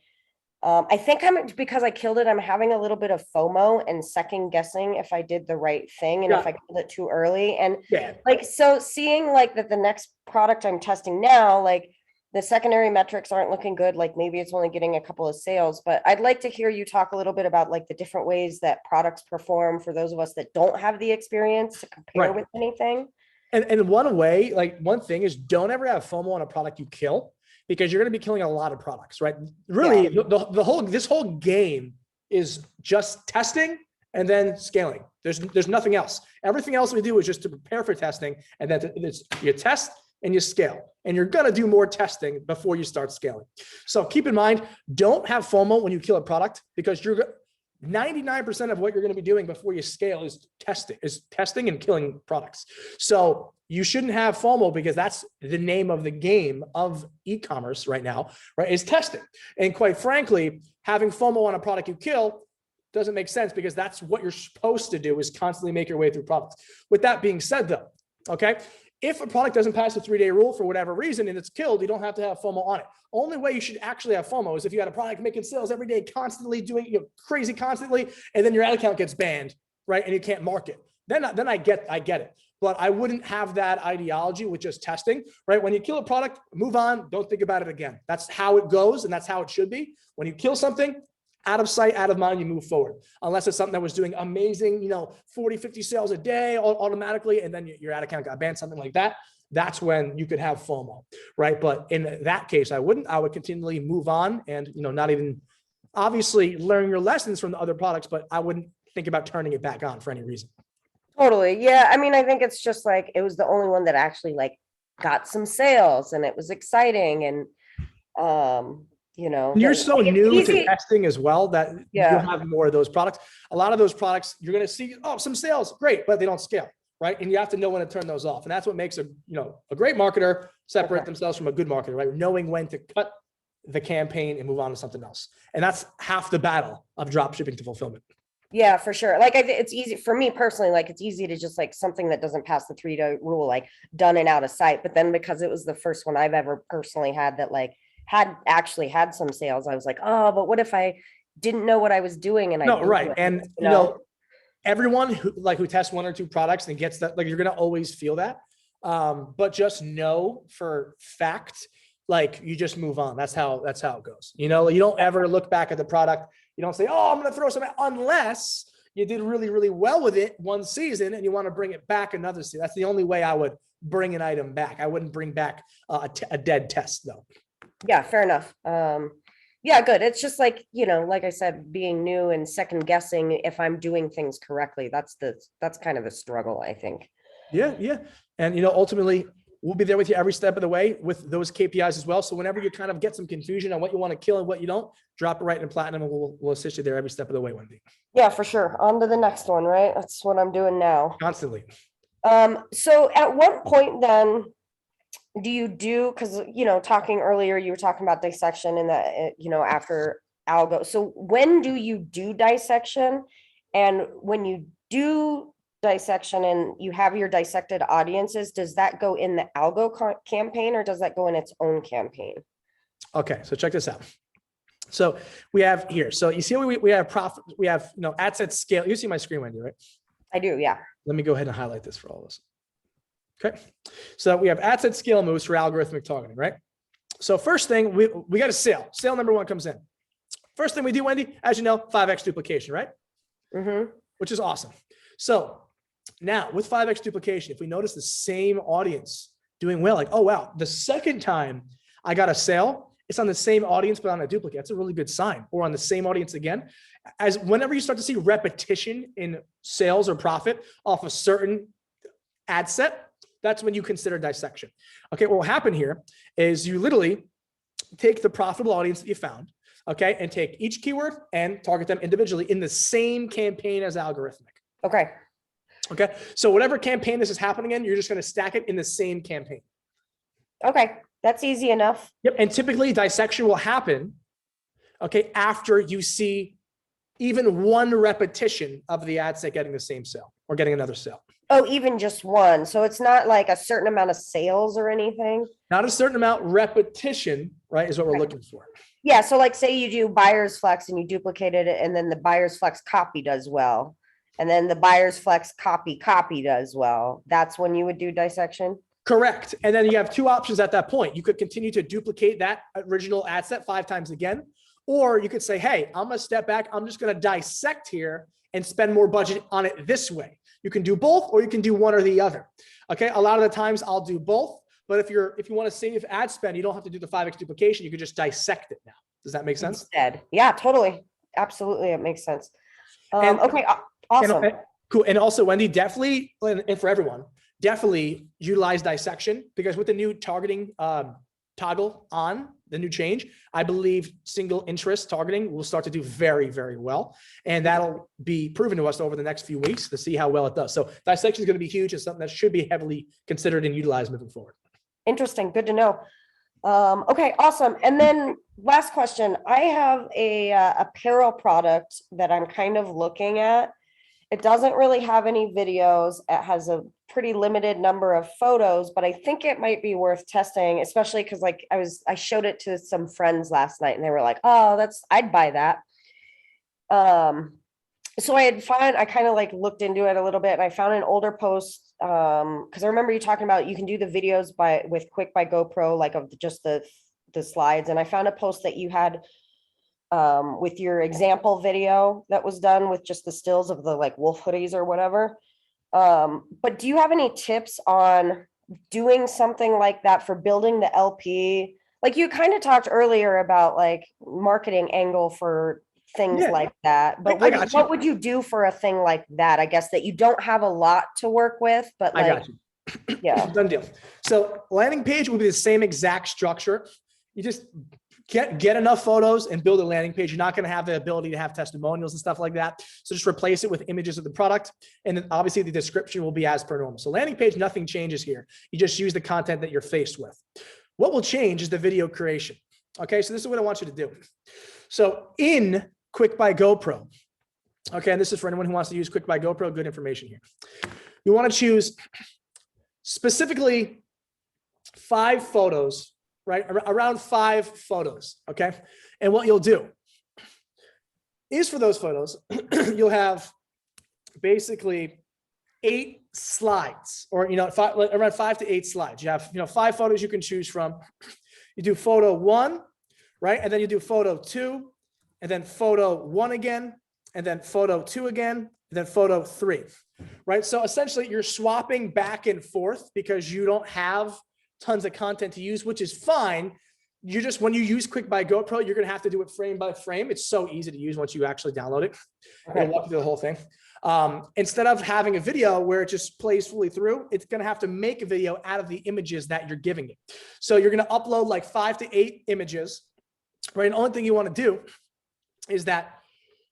I think because I killed it, I'm having a little bit of FOMO and second guessing if I did the right thing and if I killed it too early. And like, so seeing like that the next product I'm testing now, like the secondary metrics aren't looking good. Like maybe it's only getting a couple of sales, but I'd like to hear you talk a little bit about like the different ways that products perform for those of us that don't have the experience to compare with anything. And one thing is don't ever have FOMO on a product you kill, because you're going to be killing a lot of products, right? Really, this whole game is just testing and then scaling. There's nothing else. Everything else we do is just to prepare for testing, and then you test and you scale, and you're going to do more testing before you start scaling. So keep in mind, don't have FOMO when you kill a product, because 99% of what you're going to be doing before you scale is testing and killing products. So you shouldn't have FOMO, because that's the name of the game of e-commerce right now, right? Is testing. And quite frankly, having FOMO on a product you kill doesn't make sense, because that's what you're supposed to do, is constantly make your way through products. With that being said though, okay, if a product doesn't pass the 3-day rule for whatever reason and it's killed, you don't have to have FOMO on it. Only way you should actually have FOMO is if you had a product making sales every day, constantly doing crazy constantly, and then your ad account gets banned, right? And you can't market. Then I get it. But I wouldn't have that ideology with just testing, right? When you kill a product, move on. Don't think about it again. That's how it goes, and that's how it should be. When you kill something, out of sight, out of mind, you move forward. Unless it's something that was doing amazing, 40, 50 sales a day automatically, and then your ad account got banned, something like that. That's when you could have FOMO, right? But in that case, I wouldn't. I would continually move on and, not even obviously learn your lessons from the other products, but I wouldn't think about turning it back on for any reason. Totally. Yeah. I mean, I think it's just like, it was the only one that actually like got some sales, and it was exciting. And, you're so new to testing as well that you'll have more of those products. A lot of those products, you're going to see, some sales, great, but they don't scale, right? And you have to know when to turn those off. And that's what makes a great marketer separate themselves from a good marketer, right? Knowing when to cut the campaign and move on to something else. And that's half the battle of drop shipping to fulfillment. Yeah, for sure. Like it's easy for me personally, like it's easy to just like something that doesn't pass the 3-day rule, like done and out of sight. But then because it was the first one I've ever personally had that like had actually had some sales, I was like, oh, but what if I didn't know what I was doing? And and everyone who tests 1 or 2 products and gets that, like, you're going to always feel that. But just know for fact, like, you just move on. That's how it goes. You don't ever look back at the product. You don't say, oh, I'm going to throw some out, unless you did really, really well with it one season and you want to bring it back another season. That's the only way I would bring an item back. I wouldn't bring back a dead test though. Yeah, fair enough. Yeah, good. It's just like, like I said, being new and second guessing if I'm doing things correctly. That's kind of the struggle, I think. Yeah, yeah. And ultimately we'll be there with you every step of the way with those KPIs as well. So whenever you kind of get some confusion on what you want to kill and what you don't, drop it right in platinum and we'll assist you there every step of the way, Wendy. Yeah, for sure. On to the next one, right? That's what I'm doing now. Constantly. So at what point then do you do, because, talking earlier, you were talking about dissection and that, after algo. So when do you do dissection? And when you do dissection and you have your dissected audiences, does that go in the algo campaign or does that go in its own campaign? Okay, so check this out. So we have here, so you see we have profit, we have, ad set scale. You see my screen, Wendy, right? I do, yeah. Let me go ahead and highlight this for all of us. Okay, so we have ad set scale moves for algorithmic targeting, right? So first thing, we got a sale. Sale number one comes in. First thing we do, Wendy, as you know, 5x duplication, right? Mm-hmm. Which is awesome. So now with 5x duplication, if we notice the same audience doing well, like, oh, wow, the second time I got a sale, it's on the same audience, but on a duplicate. That's a really good sign. Or on the same audience again. As whenever you start to see repetition in sales or profit off a certain ad set, that's when you consider dissection. Okay, what will happen here is you literally take the profitable audience that you found, okay, and take each keyword and target them individually in the same campaign as algorithmic. Okay. Okay, so whatever campaign this is happening in, you're just going to stack it in the same campaign. Okay, that's easy enough. Yep, and typically dissection will happen, okay, after you see even one repetition of the ad set getting the same sale or getting another sale. Oh, even just one. So it's not like a certain amount of sales or anything. Not a certain amount, repetition, right, is what we're looking for. Yeah. So like say you do buyer's flex and you duplicated it and then the buyer's flex copy does well. And then the buyer's flex copy does well. That's when you would do dissection. Correct. And then you have two options at that point. You could continue to duplicate that original ad set 5 times again, or you could say, hey, I'm going to step back. I'm just going to dissect here and spend more budget on it this way. You can do both, or you can do one or the other. Okay. A lot of the times I'll do both, but if you want to save ad spend, you don't have to do the 5x duplication. You could just dissect it now. Does that make sense? Instead. Yeah, totally. Absolutely. It makes sense. Okay. Awesome. Cool. And also, Wendy, definitely, and for everyone, definitely utilize dissection, because with the new targeting toggle on, the new change, I believe single interest targeting will start to do very, very well. And that'll be proven to us over the next few weeks to see how well it does. So dissection is going to be huge and something that should be heavily considered and utilized moving forward. Interesting. Good to know. Okay, awesome. And then last question. I have a apparel product that I'm kind of looking at. It doesn't really have any videos. It has a pretty limited number of photos, but I think it might be worth testing, especially because like I showed it to some friends last night and they were like, oh, I'd buy that. So I kind of like looked into it a little bit and I found an older post because I remember you talking about you can do the videos with Quick by GoPro, like of just the slides. And I found a post that you had with your example video that was done with just the stills of the like wolf hoodies or whatever. But do you have any tips on doing something like that for building the LP? Like you kind of talked earlier about like marketing angle for things like that, but what would you do for a thing like that? I guess that you don't have a lot to work with, but like, I got you. Yeah, done deal. So landing page will be the same exact structure. You just get enough photos and build a landing page. You're not going to have the ability to have testimonials and stuff like that. So just replace it with images of the product. And then obviously the description will be as per normal. So landing page, nothing changes here. You just use the content that you're faced with. What will change is the video creation. Okay, so this is what I want you to do. So in Quick by GoPro, okay, and this is for anyone who wants to use Quick by GoPro, good information here. You want to choose specifically 5 photos, right? Around 5 photos, okay? And what you'll do is for those photos, you'll have basically 8 slides or, around 5 to 8 slides. You have, 5 photos you can choose from. You do photo 1, right? And then you do photo 2, and then photo 1 again, and then photo 2 again, and then photo 3, right? So essentially you're swapping back and forth because you don't have tons of content to use, which is fine. you just, when you use Quick Buy GoPro, you're going to have to do it frame by frame. It's so easy to use once you actually download it. It'll walk you through the whole thing. Instead of having a video where it just plays fully through, it's going to have to make a video out of the images that you're giving it. So you're going to upload like 5 to 8 images, right? And the only thing you want to do is that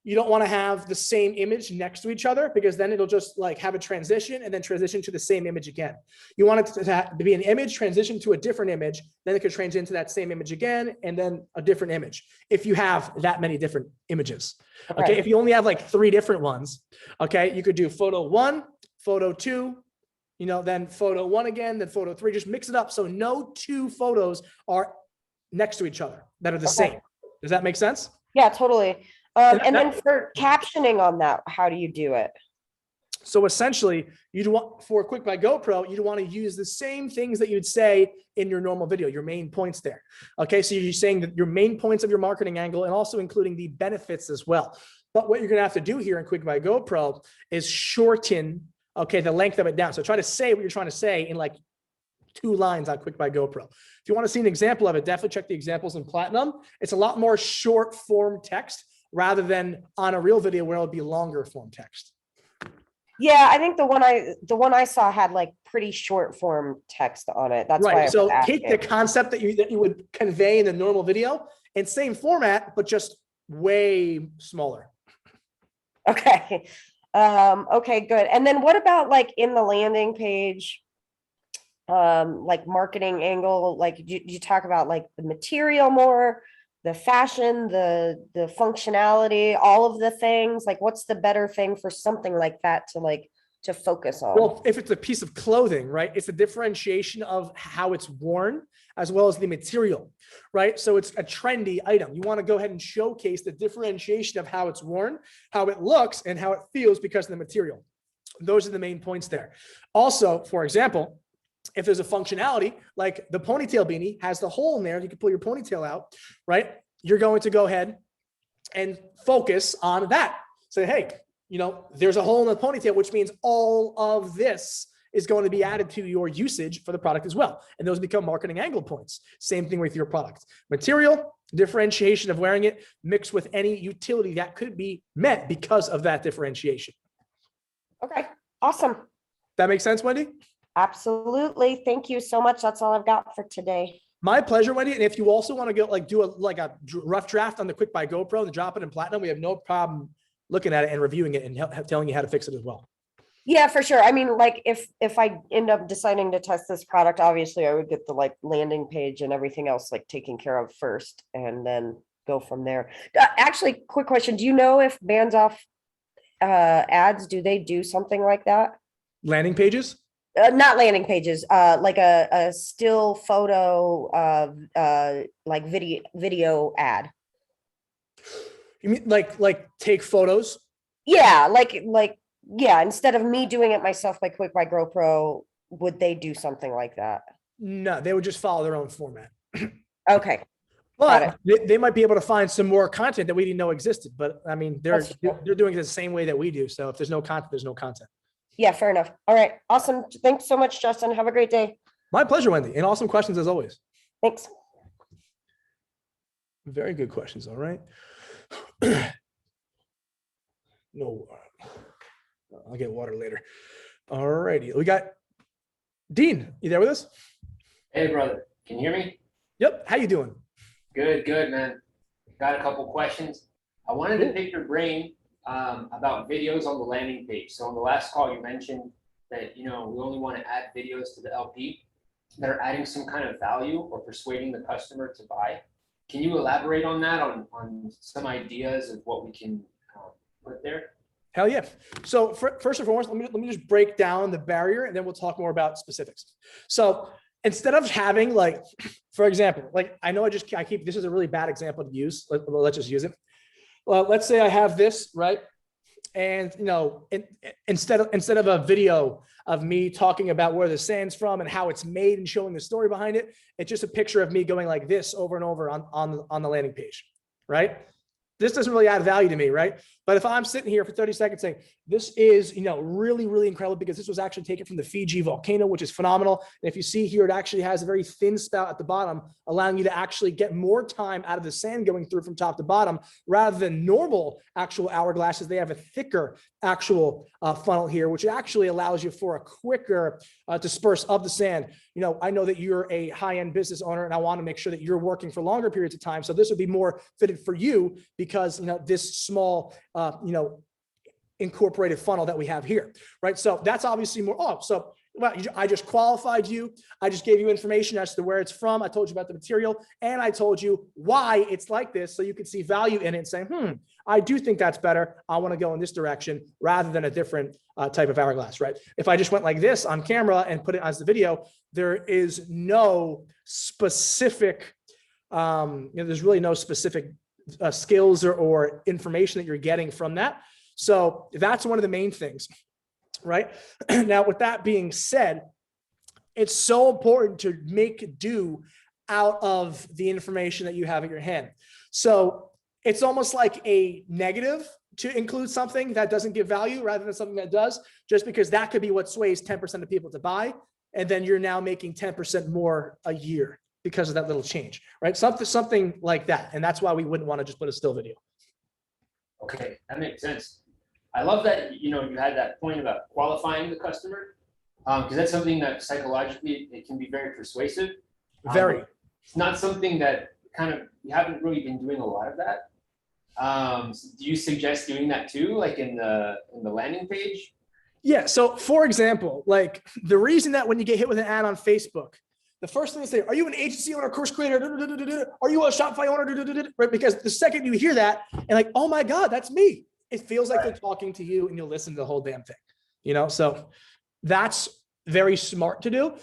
you don't want to have the same image next to each other, because then it'll just like have a transition and then transition to the same image again. You want it to be an image, transition to a different image, then it could transition to that same image again, and then a different image, if you have that many different images. Okay. If you only have like 3 different ones, okay, you could do photo 1, photo 2, then photo 1 again, then photo 3, just mix it up. So no 2 photos are next to each other that are the same. Does that make sense? Yeah, totally. And then for captioning on that, how do you do it? So essentially, you'd want, for Quick Buy GoPro, you'd want to use the same things that you'd say in your normal video, your main points there. Okay, so you're saying that your main points of your marketing angle, and also including the benefits as well. But what you're going to have to do here in Quick Buy GoPro is shorten, okay, the length of it down. So try to say what you're trying to say in like 2 lines on Quick Buy GoPro. If you want to see an example of it, definitely check the examples in Platinum. It's a lot more short form text rather than on a real video where it'll be longer form text. Yeah, I think the one I saw had like pretty short form text on it. That's why. So take the concept that you would convey in the normal video and same format, but just way smaller. Okay. Okay, good. And then what about like in the landing page, like marketing angle, like you talk about like the material more, the fashion, the functionality, all of the things, like what's the better thing for something like that to focus on? Well, if it's a piece of clothing, right, it's a differentiation of how it's worn as well as the material, right? So it's a trendy item. You want to go ahead and showcase the differentiation of how it's worn, how it looks, and how it feels because of the material. Those are the main points there. Also, for example, if there's a functionality like the ponytail beanie has the hole in there, you can pull your ponytail out, right? You're going to go ahead and focus on that. Say, hey, there's a hole in the ponytail, which means all of this is going to be added to your usage for the product as well. And those become marketing angle points. Same thing with your product. Material, differentiation of wearing it, mixed with any utility that could be met because of that differentiation. Okay, awesome. That makes sense, Wendy? Absolutely. Thank you so much. That's all I've got for today. My pleasure, Wendy. And if you also want to go do a rough draft on the Quick Buy GoPro and drop it in Platinum, we have no problem looking at it and reviewing it and telling you how to fix it as well. Yeah, for sure. I mean, like if I end up deciding to test this product, obviously I would get the like landing page and everything else like taken care of first and then go from there. Actually, quick question. Do you know if Bands Off ads, do they do something like that? Landing pages? Not landing pages, like a still photo, like video ad. You mean like take photos? Yeah, yeah. Instead of me doing it myself by Quick Buy GoPro, would they do something like that? No, they would just follow their own format. Okay. But they might be able to find some more content that we didn't know existed. But I mean, they're doing it the same way that we do. So if there's no content, there's no content. Yeah, fair enough. All right. Awesome. Thanks so much, Justin. Have a great day. My pleasure, Wendy. And awesome questions as always. Thanks. Very good questions. All right. No, I'll get water later. All righty. We got Dean. You there with us? Hey, brother. Can you hear me? Yep. How you doing? Good, man. Got a couple questions. I wanted to pick your brain about videos on the landing page. So on the last call, you mentioned that, we only want to add videos to the LP that are adding some kind of value or persuading the customer to buy. Can you elaborate on that, on some ideas of what we can put there? Hell yeah. So first and foremost, let me just break down the barrier and then we'll talk more about specifics. So instead of having like, for example, like I know I keep, this is a really bad example to use. Let's just use it. Well, let's say I have this, right? And, instead of a video of me talking about where the sand's from and how it's made and showing the story behind it, it's just a picture of me going like this over and over on the landing page, right? this doesn't really add value to me, right? But if I'm sitting here for 30 seconds saying, this is, really, really incredible because this was actually taken from the Fiji volcano, which is phenomenal. And if you see here, it actually has a very thin spout at the bottom, allowing you to actually get more time out of the sand going through from top to bottom, rather than normal actual hourglasses. They have a thicker actual funnel here, which actually allows you for a quicker disperse of the sand. I know that you're a high-end business owner, and I want to make sure that you're working for longer periods of time. So this would be more fitted for you because, this small, incorporated funnel that we have here, right? So that's obviously more, well, I just qualified you. I just gave you information as to where it's from. I told you about the material, and I told you why it's like this, so you could see value in it and say, I do think that's better. I want to go in this direction rather than a different type of hourglass, right? If I just went like this on camera and put it as the video, there is no specific, there's really no specific skills or information that you're getting from that. So that's one of the main things, right? Now, with that being said, it's so important to make do out of the information that you have in your hand. So it's almost like a negative to include something that doesn't give value rather than something that does, just because that could be what sways 10% of people to buy. And then you're now making 10% more a year because of that little change, right? Something like that. And that's why we wouldn't want to just put a still video. Okay, that makes sense. I love that, you had that point about qualifying the customer, because that's something that psychologically, it can be very persuasive. Very. It's not something that you haven't really been doing a lot of that. So do you suggest doing that too, like in the landing page? Yeah. So for example, like the reason that when you get hit with an ad on Facebook, the first thing they say, are you an agency owner, course creator? Are you a Shopify owner? Right? Because the second you hear that and like, oh my God, that's me. It feels like they're talking to you and you'll listen to the whole damn thing, so that's very smart to do.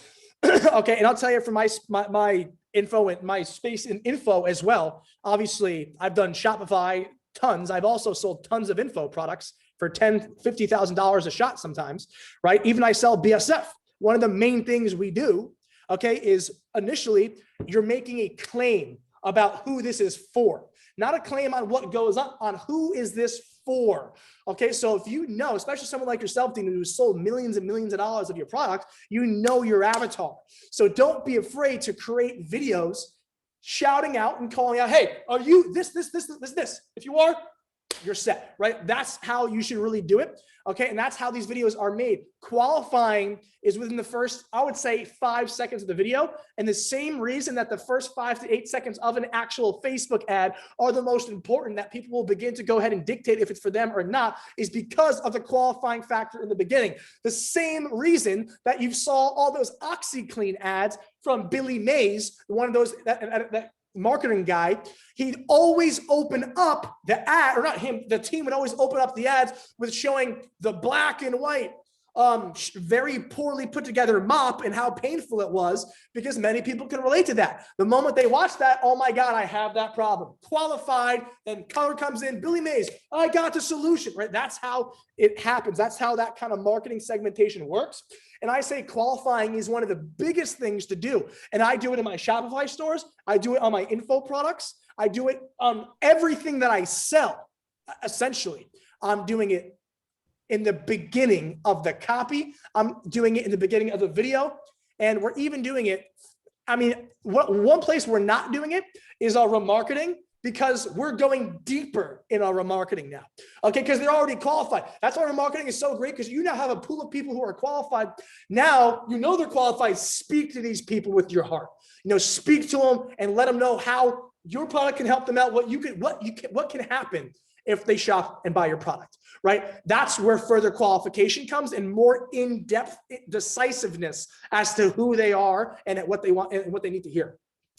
Okay. And I'll tell you from my info and my space in info as well. Obviously I've done Shopify tons. I've also sold tons of info products for $10,000, $50,000 a shot sometimes, right? Even I sell BSF. One of the main things we do, okay, is initially you're making a claim about who this is for, not a claim on what goes on who is this for. Okay, so if especially someone like yourself, Dean, who's sold millions and millions of dollars of your product, your avatar. So don't be afraid to create videos shouting out and calling out, hey, are you this? If you are, you're set, right? That's how you should really do it. Okay. And that's how these videos are made. Qualifying is within the first, I would say 5 seconds of the video. And the same reason that the first 5 to 8 seconds of an actual Facebook ad are the most important, that people will begin to go ahead and dictate if it's for them or not, is because of the qualifying factor in the beginning. The same reason that you saw all those OxyClean ads from Billy Mays, one of those that marketing guy, he'd always open up the ad, or not him, the team would always open up the ads with showing the black and white, very poorly put together mop and how painful it was, because many people can relate to that. The moment they watch that, oh my God, I have that problem. Qualified, then color comes in, Billy Mays, I got the solution, right? That's how it happens. That's how that kind of marketing segmentation works. And I say qualifying is one of the biggest things to do. And I do it in my Shopify stores. I do it on my info products. I do it on everything that I sell. Essentially, I'm doing it in the beginning of the copy. I'm doing it in the beginning of the video. And we're even doing it. I mean, one place we're not doing it is our remarketing, because we're going deeper in our remarketing now. Okay, because they're already qualified. That's why remarketing is so great, because you now have a pool of people who are qualified. Now, they're qualified. Speak to these people with your heart. Speak to them and let them know how your product can help them out, what can happen if they shop and buy your product, right? That's where further qualification comes, and more in-depth decisiveness as to who they are and what they want and what they need to hear.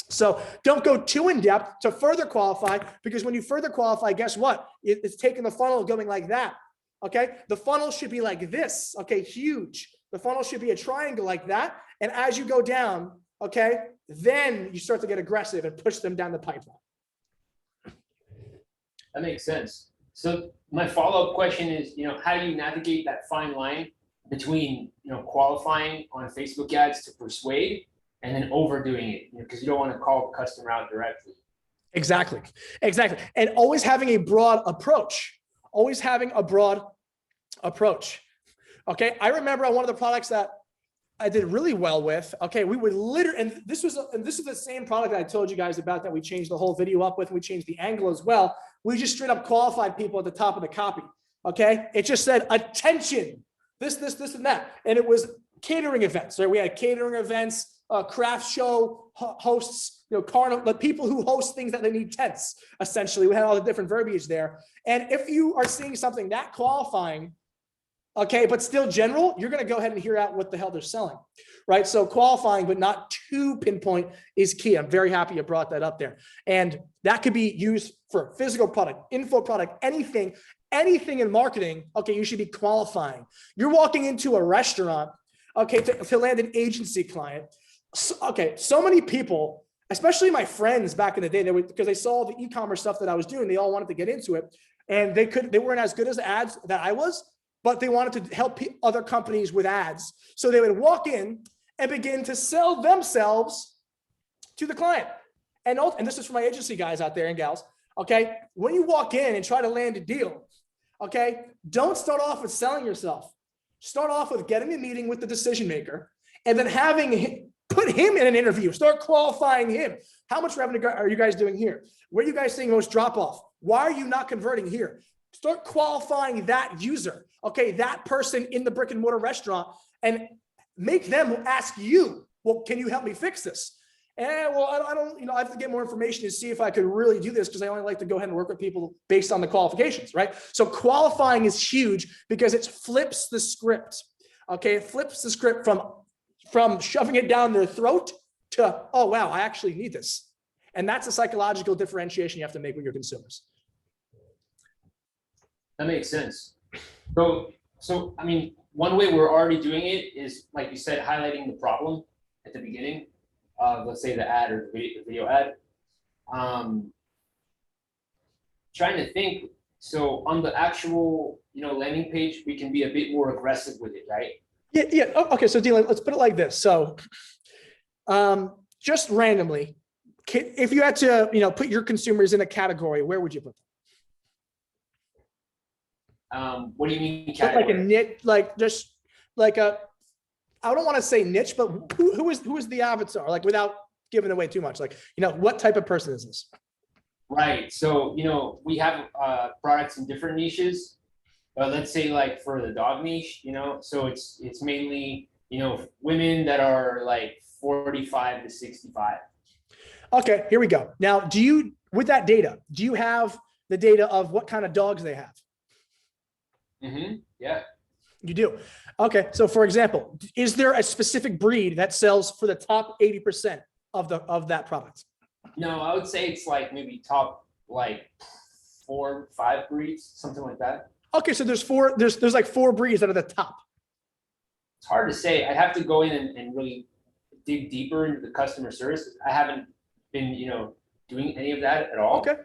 So don't go too in depth to further qualify, because when you further qualify, guess what? It's taking the funnel going like that. Okay. The funnel should be like this. Okay. Huge. The funnel should be a triangle like that. And as you go down, okay, then you start to get aggressive and push them down the pipeline. That makes sense. So my follow-up question is, how do you navigate that fine line between, qualifying on Facebook ads to persuade and then overdoing it, because you don't want to call the customer out directly? Exactly. And always having a broad approach, Okay. I remember on one of the products that I did really well with, okay, we would literally, and this is the same product that I told you guys about that we changed the whole video up with. We changed the angle as well. We just straight up qualified people at the top of the copy. Okay. It just said, attention, this, and that. And it was catering events. So we had catering events, craft show hosts, carnival, the people who host things that they need tents. Essentially, we had all the different verbiage there. And if you are seeing something that qualifying, okay, but still general, you're going to go ahead and hear out what the hell they're selling, right? So qualifying, but not too pinpoint is key. I'm very happy you brought that up there. And that could be used for physical product, info product, anything in marketing. Okay, you should be qualifying. You're walking into a restaurant, okay, to land an agency client. So many people, especially my friends back in the day, because they saw the e-commerce stuff that I was doing, they all wanted to get into it, and they weren't as good as the ads that I was, but they wanted to help other companies with ads. So they would walk in and begin to sell themselves to the client. And this is for my agency guys out there and gals, okay? When you walk in and try to land a deal, okay, don't start off with selling yourself. Start off with getting a meeting with the decision maker and then put him in an interview, start qualifying him. How much revenue are you guys doing here? Where are you guys seeing most drop off? Why are you not converting here? Start qualifying that user, okay, that person in the brick and mortar restaurant, and make them ask you, well, can you help me fix this? And well, I don't, I have to get more information to see if I could really do this because I only like to go ahead and work with people based on the qualifications, right? So qualifying is huge because it flips the script, okay? It flips the script from shoving it down their throat to, oh, wow, I actually need this. And that's a psychological differentiation you have to make with your consumers. That makes sense. So I mean, one way we're already doing it is, like you said, highlighting the problem at the beginning of, let's say, the ad or the video ad. Trying to think, so on the actual, landing page, we can be a bit more aggressive with it, right? Yeah. Okay. So Dylan, let's put it like this. So just randomly, if you had to, put your consumers in a category, where would you put them? What do you mean category? Like a niche, I don't want to say niche, but who is the avatar? Like, without giving away too much, like, what type of person is this? Right. So, we have products in different niches. Let's say, like, for the dog niche, so it's mainly, women that are like 45 to 65. Okay, here we go. Now, with that data, do you have the data of what kind of dogs they have? Mm-hmm. Yeah. You do. Okay. So for example, is there a specific breed that sells for the top 80% of that product? No, I would say it's like maybe top like 4, 5 breeds, something like that. Okay. So there's like 4 breeds that are the top. It's hard to say. I'd have to go in and really dig deeper into the customer service. I haven't been, doing any of that at all. Okay.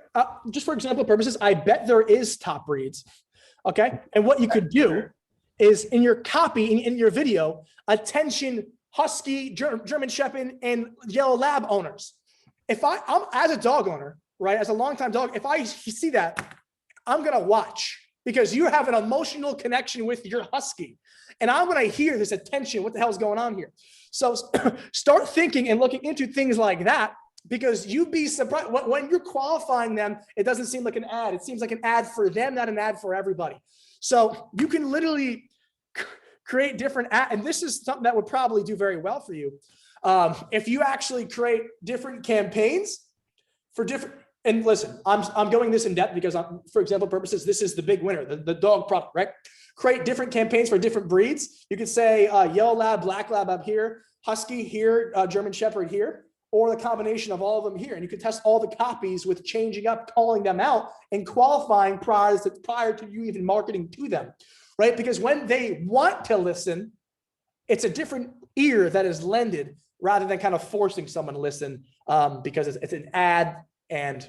Just for example purposes, I bet there is top breeds. Okay. And what you could do is in your copy, in your video, attention Husky, German Shepherd, and Yellow Lab owners. If I'm as a dog owner, right, as a longtime dog, if I see that, I'm going to watch because you have an emotional connection with your Husky. And I'm going to hear this attention. What the hell is going on here? So start thinking and looking into things like that, because you'd be surprised when you're qualifying them. It doesn't seem like an ad. It seems like an ad for them, not an ad for everybody. So you can literally create different ads. And this is something that would probably do very well for you. If you actually create different campaigns for different, and listen, I'm going this in depth because for example purposes, this is the big winner, the dog product, right? Create different campaigns for different breeds. You could say Yellow Lab, Black Lab up here, Husky here, German Shepherd here, or the combination of all of them here. And you can test all the copies with changing up, calling them out, and qualifying prior to you even marketing to them, right? Because when they want to listen, it's a different ear that is lended rather than kind of forcing someone to listen because it's an ad. And,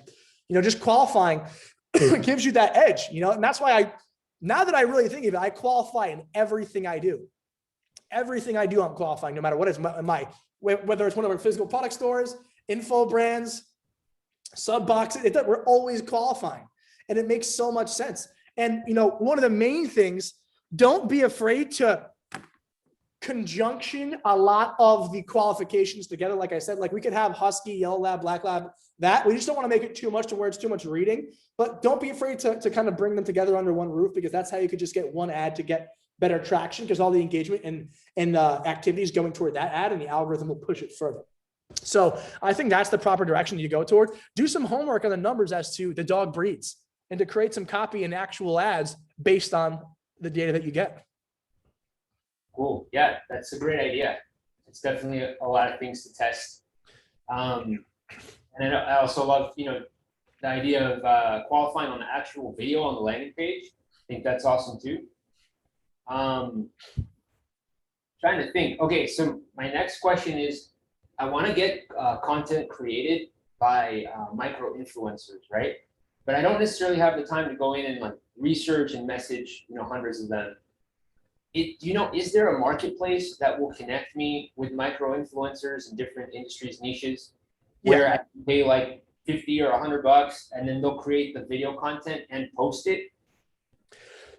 just qualifying gives you that edge, and that's why now that I really think of it, I qualify in everything I do. Everything I do, I'm qualifying, no matter what is whether it's one of our physical product stores, info brands, sub boxes. We're always qualifying, and it makes so much sense. And one of the main things, don't be afraid to conjunction a lot of the qualifications together. Like I said, like we could have Husky, Yellow Lab, Black Lab, that we just don't want to make it too much to where it's too much reading, but don't be afraid to kind of bring them together under one roof, because that's how you could just get one ad to get better traction, because all the engagement and activities going toward that ad, and the algorithm will push it further. So I think that's the proper direction you go toward. Do some homework on the numbers as to the dog breeds, and to create some copy and actual ads based on the data that you get. Cool. Yeah, that's a great idea. It's definitely a lot of things to test. And I also love, the idea of qualifying on the actual video on the landing page. I think that's awesome too. Trying to think. Okay, so my next question is, I want to get content created by micro influencers, right? But I don't necessarily have the time to go in and like research and message, hundreds of them. Is there a marketplace that will connect me with micro influencers in different industries, niches, where I can pay like 50 or $100, and then they'll create the video content and post it?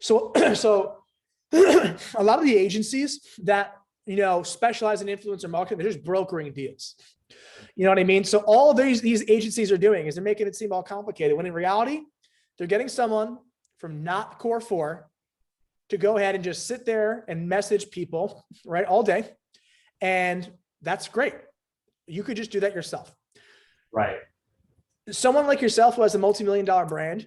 So a lot of the agencies that, specialize in influencer marketing, they're just brokering deals. You know what I mean? So all these agencies are doing is they're making it seem all complicated, when in reality, they're getting someone from not core 4 to go ahead and just sit there and message people, right, all day. And that's great. You could just do that yourself. Right. Someone like yourself who has a multi-million-dollar brand,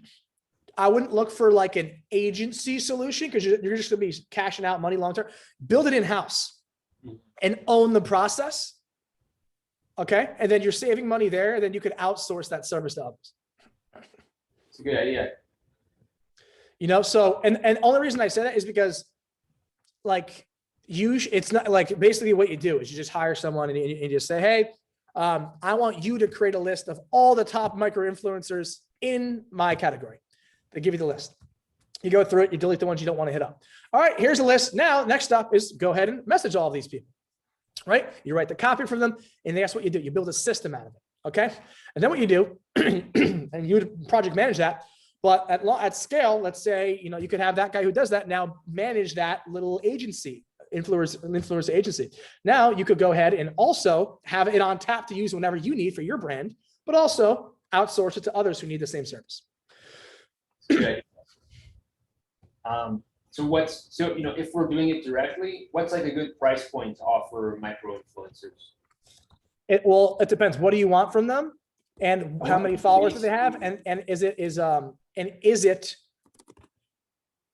I wouldn't look for like an agency solution, because you're just going to be cashing out money long-term. Build it in-house and own the process. Okay. And then you're saving money there, and then you could outsource that service to others. It's a good idea. So, and only reason I say that is because like it's not like, basically what you do is you just hire someone and you just say, hey, I want you to create a list of all the top micro influencers in my category. They give you the list. You go through it, you delete the ones you don't want to hit up. All right, here's a list. Now, next up is go ahead and message all of these people, right? You write the copy for them, and that's what you do. You build a system out of it, okay? And then what you do, and you would project manage that, but at scale, let's say, you could have that guy who does that now manage that little agency, influencer agency. Now you could go ahead and also have it on tap to use whenever you need for your brand, but also outsource it to others who need the same service. Good. If we're doing it directly, what's like a good price point to offer micro influencers? It depends. What do you want from them, and how many followers do they have, and is it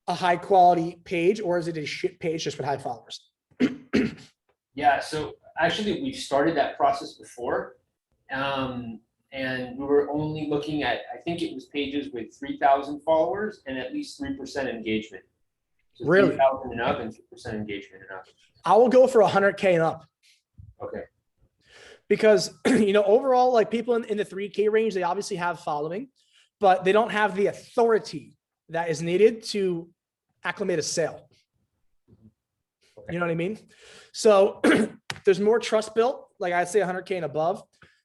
a high quality page, or is it a shit page just with high followers? Yeah, so actually we've started that process before. And we were only looking at, I think it was pages with 3,000 followers and at least 3% engagement. So Really? 3,000 and up and 3% engagement and up. I will go for 100K and up. Okay. Because, overall, like people in the 3K range, they obviously have following, but they don't have the authority that is needed to acclimate a sale. Okay. You know what I mean? So there's more trust built, like I'd say 100K and above,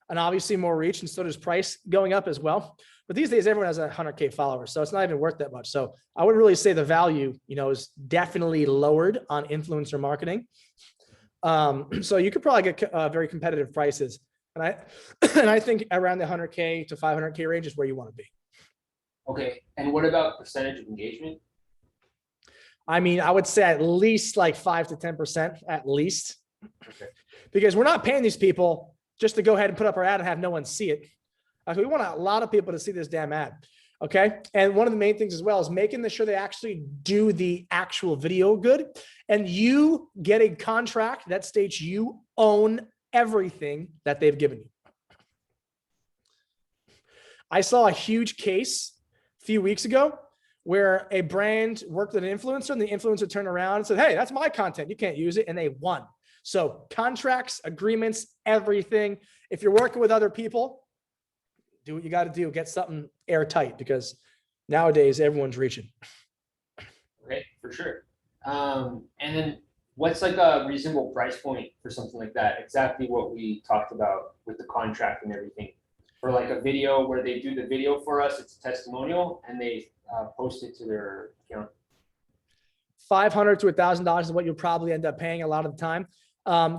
and obviously more reach, and so does price going up as well. But these days, everyone has 100K followers, so it's not even worth that much. So I would really say the value, is definitely lowered on influencer marketing. So you could probably get very competitive prices, and I think around the 100K to 500K range is where you want to be. Okay, and what about percentage of engagement? I mean, I would say at least like 5 to 10% at least, Okay. because we're not paying these people just to go ahead and put up our ad and have no one see it. We want a lot of people to see this damn ad. Okay. And one of the main things as well is making sure they actually do the actual video good, and you get a contract that states you own everything that they've given you. I saw a huge case a few weeks ago where a brand worked with an influencer, and the influencer turned around and said, hey, that's my content, you can't use it. And they won. So contracts, agreements, everything. If you're working with other people, do what you got to do. Get something airtight, because nowadays everyone's reaching. Okay, for sure. And then what's like a reasonable price point for something like that? Exactly what we talked about with the contract and everything. for like a video where they do the video for us. It's a testimonial, and they post it to their account. $500 to $1,000 is what you'll probably end up paying a lot of the time.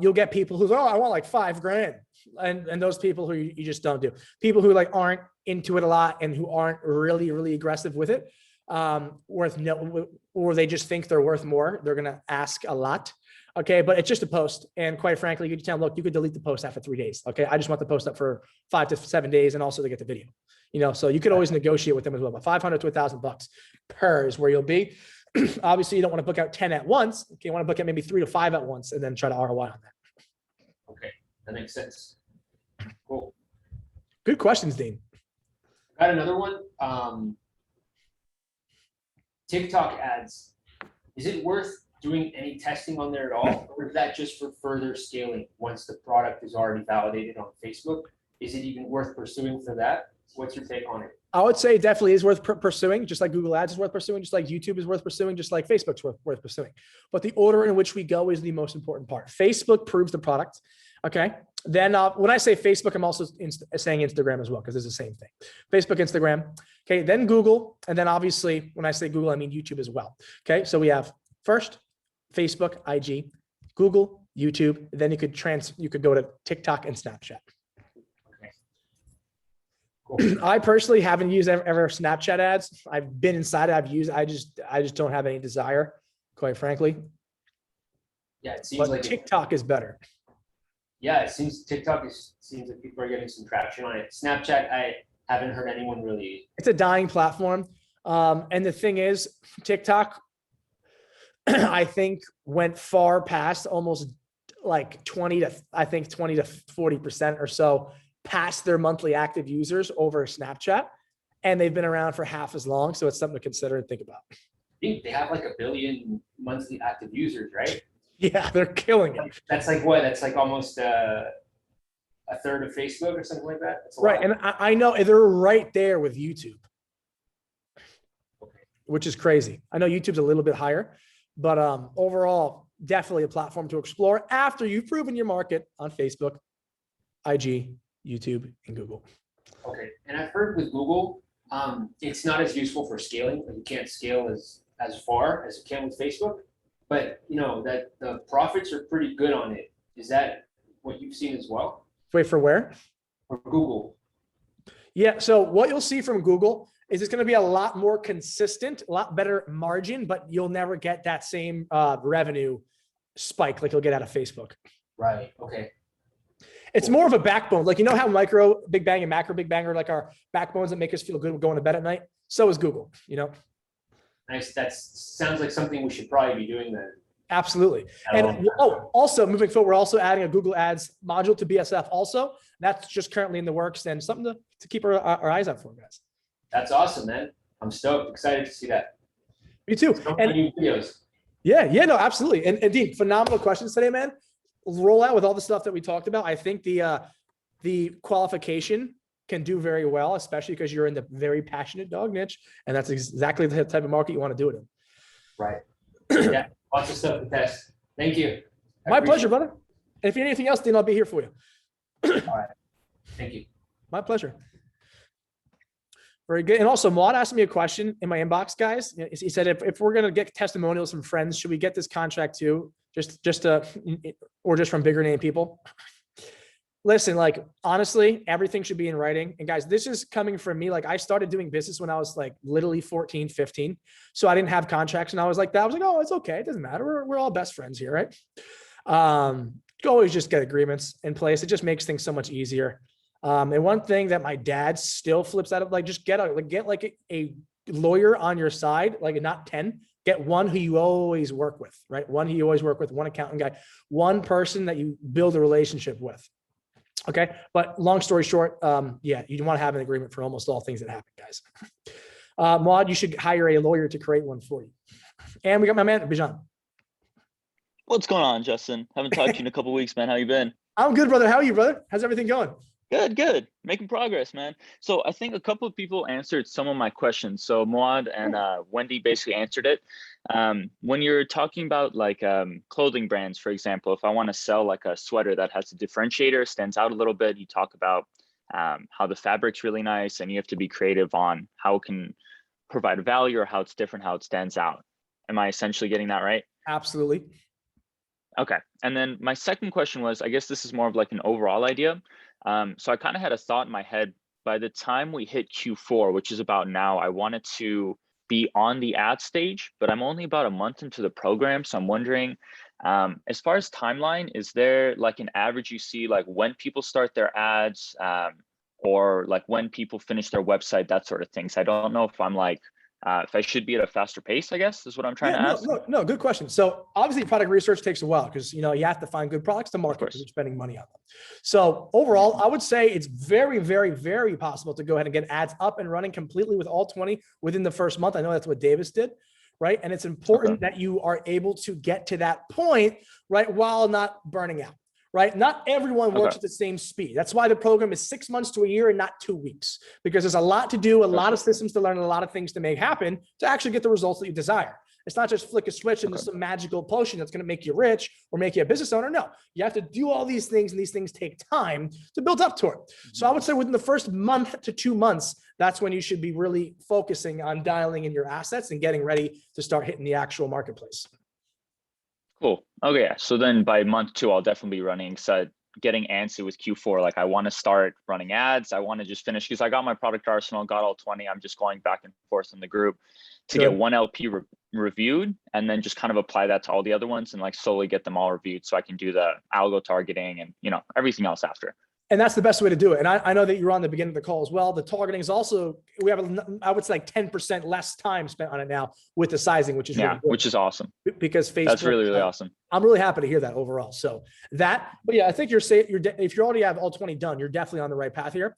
You'll get people who, oh, I want like $5,000. And those people who you just don't do. People who like aren't into it a lot and who aren't really, really aggressive with it, or they just think they're worth more. They're going to ask a lot. Okay. But it's just a post. And quite frankly, you can tell them, look, you could delete the post after 3 days. Okay. I just want the post up for 5 to 7 days and also to get the video, so you could always negotiate with them as well. But $500 to $1,000 per is where you'll be. Obviously you don't want to book out 10 at once. Okay. You want to book out maybe 3 to 5 at once and then try to ROI on that. Okay. That makes sense. Cool. Good questions, Dean. Got another one. TikTok ads. Is it worth doing any testing on there at all? Or is that just for further scaling once the product is already validated on Facebook? Is it even worth pursuing for that? What's your take on it? I would say it definitely is worth pursuing, just like Google Ads is worth pursuing, just like YouTube is worth pursuing, just like Facebook's worth pursuing. But the order in which we go is the most important part. Facebook proves the product. Okay. Then when I say Facebook, I'm also saying Instagram as well, because it's the same thing. Facebook, Instagram. Okay. Then Google. And then obviously when I say Google, I mean YouTube as well. Okay. So we have first Facebook, IG, Google, YouTube. Then you could go to TikTok and Snapchat. Cool. I personally haven't used ever Snapchat ads. I've been inside it. I just don't have any desire, quite frankly. Yeah, it seems But like TikTok is better. Yeah, it seems TikTok seems like people are getting some traction on it. Snapchat, I haven't heard anyone really. It's a dying platform. And the thing is, TikTok, I think, went far past almost like 20 to 40% or so past their monthly active users over Snapchat. And they've been around for half as long. So it's something to consider and think about. I think they have like 1 billion monthly active users, right? Yeah, they're killing it. That's like what? That's like almost a third of Facebook or something like that. That's a Right. lot. And I know they're right there with YouTube, Okay. which is crazy. I know YouTube's a little bit higher, but overall, definitely a platform to explore after you've proven your market on Facebook, IG, YouTube, and Google. Okay. And I've heard with Google, it's not as useful for scaling. Like you can't scale as far as you can with Facebook. But that the profits are pretty good on it. Is that what you've seen as well? Wait, for where? For Google. Yeah. So what you'll see from Google is it's going to be a lot more consistent, a lot better margin, but you'll never get that same revenue spike like you'll get out of Facebook. Right. Okay. It's more of a backbone. Like, how micro Big Bang and macro Big Bang are like our backbones that make us feel good going to bed at night. So is Google, Nice. That sounds like something we should probably be doing then. Absolutely. And also moving forward, we're also adding a Google Ads module to BSF also. That's just currently in the works and something to keep our eyes out for, guys. That's awesome, man. I'm stoked. Excited to see that. Me too. And new videos. yeah, no, absolutely. And Dean, phenomenal questions today, man. Roll out with all the stuff that we talked about. I think the qualification can do very well, especially because you're in the very passionate dog niche. And that's exactly the type of market you want to do it in. Right. Yeah. Lots of stuff to test. Thank you. My pleasure, brother. And if you need anything else, Dean, I'll be here for you. All right. Thank you. My pleasure. Very good. And also, Maud asked me a question in my inbox, guys. He said, if we're going to get testimonials from friends, should we get this contract too? Or just from bigger name people? Listen, like, honestly, everything should be in writing. And guys, this is coming from me. Like, I started doing business when I was like literally 14, 15. So I didn't have contracts. And I was like, oh, it's okay. It doesn't matter. We're all best friends here, right? You always just get agreements in place. It just makes things so much easier. And one thing that my dad still flips out of, like, just get a lawyer on your side, like not 10, get one who you always work with, right? One who you always work with, one accountant guy, one person that you build a relationship with. Okay. But long story short, yeah, you want to have an agreement for almost all things that happen, guys. Maud, you should hire a lawyer to create one for you. And we got my man, Bijan. What's going on, Justin? Haven't talked to you in a couple weeks, man. How you been? I'm good, brother. How are you, brother? How's everything going? Good. Making progress, man. So I think a couple of people answered some of my questions. So Moad and Wendy basically answered it. When you're talking about like clothing brands, for example, if I want to sell like a sweater that has a differentiator, stands out a little bit, you talk about how the fabric's really nice, and you have to be creative on how it can provide value or how it's different, how it stands out. Am I essentially getting that right? Absolutely. Okay. And then my second question was, I guess this is more of like an overall idea. So I kind of had a thought in my head. By the time we hit Q4, which is about now, I wanted to be on the ad stage, but I'm only about a month into the program. So I'm wondering, as far as timeline, is there like an average you see, like when people start their ads, or like when people finish their website, that sort of thing? So I don't know if I'm like, if I should be at a faster pace, I guess is what I'm trying to ask. No, good question. So obviously product research takes a while because, you have to find good products to market because you're spending money on them. So overall, I would say it's very, very, very possible to go ahead and get ads up and running completely with all 20 within the first month. I know that's what Davis did, right? And it's important that you are able to get to that point, right, while not burning out. Right? Not everyone works at the same speed. That's why the program is 6 months to a year and not 2 weeks, because there's a lot to do, a lot of systems to learn, and a lot of things to make happen to actually get the results that you desire. It's not just flick a switch and there's some magical potion that's going to make you rich or make you a business owner. No, you have to do all these things, and these things take time to build up to it. So I would say within the first month to 2 months, that's when you should be really focusing on dialing in your assets and getting ready to start hitting the actual marketplace. Cool. Okay. Yeah. So then by month 2, I'll definitely be running. So getting antsy with Q4, like I want to start running ads. I want to just finish because I got my product arsenal, got all 20. I'm just going back and forth in the group to get one LP reviewed, and then just kind of apply that to all the other ones and like slowly get them all reviewed so I can do the algo targeting and, everything else after. And that's the best way to do it. And I know that you're on the beginning of the call as well. The targeting is also, we have, I would say like 10% less time spent on it now with the sizing, which is really good. Which is awesome. Because Facebook, that's really, really awesome. I'm really happy to hear that overall. So but yeah, I think if you already have all 20 done, you're definitely on the right path here.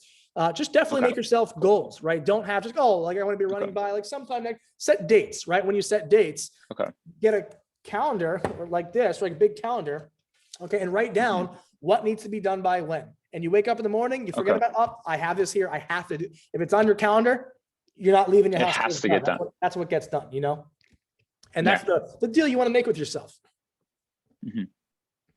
Just definitely make yourself goals, right? Don't have just, like I want to be running by like sometime next, set dates, right? When you set dates, get a calendar like this, like a big calendar. Okay. And write down what needs to be done by when. And you wake up in the morning, you forget about, I have this here, I have to do. If it's on your calendar, you're not leaving your house. It has to get done. That's what gets done, And that's the deal you want to make with yourself.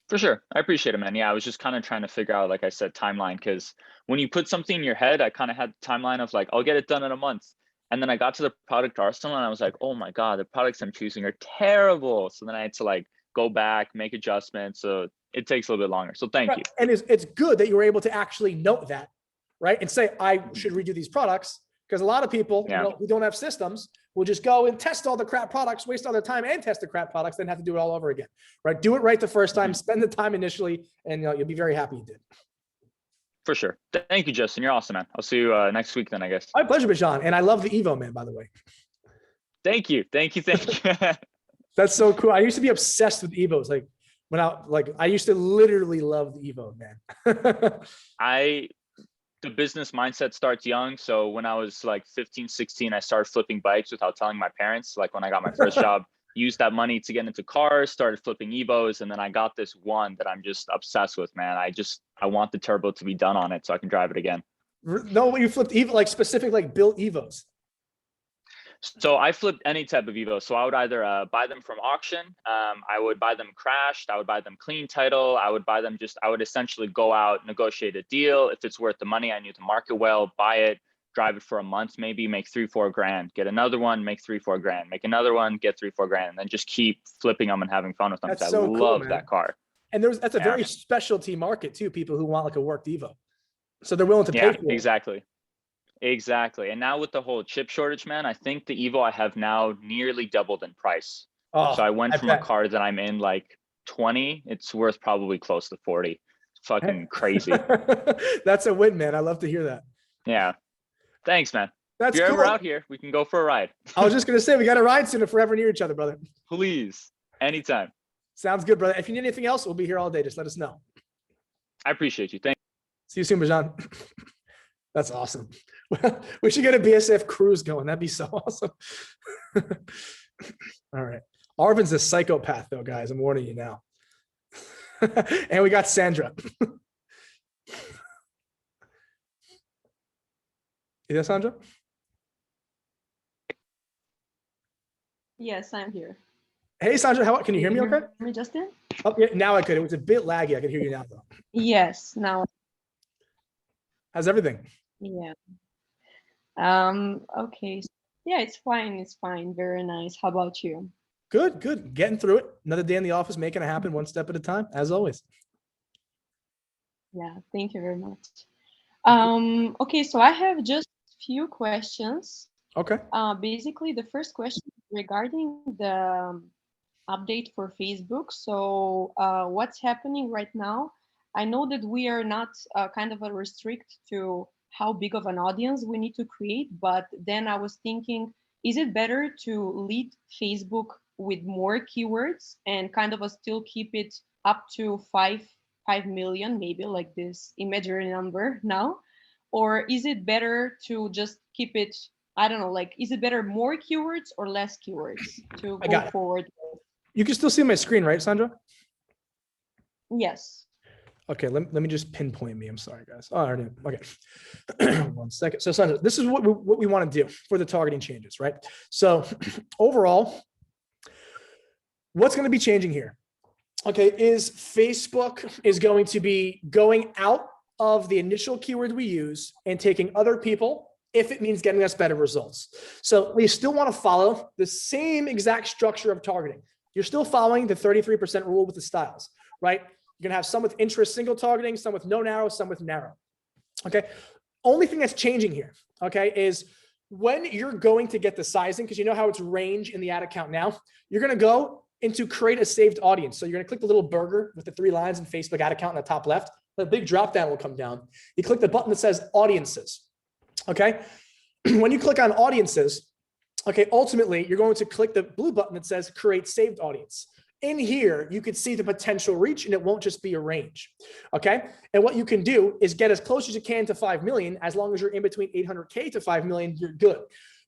For sure. I appreciate it, man. Yeah, I was just kind of trying to figure out, like I said, timeline, because when you put something in your head, I kind of had the timeline of like, I'll get it done in a month. And then I got to the product arsenal and I was like, oh my God, the products I'm choosing are terrible. So then I had to like go back, make adjustments. So it takes a little bit longer. So thank you. And it's good that you were able to actually note that, right? And say, I should redo these products, because a lot of people who don't have systems will just go and test all the crap products, waste all their time and test the crap products, then have to do it all over again, right? Do it right the first time, spend the time initially, and you'll be very happy you did. For sure. Thank you, Justin. You're awesome, man. I'll see you next week then, I guess. My pleasure, Bijan. And I love the Evo, man, by the way. Thank you. That's so cool. I used to be obsessed with Evos. Like I used to literally love the Evo, man. The business mindset starts young. So when I was like 15, 16, I started flipping bikes without telling my parents. Like when I got my first job, used that money to get into cars, started flipping Evos. And then I got this one that I'm just obsessed with, man. I want the turbo to be done on it so I can drive it again. No, you flipped Evo, like specific, like built Evos. So I flipped any type of Evo. So I would either buy them from auction. I would buy them crashed. I would buy them clean title. I would buy them I would essentially go out, negotiate a deal. If it's worth the money, I knew to market well, buy it, drive it for a month, maybe make $3-4 grand, get another one, make $3-4 grand, make another one, get $3-4 grand, and then just keep flipping them and having fun with them. That's so I cool, love man. that car. And that's a very specialty market too. People who want like a worked Evo. So they're willing to pay for it. Exactly. And now with the whole chip shortage, man, I think the Evo I have now nearly doubled in price. So I went from a car that I'm in like 20, it's worth probably close to 40. It's fucking crazy. That's a win, man. I love to hear that. Yeah. Thanks, man. That's if you're cool. ever out here, we can go for a ride. I was just going to say, we got to ride soon if we're ever near each other, brother. Please. Anytime. Sounds good, brother. If you need anything else, we'll be here all day. Just let us know. I appreciate you. Thank you. See you soon, Bijan. That's awesome. We should get a BSF cruise going. That'd be so awesome. All right. Arvin's a psychopath though, guys. I'm warning you now. And we got Sandra. You there, Sandra? Yes, I'm here. Hey, Sandra, can you hear me okay? Me, Justin? Oh, yeah, now I could. It was a bit laggy. I can hear you now though. Yes, now. How's everything? Yeah. Okay. Yeah, it's fine. It's fine. Very nice. How about you? Good, good. Getting through it. Another day in the office, making it happen one step at a time, as always. Yeah, thank you very much. Okay, so I have just a few questions. Okay. Basically, the first question regarding the update for Facebook. So what's happening right now? I know that we are not kind of a restrict to how big of an audience we need to create, but then I was thinking, is it better to lead Facebook with more keywords and kind of still keep it up to 5 million, maybe like this imaginary number now? Or is it better to just keep it, I don't know, like, is it better more keywords or less keywords to I go got it. forward? You can still see my screen, right, Sandra? Yes. Okay, let me just pinpoint me. I'm sorry, guys. Oh, I already, okay. 1 second. So Sandra, this is what we want to do for the targeting changes, right? So overall, what's going to be changing here? Okay, is Facebook is going to be going out of the initial keyword we use and taking other people if it means getting us better results. So we still want to follow the same exact structure of targeting. You're still following the 33% rule with the styles, right? You're gonna have some with interest single targeting, some with no narrow, some with narrow. Okay. Only thing that's changing here, okay, is when you're going to get the sizing, because you know how it's range in the ad account now, you're gonna go into create a saved audience. So you're gonna click the little burger with the 3 lines in Facebook ad account in the top left. The big drop down will come down. You click the button that says audiences. Okay. When you click on audiences, okay, ultimately you're going to click the blue button that says create saved audience. In here, you could see the potential reach and it won't just be a range. Okay. And what you can do is get as close as you can to 5 million. As long as you're in between 800K to 5 million, you're good.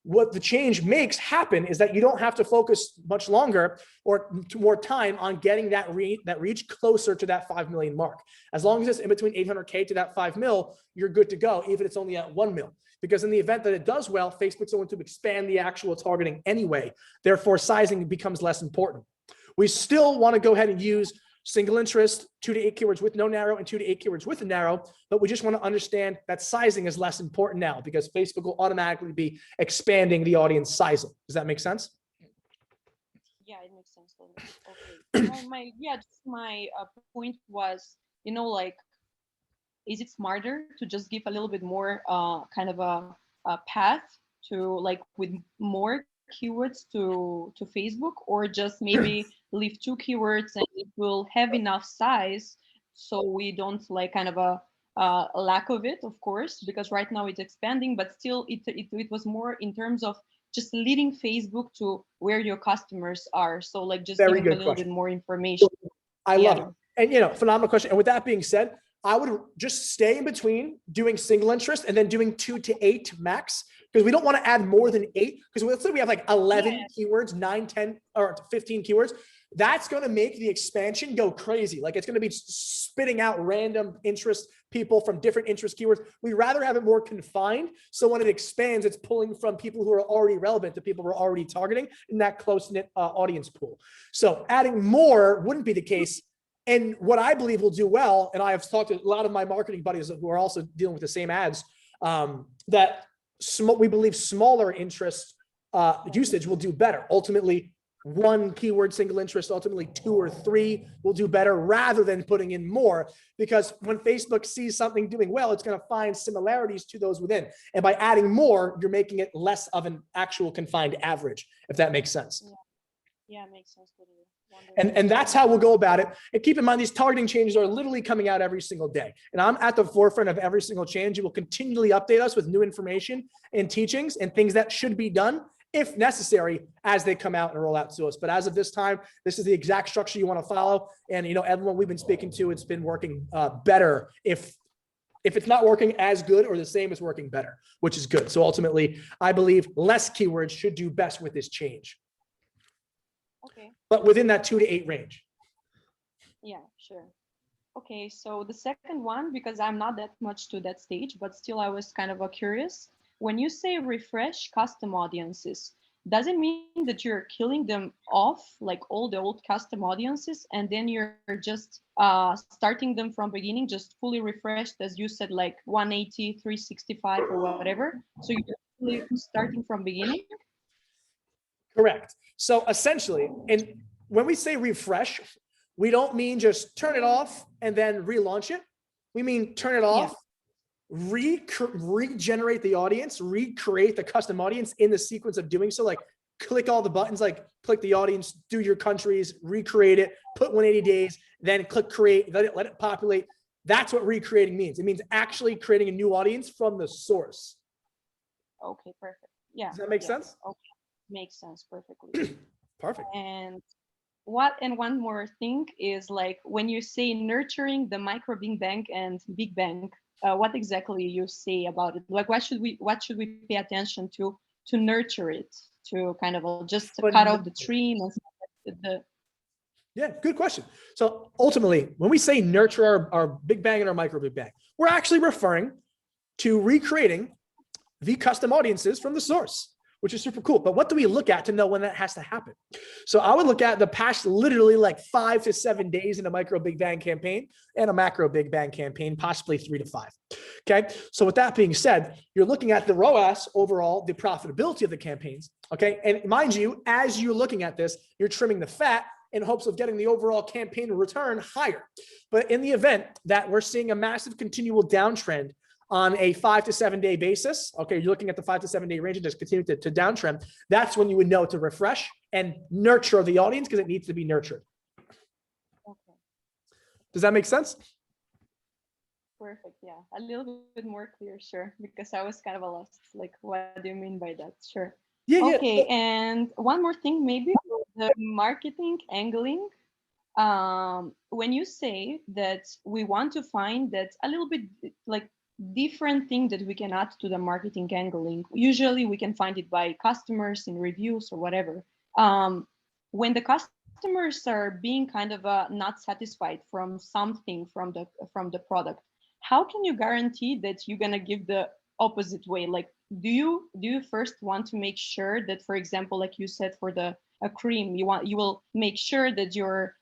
What the change makes happen is that you don't have to focus much longer or more time on getting that reach closer to that 5 million mark. As long as it's in between 800K to that 5 mil, you're good to go, even if it's only at 1 mil. Because in the event that it does well, Facebook's going to expand the actual targeting anyway. Therefore, sizing becomes less important. We still want to go ahead and use single interest, 2 to 8 keywords with no narrow and 2 to 8 keywords with a narrow, but we just want to understand that sizing is less important now because Facebook will automatically be expanding the audience sizing. Does that make sense? Yeah, it makes sense. Okay. My point was, like, is it smarter to just give a little bit more kind of a path to, like, with more keywords to Facebook, or just maybe leave 2 keywords and it will have enough size so we don't like kind of a lack of it, of course, because right now it's expanding, but still it was more in terms of just leading Facebook to where your customers are. So like just Very giving a good little question. bit more information. I love it. And phenomenal question. And with that being said, I would just stay in between doing single interest and then doing 2 to 8 max, because we don't want to add more than 8. Because let's say we have like 11 keywords, 9, 10, or 15 keywords. That's going to make the expansion go crazy. Like it's going to be spitting out random interest people from different interest keywords. We'd rather have it more confined. So when it expands, it's pulling from people who are already relevant to people we're already targeting in that close-knit audience pool. So adding more wouldn't be the case. And what I believe will do well, and I have talked to a lot of my marketing buddies who are also dealing with the same ads, that we believe smaller interest usage will do better. Ultimately, 1 keyword single interest, ultimately 2 or 3 will do better rather than putting in more, because when Facebook sees something doing well, it's going to find similarities to those within. And by adding more, you're making it less of an actual confined average, if that makes sense. Yeah, it makes sense. And that's how we'll go about it. And keep in mind, these targeting changes are literally coming out every single day. And I'm at the forefront of every single change. You will continually update us with new information and teachings and things that should be done if necessary as they come out and roll out to us. But as of this time, this is the exact structure you want to follow. And, everyone we've been speaking to, it's been working better. If it's not working as good or the same, it's working better, which is good. So ultimately, I believe less keywords should do best with this change. Okay. But within that 2 to 8 range. Yeah, sure. Okay, so the second one, because I'm not that much to that stage, but still I was kind of curious. When you say refresh custom audiences, does it mean that you're killing them off, like all the old custom audiences, and then you're just starting them from beginning, just fully refreshed, as you said, like 180, 365 or whatever? So you're fully starting from beginning? Correct. So essentially, and when we say refresh, we don't mean just turn it off and then relaunch it. We mean turn it off, regenerate the audience, recreate the custom audience in the sequence of doing so. Like click all the buttons, like click the audience, do your countries, recreate it, put 180 days, then click create, let it populate. That's what recreating means. It means actually creating a new audience from the source. Okay, perfect. Yeah. Does that make sense? Okay, makes sense perfectly. Perfect. And one more thing is, like, when you say nurturing the micro big bang and big bang, what exactly you say about it? Like, what should we pay attention to nurture it, to kind of just cut off the tree and Yeah, good question. So ultimately, when we say nurture our big bang and our micro big bang, we're actually referring to recreating the custom audiences from the source, which is super cool. But what do we look at to know when that has to happen? So I would look at the past literally like 5 to 7 days in a micro big bang campaign and a macro big bang campaign, possibly 3 to 5. Okay. So with that being said, you're looking at the ROAS overall, the profitability of the campaigns. Okay. And mind you, as you're looking at this, you're trimming the fat in hopes of getting the overall campaign return higher. But in the event that we're seeing a massive continual downtrend on a 5 to 7 day basis, okay, you're looking at the 5 to 7 day range and just continue to downtrend, that's when you would know to refresh and nurture the audience, because it needs to be nurtured. Okay. Does that make sense? Perfect. Yeah, a little bit more clear, sure, because I was kind of lost. Like, what do you mean by that? Sure. Yeah. Okay, and one more thing, maybe the marketing angling. When you say that we want to find that a little bit like different thing that we can add to the marketing angling, usually we can find it by customers in reviews or whatever. When the customers are being kind of not satisfied from something from the product, how can you guarantee that you're gonna give the opposite way? Like, do you first want to make sure that, for example, like you said, for the cream, you will make sure that your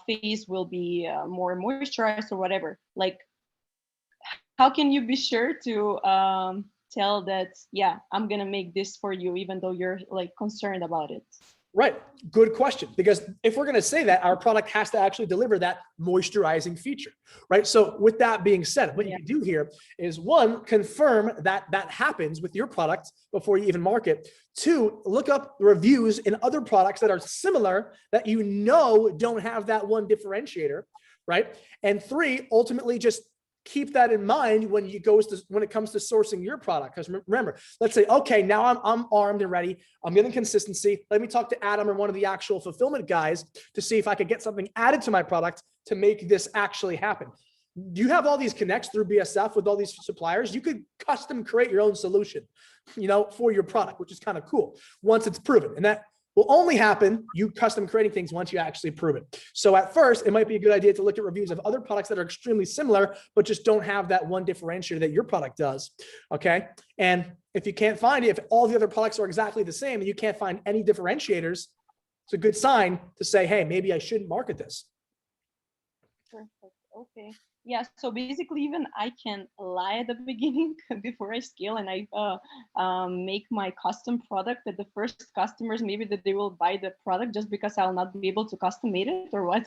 face will be more moisturized or whatever? Like, how can you be sure to tell that, yeah, I'm gonna make this for you, even though you're like concerned about it? Right. Good question. Because if we're going to say that, our product has to actually deliver that moisturizing feature, right? So with that being said, what you can do here is, one, confirm that that happens with your product before you even market. Two, look up reviews in other products that are similar that you know don't have that one differentiator, right? And three, ultimately just keep that in mind when it comes to sourcing your product. Because remember, let's say, okay, now I'm armed and ready. I'm getting consistency. Let me talk to Adam or one of the actual fulfillment guys to see if I could get something added to my product to make this actually happen. You have all these connects through BSF with all these suppliers. You could custom create your own solution, for your product, which is kind of cool once it's proven. And that will only happen, you custom creating things, once you actually prove it. So at first, it might be a good idea to look at reviews of other products that are extremely similar, but just don't have that one differentiator that your product does, okay? And if you can't find it, if all the other products are exactly the same and you can't find any differentiators, it's a good sign to say, hey, maybe I shouldn't market this. Perfect. Okay. Yeah. So basically, even I can lie at the beginning before I scale, and I make my custom product that the first customers, maybe that they will buy the product just because I'll not be able to custom made it, or what?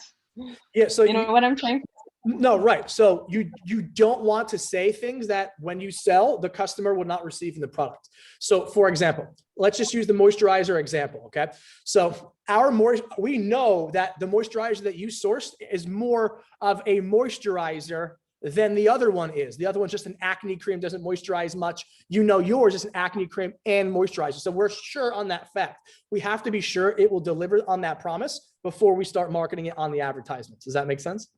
Yeah. So you know what I'm trying to. No, right. So you don't want to say things that when you sell, the customer will not receive in the product. So for example, let's just use the moisturizer example. Okay. So we know that the moisturizer that you sourced is more of a moisturizer than the other one is. The other one's just an acne cream, doesn't moisturize much. Yours is an acne cream and moisturizer. So we're sure on that fact. We have to be sure it will deliver on that promise before we start marketing it on the advertisements. Does that make sense?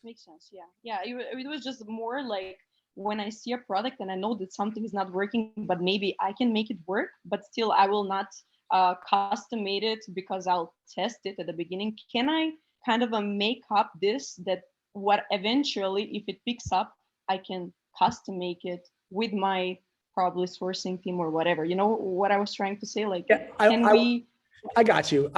Makes sense. Yeah. It was just more like, when I see a product and I know that something is not working, but maybe I can make it work, but still I will not custom made it because I'll test it at the beginning. Can I kind of make up this, that what eventually, if it picks up, I can custom make it with my probably sourcing team or whatever. You know what I was trying to say? Like, Yeah, can we? I got you.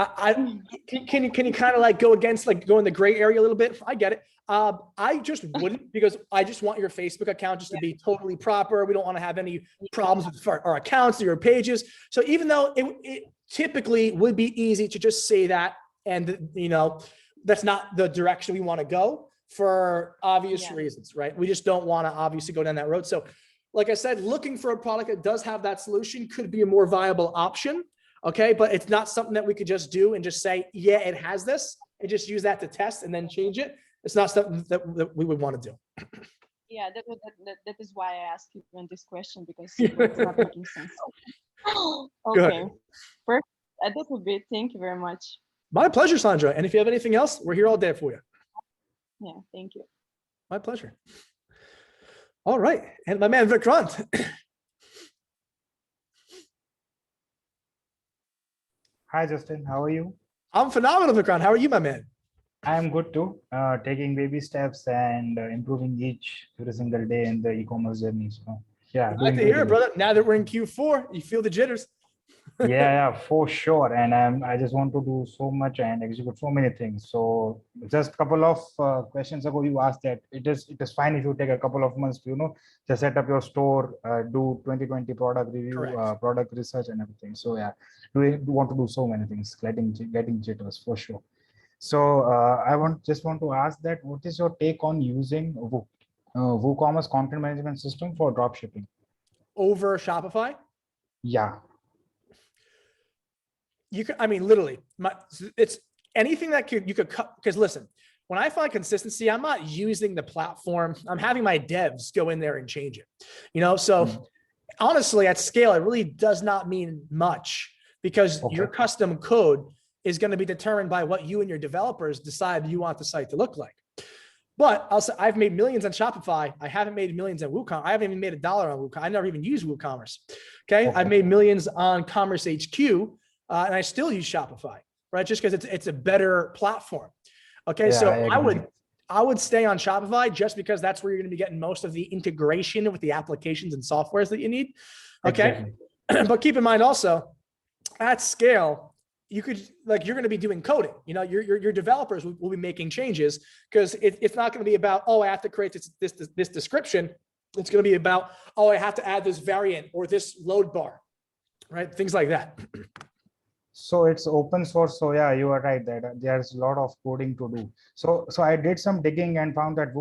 Can you kind of like go against, like go in the gray area a little bit? I get it. I just wouldn't, because I just want your Facebook account just to be totally proper. We don't want to have any problems with our accounts or your pages. So even though it typically would be easy to just say that, and you know, that's not the direction we want to go for obvious reasons, right? We just don't want to obviously go down that road. So like I said, looking for a product that does have that solution could be a more viable option. Okay, but it's not something that we could just do and just say, yeah, it has this, and just use that to test and then change it. It's not something that we would want to do. Yeah, that is why I asked you this question, because it's not making sense. Okay, perfect. That would be it. Thank you very much. My pleasure, Sandra. And if you have anything else, we're here all day for you. Yeah, thank you. My pleasure. All right, and my man Vikrant. Hi, Justin. How are you? I'm phenomenal, Vikrant. How are you, my man? I'm good too. Taking baby steps and improving every single day in the e-commerce journey. So, yeah. Glad to hear it, brother. Now that we're in Q4, you feel the jitters. Yeah, for sure. And I just want to do so much and execute so many things. So just a couple of questions ago, you asked that it is fine if you take a couple of months to, you know, just set up your store, do 2020 product review, product research and everything. So yeah, we want to do so many things, getting jitters for sure. So I just want to ask that, what is your take on using WooCommerce content management system for dropshipping? Over Shopify? Yeah. You could, I mean, literally, it's anything that you could cut. Because listen, when I find consistency, I'm not using the platform. I'm having my devs go in there and change it. You know, so honestly, at scale, it really does not mean much, because your custom code is going to be determined by what you and your developers decide you want the site to look like. But I'll say I've made millions on Shopify. I haven't made millions on WooCommerce. I haven't even made $1 on WooCommerce. I never even used WooCommerce. Okay. I've made millions on Commerce HQ. And I still use Shopify, right? Just because it's a better platform. Okay, Yeah, so I I would stay on Shopify, just because that's where you're going to be getting most of the integration with the applications and softwares that you need. Okay, but keep in mind also, at scale, you could, like, you're going to be doing coding. You know, your developers will be making changes, because it's not going to be about, oh, I have to create this description. It's going to be about, oh, I have to add this variant or this load bar, right? Things like that. So it's open source. So yeah, you are right that there's a lot of coding to do. So I did some digging and found that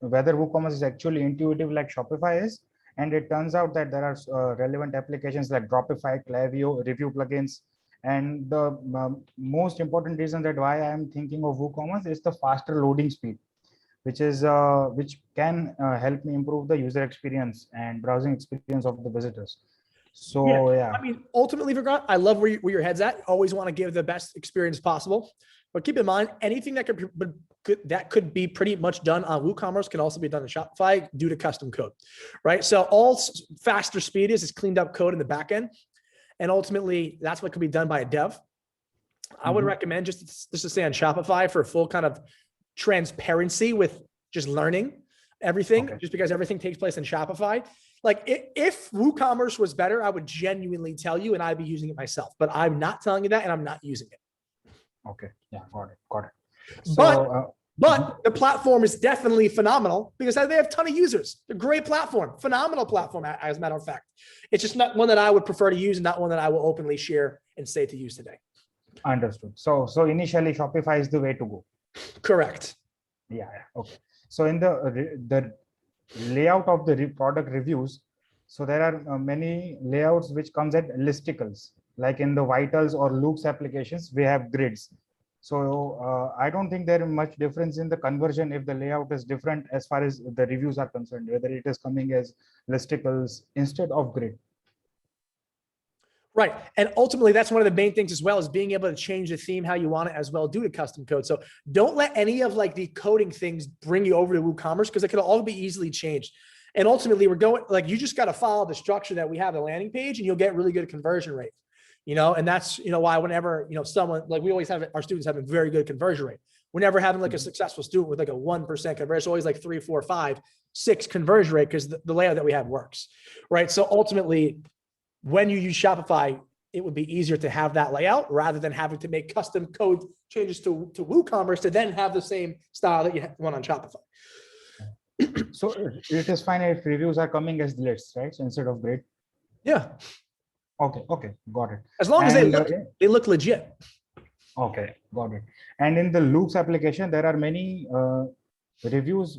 whether WooCommerce is actually intuitive like Shopify is. And it turns out that there are relevant applications like Dropify, Klaviyo, review plugins. And the most important reason that why I am thinking of WooCommerce is the faster loading speed, which can help me improve the user experience and browsing experience of the visitors. So yeah. I mean, ultimately, Vikrant, I love where your head's at. You always want to give the best experience possible, but keep in mind, anything that could be pretty much done on WooCommerce can also be done in Shopify due to custom code, right? So all faster speed is cleaned up code in the back end, and ultimately that's what could be done by a dev. I would recommend just to stay on Shopify for full kind of transparency with just learning everything, just because everything takes place in Shopify. Like if WooCommerce was better, I would genuinely tell you, and I'd be using it myself, but I'm not telling you that, and I'm not using it. Okay. Yeah. Got it. So, but the platform is definitely phenomenal, because they have a ton of users. They're a great platform, phenomenal platform, as a matter of fact. It's just not one that I would prefer to use, and not one that I will openly share and say to use today. Understood. So initially Shopify is the way to go. Correct. Yeah. Okay. So in the layout of the product reviews, so there are many layouts which comes at listicles, like in the Vitals or Looks applications, we have grids. So I don't think there is much difference in the conversion if the layout is different as far as the reviews are concerned, whether it is coming as listicles instead of grid. Right. And ultimately, that's one of the main things as well, is being able to change the theme how you want it as well due to custom code. So don't let any of like the coding things bring you over to WooCommerce, because it could all be easily changed. And ultimately, we're going, like, you just got to follow the structure that we have, the landing page, and you'll get really good conversion rate. You know, and that's, you know, why whenever, you know, someone, like, we always have our students having very good conversion rate. we're never having like a successful student with like a 1% conversion. It's always like 3, 4, 5, 6 conversion rate because the layout that we have works, right? So ultimately, when you use Shopify, it would be easier to have that layout rather than having to make custom code changes to WooCommerce to then have the same style that you want on Shopify. So it is fine if reviews are coming as lists, right? So instead of grid. Yeah. Okay, got it. As long as And, they look legit. Okay, got it. And in the Looks application, there are many reviews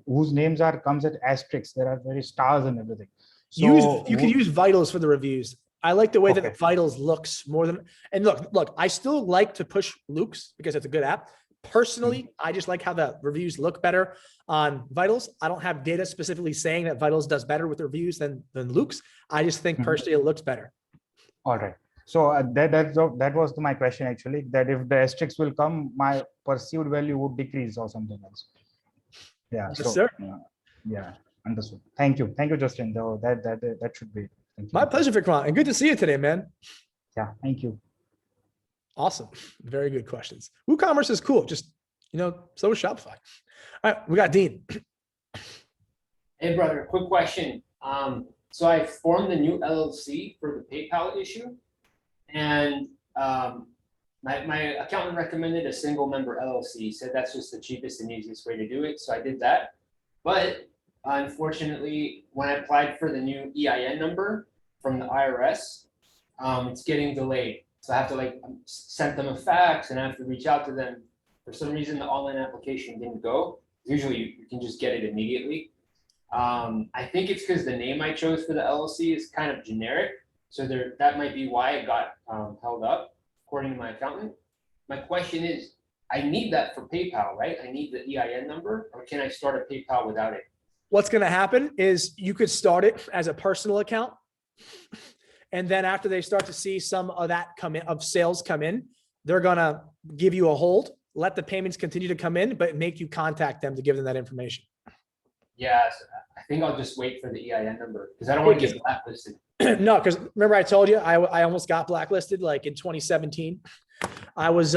whose names comes at asterisks. There are very stars and everything. So You can use vitals for the reviews. I like the way that Okay. vitals looks more than, and look, I still like to push Looks because it's a good app. Personally, I just like how the reviews look better on vitals. I don't have data specifically saying that vitals does better with reviews than Looks. I just think personally it looks better. all right. So that was my question actually, that if the asterisks will come, my perceived value would decrease or something else. Yeah. Yes, so, sir. Yeah, understood. Thank you, Justin. Though that should be. Thank you. My pleasure, Vikram. And good to see you today, man. Yeah, thank you. Awesome. Very good questions. WooCommerce is cool. Just, so is Shopify. All right, we got Dean. Hey, brother, quick question. So I formed a new LLC for the PayPal issue, and my accountant recommended a single member LLC. He said that's just the cheapest and easiest way to do it, so I did that. But unfortunately, when I applied for the new EIN number from the IRS, it's getting delayed. So I have to send them a fax and I have to reach out to them. For some reason, the online application didn't go. Usually you can just get it immediately. I think it's because the name I chose for the LLC is kind of generic. So that might be why it got held up, according to my accountant. My question is, I need that for PayPal, right? I need the EIN number, or can I start a PayPal without it? What's going to happen is you could start it as a personal account. And then after they start to see some of that sales come in, they're going to give you a hold, let the payments continue to come in, but make you contact them to give them that information. Yeah, so I think I'll just wait for the EIN number because I don't want to get blacklisted. No, because remember I told you I almost got blacklisted like in 2017. I was,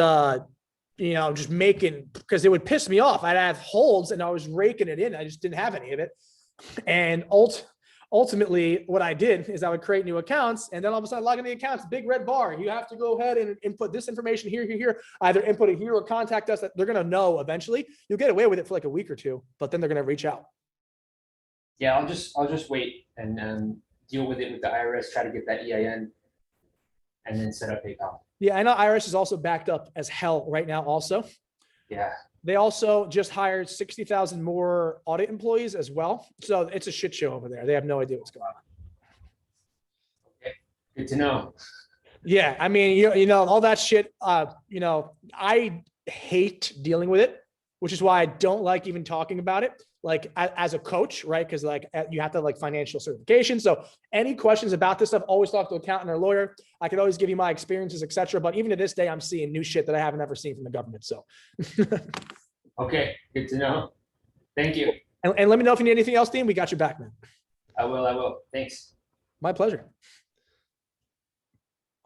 just making, because it would piss me off. I'd have holds and I was raking it in. I just didn't have any of it. And ultimately, what I did is I would create new accounts, and then all of a sudden log in the accounts, big red bar. You have to go ahead and input this information here. Either input it here or contact us. They're going to know eventually. You'll get away with it for like a week or two, but then they're going to reach out. Yeah, I'll just wait and deal with it with the IRS, try to get that EIN, and then set up PayPal. Yeah, I know IRS is also backed up as hell right now also. Yeah. They also just hired 60,000 more audit employees as well. So it's a shit show over there. They have no idea what's going on. Okay, good to know. Yeah, I mean, all that shit, I hate dealing with it, which is why I don't like even talking about it, like as a coach, right? Because you have to have financial certification. So any questions about this stuff, always talk to an accountant or lawyer. I can always give you my experiences, etc. But even to this day, I'm seeing new shit that I haven't ever seen from the government. So. Okay, good to know. Thank you. And let me know if you need anything else, Dean. We got your back, man. I will. Thanks. My pleasure.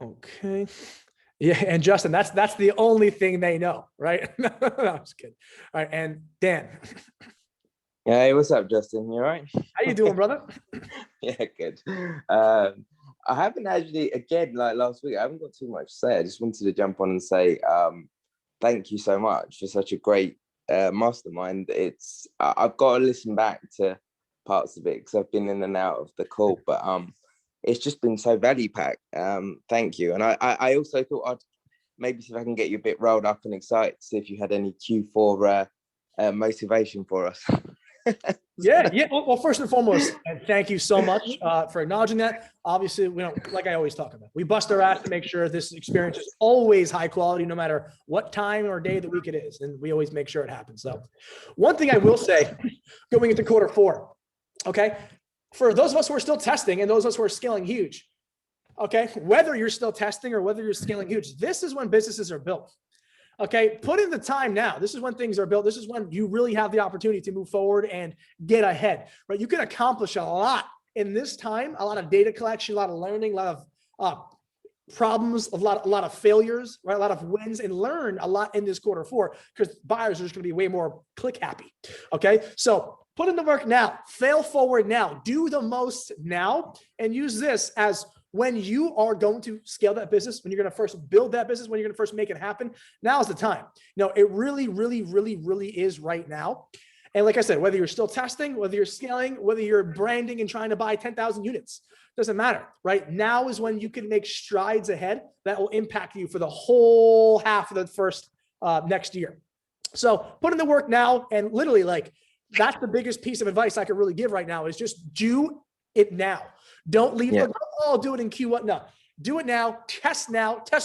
Okay. Yeah, and Justin, that's the only thing they know, right? No, I'm just kidding. All right, and Dan. Hey, what's up, Justin? You all right? How you doing, brother? Yeah, good. I haven't actually, again, like last week, I haven't got too much to say. I just wanted to jump on and say thank you so much for such a great mastermind. I've got to listen back to parts of it because I've been in and out of the call, but it's just been so value packed. Thank you. And I also thought I'd maybe see if I can get you a bit rolled up and excited, see if you had any Q4 motivation for us. Yeah. Well, first and foremost, thank you so much for acknowledging that. Obviously, we don't, like I always talk about, we bust our ass to make sure this experience is always high quality, no matter what time or day of the week it is. And we always make sure it happens. So one thing I will say going into Q4, okay, for those of us who are still testing and those of us who are scaling huge, okay, whether you're still testing or whether you're scaling huge, this is when businesses are built. Okay, put in the time now. This is when things are built. This is when you really have the opportunity to move forward and get ahead, right? You can accomplish a lot in this time, a lot of data collection, a lot of learning, a lot of problems, a lot of failures, right? A lot of wins, and learn a lot in this Q4 because buyers are just going to be way more click happy. Okay. So put in the work now, fail forward now, do the most now, and use this as when you are going to scale that business, when you're going to first build that business, when you're going to first make it happen. Now is the time. No, it really, really, really, really is right now. And like I said, whether you're still testing, whether you're scaling, whether you're branding and trying to buy 10,000 units, doesn't matter, right? Now is when you can make strides ahead that will impact you for the whole half of the first next year. So put in the work now, and literally, like, that's the biggest piece of advice I could really give right now is just do it now. Don't leave the, oh, I'll do it in Q1. No, do it now, test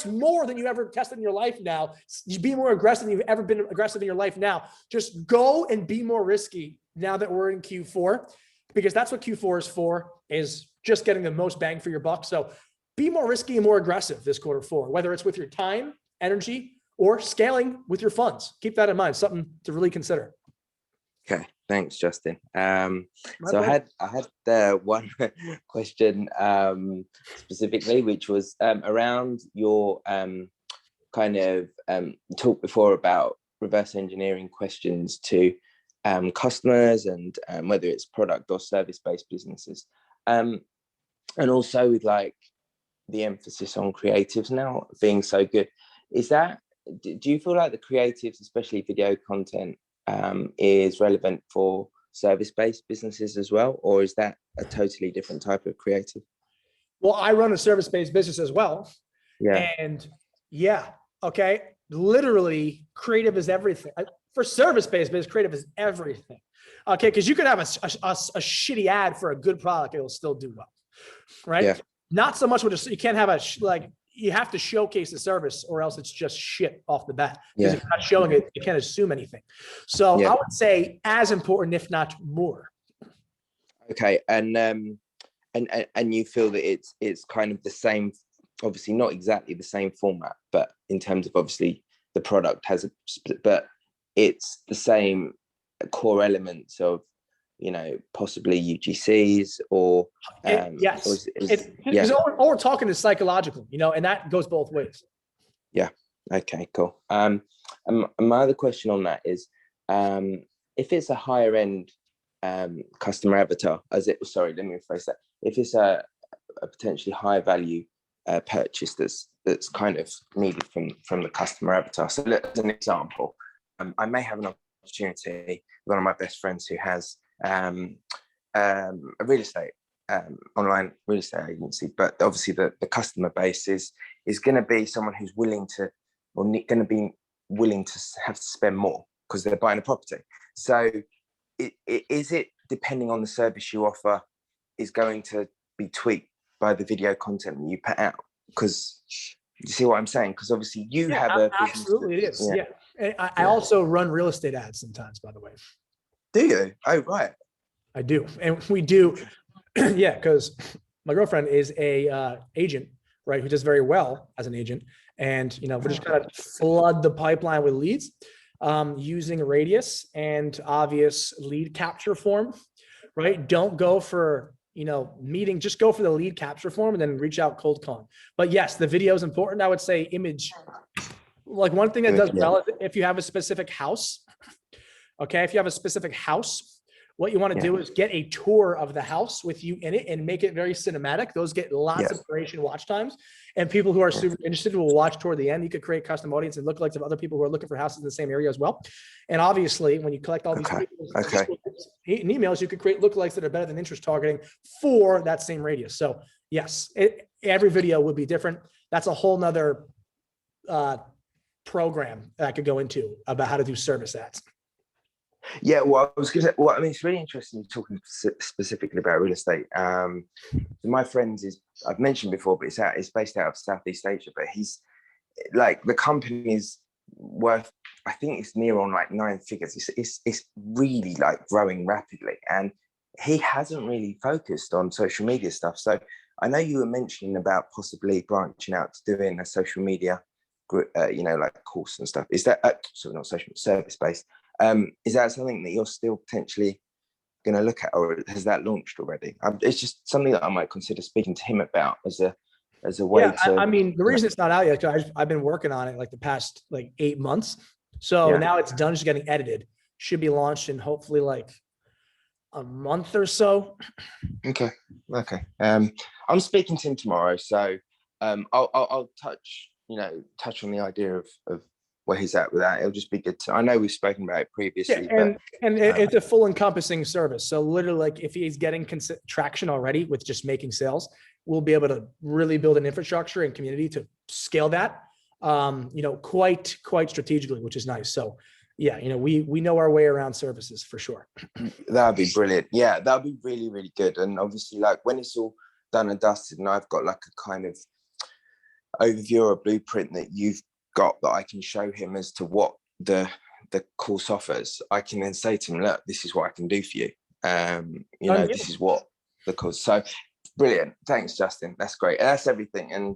more than you ever tested in your life now. You be more aggressive than you've ever been aggressive in your life now. Just go and be more risky now that we're in Q4, because that's what Q4 is for, is just getting the most bang for your buck. So be more risky and more aggressive this Q4, whether it's with your time, energy, or scaling with your funds. Keep that in mind, something to really consider. Okay, thanks, Justin. So I had one question specifically, which was around your kind of talk before about reverse engineering questions to customers and whether it's product or service-based businesses. And also with like the emphasis on creatives now being so good. Is that, do you feel like the creatives, especially video content, is relevant for service-based businesses as well, or is that a totally different type of creative? Well, I run a service-based business as well. Yeah. And yeah, okay, literally creative is everything. For service-based business, creative is everything. Okay, because you could have a shitty ad for a good product, it'll still do well, right? Yeah. Not so much with you can't have you have to showcase the service, or else it's just shit off the bat. Because if you're not showing it, you can't assume anything. So I would say as important, if not more. Okay, and you feel that it's kind of the same, obviously not exactly the same format, but in terms of obviously the product has a, but it's the same core elements of, you know, possibly UGCs or yes, because all we're talking is psychological, you know, and that goes both ways. Yeah. Okay, cool. And my other question on that is, if it's a higher end customer avatar, let me rephrase that. If it's a potentially higher value purchase that's kind of needed from the customer avatar. So as an example, I may have an opportunity, one of my best friends who has a real estate online real estate agency, but obviously the customer base is going to be someone who's willing to, or going to be willing to have to spend more because they're buying a property. So is it, depending on the service you offer, is going to be tweaked by the video content that you put out? Because you see what I'm saying? Because obviously you have a absolutely it is. Yeah. And I also run real estate ads sometimes, by the way. Do you? Oh, right. I do. And we do. Yeah. Because my girlfriend is a agent, right? Who does very well as an agent. And, you know, we're just going to flood the pipeline with leads using Radius and obvious lead capture form, right? Don't go for, you know, meeting, just go for the lead capture form and then reach out cold calling. But yes, the video is important. I would say image, like one thing that does well is if you have a specific house, okay, if you have a specific house, what you want to do is get a tour of the house with you in it and make it very cinematic. Those get lots of duration watch times, and people who are super interested will watch toward the end. You could create custom audience and lookalikes of other people who are looking for houses in the same area as well. And obviously, when you collect all these in emails, you could create lookalikes that are better than interest targeting for that same radius. So yes, every video would be different. That's a whole nother program that I could go into about how to do service ads. Yeah, well, I was going to say, well, I mean, it's really interesting talking specifically about real estate. My friend I've mentioned before, but it's based out of Southeast Asia, but he's like, the company is worth, I think it's near on like 9 figures. It's really like growing rapidly, and he hasn't really focused on social media stuff. So I know you were mentioning about possibly branching out to doing a social media, you know, like course and stuff. Is that, sorry, not social, service-based. Is that something that you're still potentially going to look at, or has that launched already? It's just something that I might consider speaking to him about as a as a way to. I mean, the reason it's not out yet, because I've been working on it like the past like 8 months. So Yeah. now it's done, just getting edited. Should be launched in hopefully like a month or so. Okay. I'm speaking to him tomorrow, so I'll touch on the idea of where he's at with that. It'll just be good to. I know we've spoken about it previously, Yeah, and it's a full encompassing service. So literally, like if he's getting traction already with just making sales, we'll be able to really build an infrastructure and community to scale that, quite strategically, which is nice. So yeah, we know our way around services for sure. That'd be brilliant. Yeah, that'd be really, really good. And obviously, like when it's all done and dusted, and I've got like a kind of overview or a blueprint that you've got that I can show him as to what the course offers, I can then say to him, look, this is what I can do for you. This is what the course. So brilliant. Thanks, Justin. That's great. That's everything. And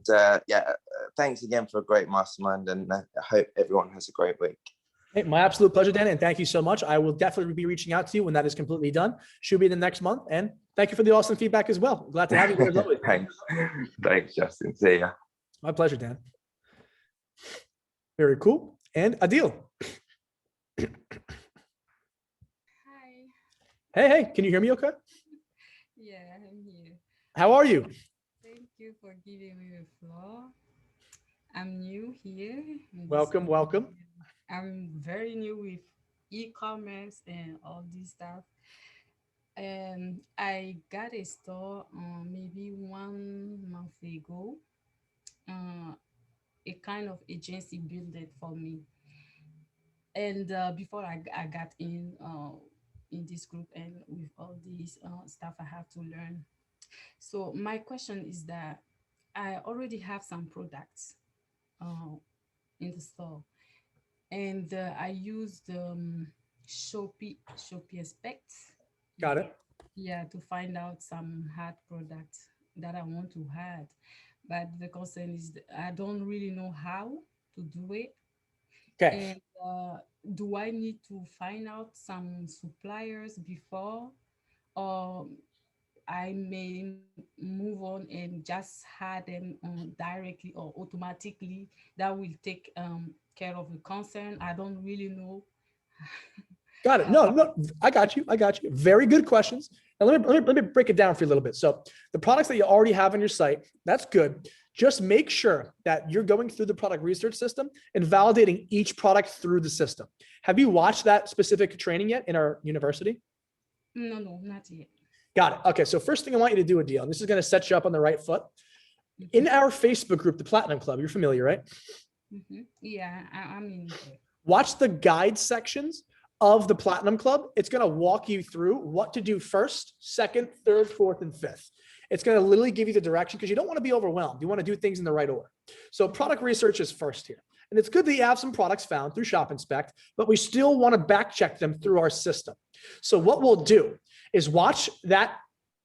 thanks again for a great mastermind. And I hope everyone has a great week. Hey, my absolute pleasure, Dan. And thank you so much. I will definitely be reaching out to you when that is completely done. Should be the next month. And thank you for the awesome feedback as well. Glad to have you there. Thanks, Justin. See ya. My pleasure, Dan. Very cool. And Adil. Hi. Hey, can you hear me okay? Yeah, I'm here. How are you? Thank you for giving me the floor. I'm new here. Welcome. I'm very new with e-commerce and all this stuff. And I got a store maybe 1 month ago. A kind of agency built it for me. And before I got in this group and with all these stuff I have to learn. So my question is that I already have some products in the store, and I used Shopify Aspects. Got it. Yeah, to find out some hard products that I want to add. But the concern is that I don't really know how to do it. Okay. And do I need to find out some suppliers before, or I may move on and just add them directly or automatically? That will take care of the concern. I don't really know. Got it. No, I got you. Very good questions. Now let me break it down for you a little bit. So the products that you already have on your site, that's good. Just make sure that you're going through the product research system and validating each product through the system. Have you watched that specific training yet in our university? No, not yet. Got it. Okay. So first thing I want you to do, Adil, and this is going to set you up on the right foot. In our Facebook group, the Platinum Club, you're familiar, right? Mm-hmm. Yeah, I'm in. Watch the guide sections of the Platinum Club. It's going to walk you through what to do first, second, third, fourth, and fifth. It's going to literally give you the direction because you don't want to be overwhelmed. You want to do things in the right order. So product research is first here. And it's good that you have some products found through Shop Inspect, but we still want to back check them through our system. So what we'll do is watch that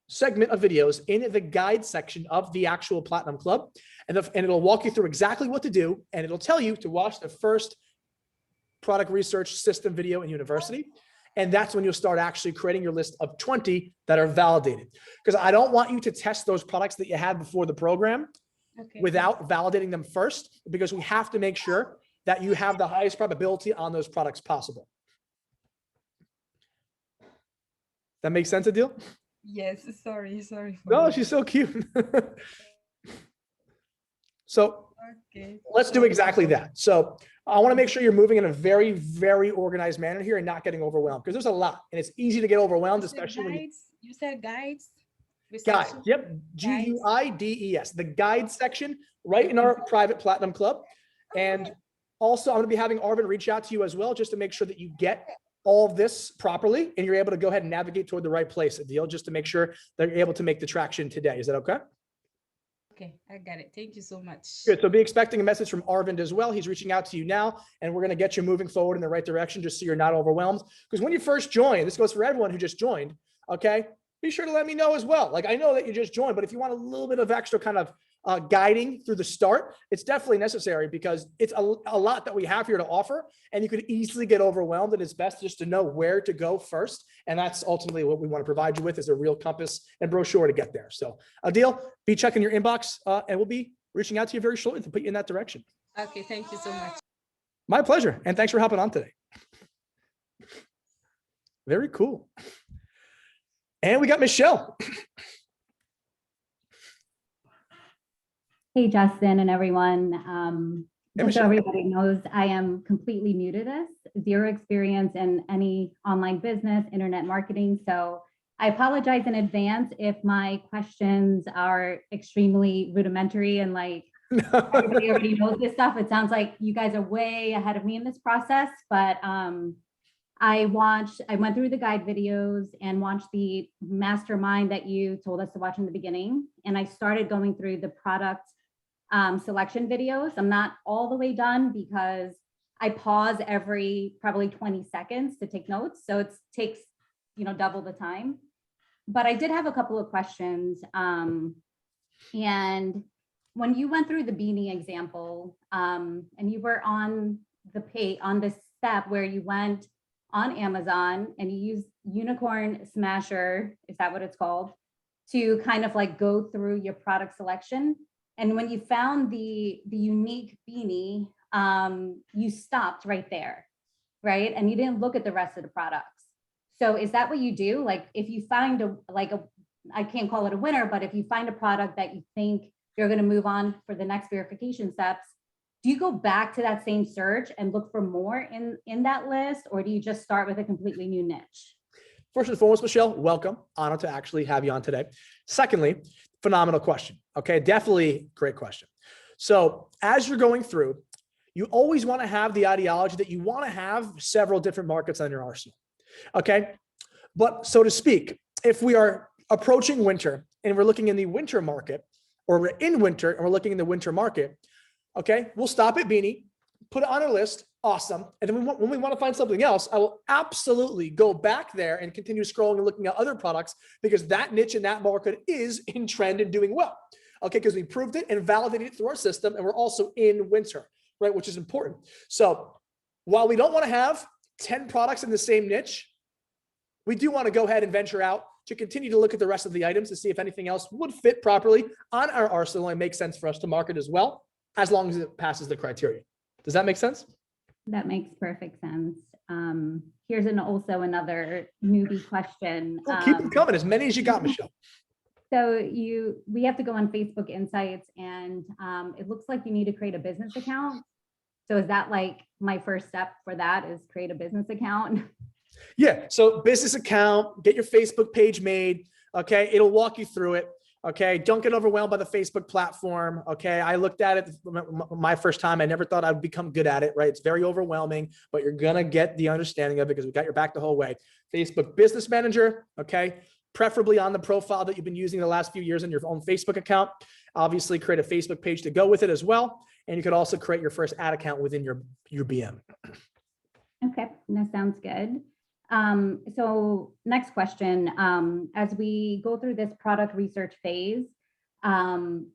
segment of videos in the guide section of the actual Platinum Club, and it'll walk you through exactly what to do. And it'll tell you to watch the first product research system video in university. And that's when you'll start actually creating your list of 20 that are validated. Because I don't want you to test those products that you had before the program without validating them first, because we have to make sure that you have the highest probability on those products possible. That makes sense, Adil? Yes, sorry. No, she's so cute. So let's do exactly that. So I want to make sure you're moving in a very, very organized manner here and not getting overwhelmed, because there's a lot and it's easy to get overwhelmed, especially when you said guides. Guides. Yep. GUIDES, the guide section right in our private Platinum Club. And also I'm going to be having Arvin reach out to you as well, just to make sure that you get all of this properly and you're able to go ahead and navigate toward the right place, Adil, just to make sure that you're able to make the traction today. Is that okay? Okay, I got it. Thank you so much. Good. So be expecting a message from Arvind as well. He's reaching out to you now, and we're going to get you moving forward in the right direction, just so you're not overwhelmed. Because when you first join, this goes for everyone who just joined, okay, be sure to let me know as well. Like, I know that you just joined, but if you want a little bit of extra kind of guiding through the start, it's definitely necessary because it's a lot that we have here to offer, and you could easily get overwhelmed, and it's best just to know where to go first. And that's ultimately what we want to provide you with, is a real compass and brochure to get there. So Adil, be checking your inbox, and we'll be reaching out to you very shortly to put you in that direction. Okay, thank you so much. My pleasure. And thanks for hopping on today. Very cool. And we got Michelle. Hey, Justin and everyone. Hey, Just so Michelle. everybody knows, I am completely new to this, zero experience in any online business, internet marketing. So I apologize in advance if my questions are extremely rudimentary and like everybody already knows this stuff. It sounds like you guys are way ahead of me in this process, but I went through the guide videos and watched the mastermind that you told us to watch in the beginning. And I started going through the product selection videos. I'm not all the way done because I pause every probably 20 seconds to take notes. So it takes, double the time. But I did have a couple of questions. And when you went through the beanie example, and you were on the step where you went on Amazon and you used Unicorn Smasher, is that what it's called, to kind of like go through your product selection. And when you found the unique beanie, you stopped right there, right? And you didn't look at the rest of the products. So is that what you do? Like if you find I can't call it a winner, but if you find a product that you think you're going to move on for the next verification steps, do you go back to that same search and look for more in that list? Or do you just start with a completely new niche? First and foremost, Michelle, welcome. Honored to actually have you on today. Secondly, phenomenal question. Okay, definitely great question. So as you're going through, you always want to have the ideology that you want to have several different markets on your arsenal. Okay, but so to speak, if we are approaching winter and we're looking in the winter market, or we're in winter and we're looking in the winter market, okay, we'll stop at beanie, put it on our list. Awesome. And then when we want to find something else, I will absolutely go back there and continue scrolling and looking at other products, because that niche in that market is in trend and doing well. Okay, because we proved it and validated it through our system, and we're also in winter, right, which is important. So while we don't want to have 10 products in the same niche, we do want to go ahead and venture out to continue to look at the rest of the items to see if anything else would fit properly on our arsenal and make sense for us to market as well, as long as it passes the criteria. Does that make sense? That makes perfect sense. Here's also another newbie question. Oh, keep them coming, as many as you got, Michelle. So we have to go on Facebook Insights, and it looks like you need to create a business account. So is that like my first step for that, is create a business account? Yeah, so business account, get your Facebook page made, okay? It'll walk you through it, okay? Don't get overwhelmed by the Facebook platform, okay? I looked at it my first time. I never thought I'd become good at it, right? It's very overwhelming, but you're gonna get the understanding of it because we got your back the whole way. Facebook Business Manager, okay? Preferably on the profile that you've been using the last few years in your own Facebook account. Obviously, create a Facebook page to go with it as well. And you could also create your first ad account within your BM. Okay, that sounds good. So next question, as we go through this product research phase, and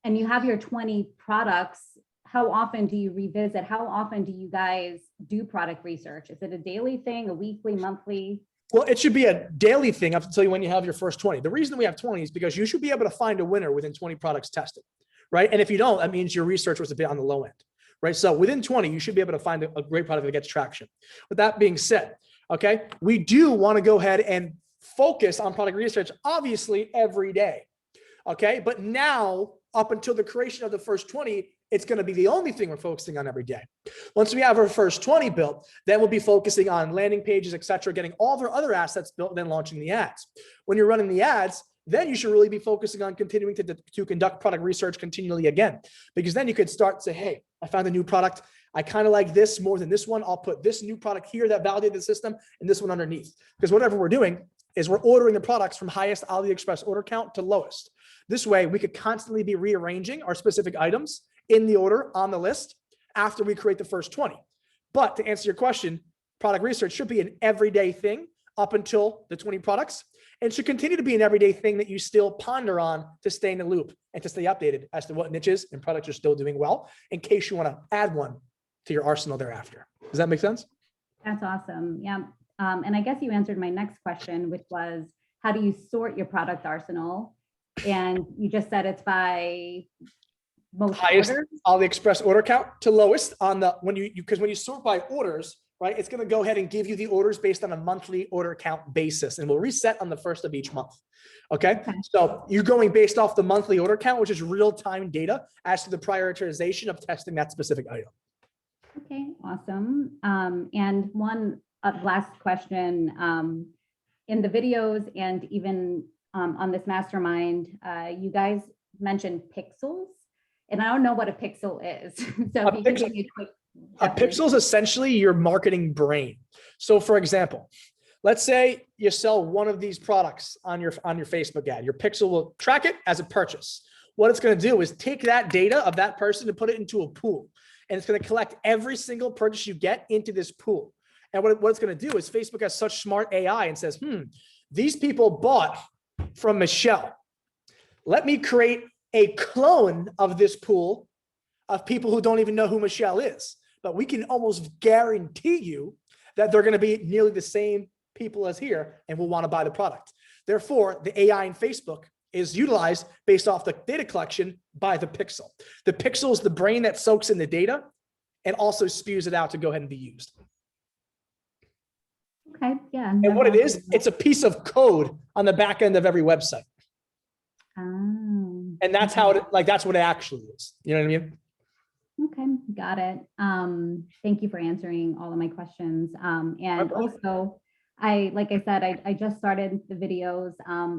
you have your 20 products, how often do you revisit? How often do you guys do product research? Is it a daily thing, a weekly, monthly? Well, it should be a daily thing up until when you have your first 20. The reason we have 20 is because you should be able to find a winner within 20 products tested, right? And if you don't, that means your research was a bit on the low end, right? So within 20, you should be able to find a great product that gets traction. With that being said, okay, we do want to go ahead and focus on product research, obviously, every day, okay? But now, up until the creation of the first 20, it's going to be the only thing we're focusing on every day. Once we have our first 20 built, then we'll be focusing on landing pages, et cetera, getting all of our other assets built, and then launching the ads. When you're running the ads, then you should really be focusing on continuing to conduct product research continually again, because then you could start to say, hey, I found a new product. I kind of like this more than this one. I'll put this new product here that validated the system and this one underneath. Because whatever we're doing is we're ordering the products from highest AliExpress order count to lowest. This way, we could constantly be rearranging our specific items in the order on the list after we create the first 20. But to answer your question, product research should be an everyday thing up until the 20 products. and should continue to be an everyday thing that you still ponder on to stay in the loop and to stay updated as to what niches and products are still doing well, in case you want to add one to your arsenal thereafter. Does that make sense? That's awesome. Yeah. And I guess you answered my next question, which was, how do you sort your product arsenal? And you just said it's by most Highest orders. AliExpress order count to lowest on the, because when you sort by orders, right, it's going to go ahead and give you the orders based on a monthly order count basis, and we'll reset on the first of each month. Okay. So you're going based off the monthly order count, which is real-time data as to the prioritization of testing that specific item. Okay, awesome. And one last question, in the videos and even on this mastermind, you guys mentioned pixels, and I don't know what a pixel is. So if you can give me a quick A pixel is essentially your marketing brain. So for example, let's say you sell one of these products on your Facebook ad. Your pixel will track it as a purchase. What it's going to do is take that data of that person and put it into a pool. And it's going to collect every single purchase you get into this pool. And what it's going to do is Facebook has such smart AI and says, these people bought from Michelle. Let me create a clone of this pool of people who don't even know who Michelle is. But we can almost guarantee you that they're going to be nearly the same people as here and will want to buy the product. Therefore, the AI in Facebook is utilized based off the data collection by the pixel. The pixel is the brain that soaks in the data and also spews it out to go ahead and be used. Okay, yeah. And what it is, it's a piece of code on the back end of every website. Oh. And that's how that's what it actually is. You know what I mean? Okay, got it. Thank you for answering all of my questions. And also, like I said, I just started the videos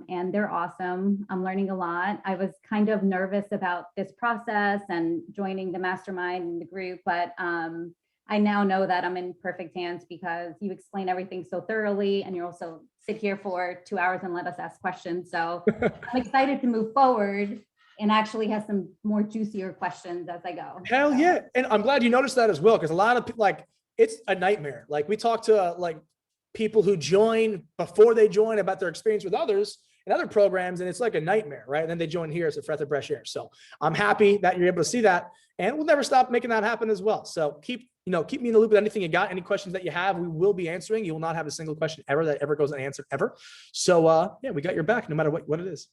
and they're awesome. I'm learning a lot. I was kind of nervous about this process and joining the mastermind and the group, but I now know that I'm in perfect hands because you explain everything so thoroughly, and you also sit here for 2 hours and let us ask questions. So I'm excited to move forward and actually have some more juicier questions as I go. Hell yeah. And I'm glad you noticed that as well, because a lot of people, it's a nightmare. Like we talk to people who join before they join about their experience with others and other programs, and it's like a nightmare, right? And then they join here as a breath of fresh air. So I'm happy that you're able to see that, and we'll never stop making that happen as well. So keep me in the loop with anything you got, any questions that you have, we will be answering. You will not have a single question ever that ever goes unanswered ever. So yeah, we got your back no matter what it is.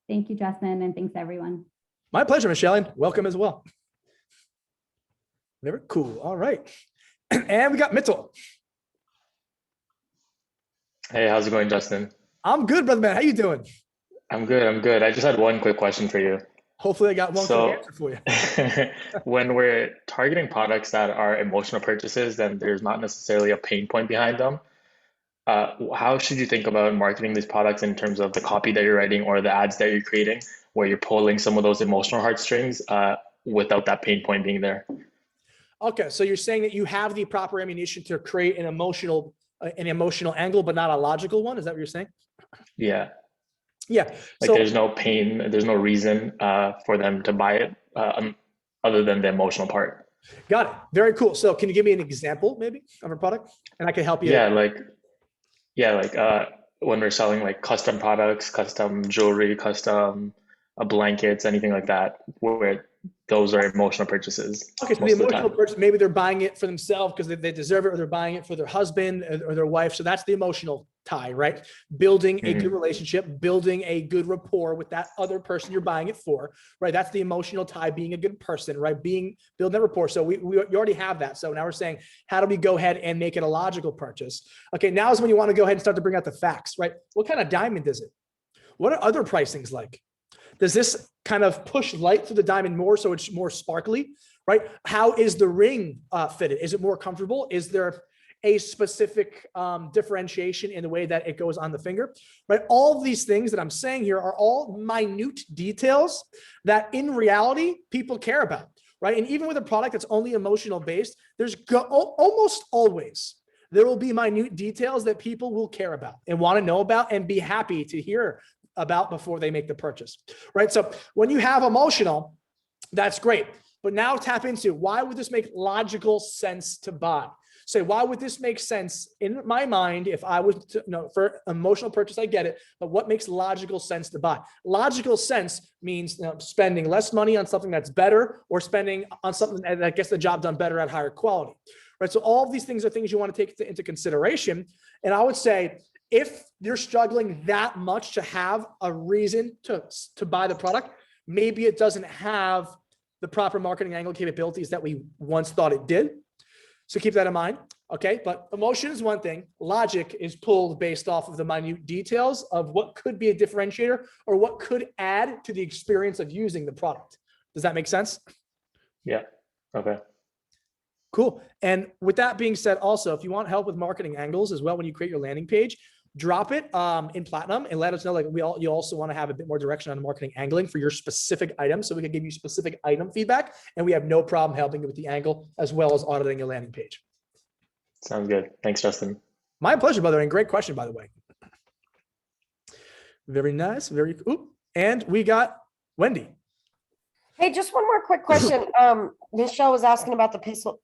Thank you, Justin, and thanks everyone. My pleasure, Michelle, and welcome as well. Very cool. All right. And we got Mitchell. Hey, how's it going, Justin? I'm good, brother man. How you doing? I'm good. I just had one quick question for you. Hopefully I got one quick answer for you. When we're targeting products that are emotional purchases, then there's not necessarily a pain point behind them. How should you think about marketing these products in terms of the copy that you're writing or the ads that you're creating, where you're pulling some of those emotional heartstrings without that pain point being there? Okay, so you're saying that you have the proper ammunition to create an emotional angle, but not a logical one. Is that what you're saying? Yeah. Yeah. Like there's no pain, there's no reason for them to buy it other than the emotional part. Got it. Very cool. So can you give me an example maybe of a product, and I can help you? Yeah, like when we're selling like custom products, custom jewelry, custom blankets, anything like that, where those are emotional purchases. Okay, so the emotional purchase, maybe they're buying it for themselves because they deserve it, or they're buying it for their husband or their wife. So that's the emotional tie, right? Building a good relationship, building a good rapport with that other person you're buying it for, right? That's the emotional tie, being a good person, right? Building that rapport. So we already have that. So now we're saying, how do we go ahead and make it a logical purchase? Okay, now is when you want to go ahead and start to bring out the facts, right? What kind of diamond is it? What are other pricings like? Does this kind of push light through the diamond more so it's more sparkly, right? How is the ring fitted? Is it more comfortable? Is there a specific differentiation in the way that it goes on the finger, right? All of these things that I'm saying here are all minute details that in reality, people care about, right? And even with a product that's only emotional based, there's almost always, there will be minute details that people will care about and want to know about and be happy to hear about before they make the purchase, right? So when you have emotional, that's great. But now tap into, why would this make logical sense to buy? say, why would this make sense in my mind if I was to, for emotional purchase, I get it, but what makes logical sense to buy? Logical sense means spending less money on something that's better or spending on something that gets the job done better at higher quality, right? So all of these things are things you want to take into consideration. And I would say, if you're struggling that much to have a reason to buy the product, maybe it doesn't have the proper marketing angle capabilities that we once thought it did. So keep that in mind, okay? But emotion is one thing. Logic is pulled based off of the minute details of what could be a differentiator or what could add to the experience of using the product. Does that make sense? Yeah, okay. Cool. And with that being said, also, if you want help with marketing angles as well, when you create your landing page, drop it in Platinum and let us know, like you also want to have a bit more direction on the marketing angling for your specific item. So we can give you specific item feedback, and we have no problem helping you with the angle as well as auditing your landing page. Sounds good. Thanks, Justin. My pleasure, brother. And great question, by the way. Very nice. Very cool. And we got Wendy. Hey, just one more quick question. Michelle was asking about the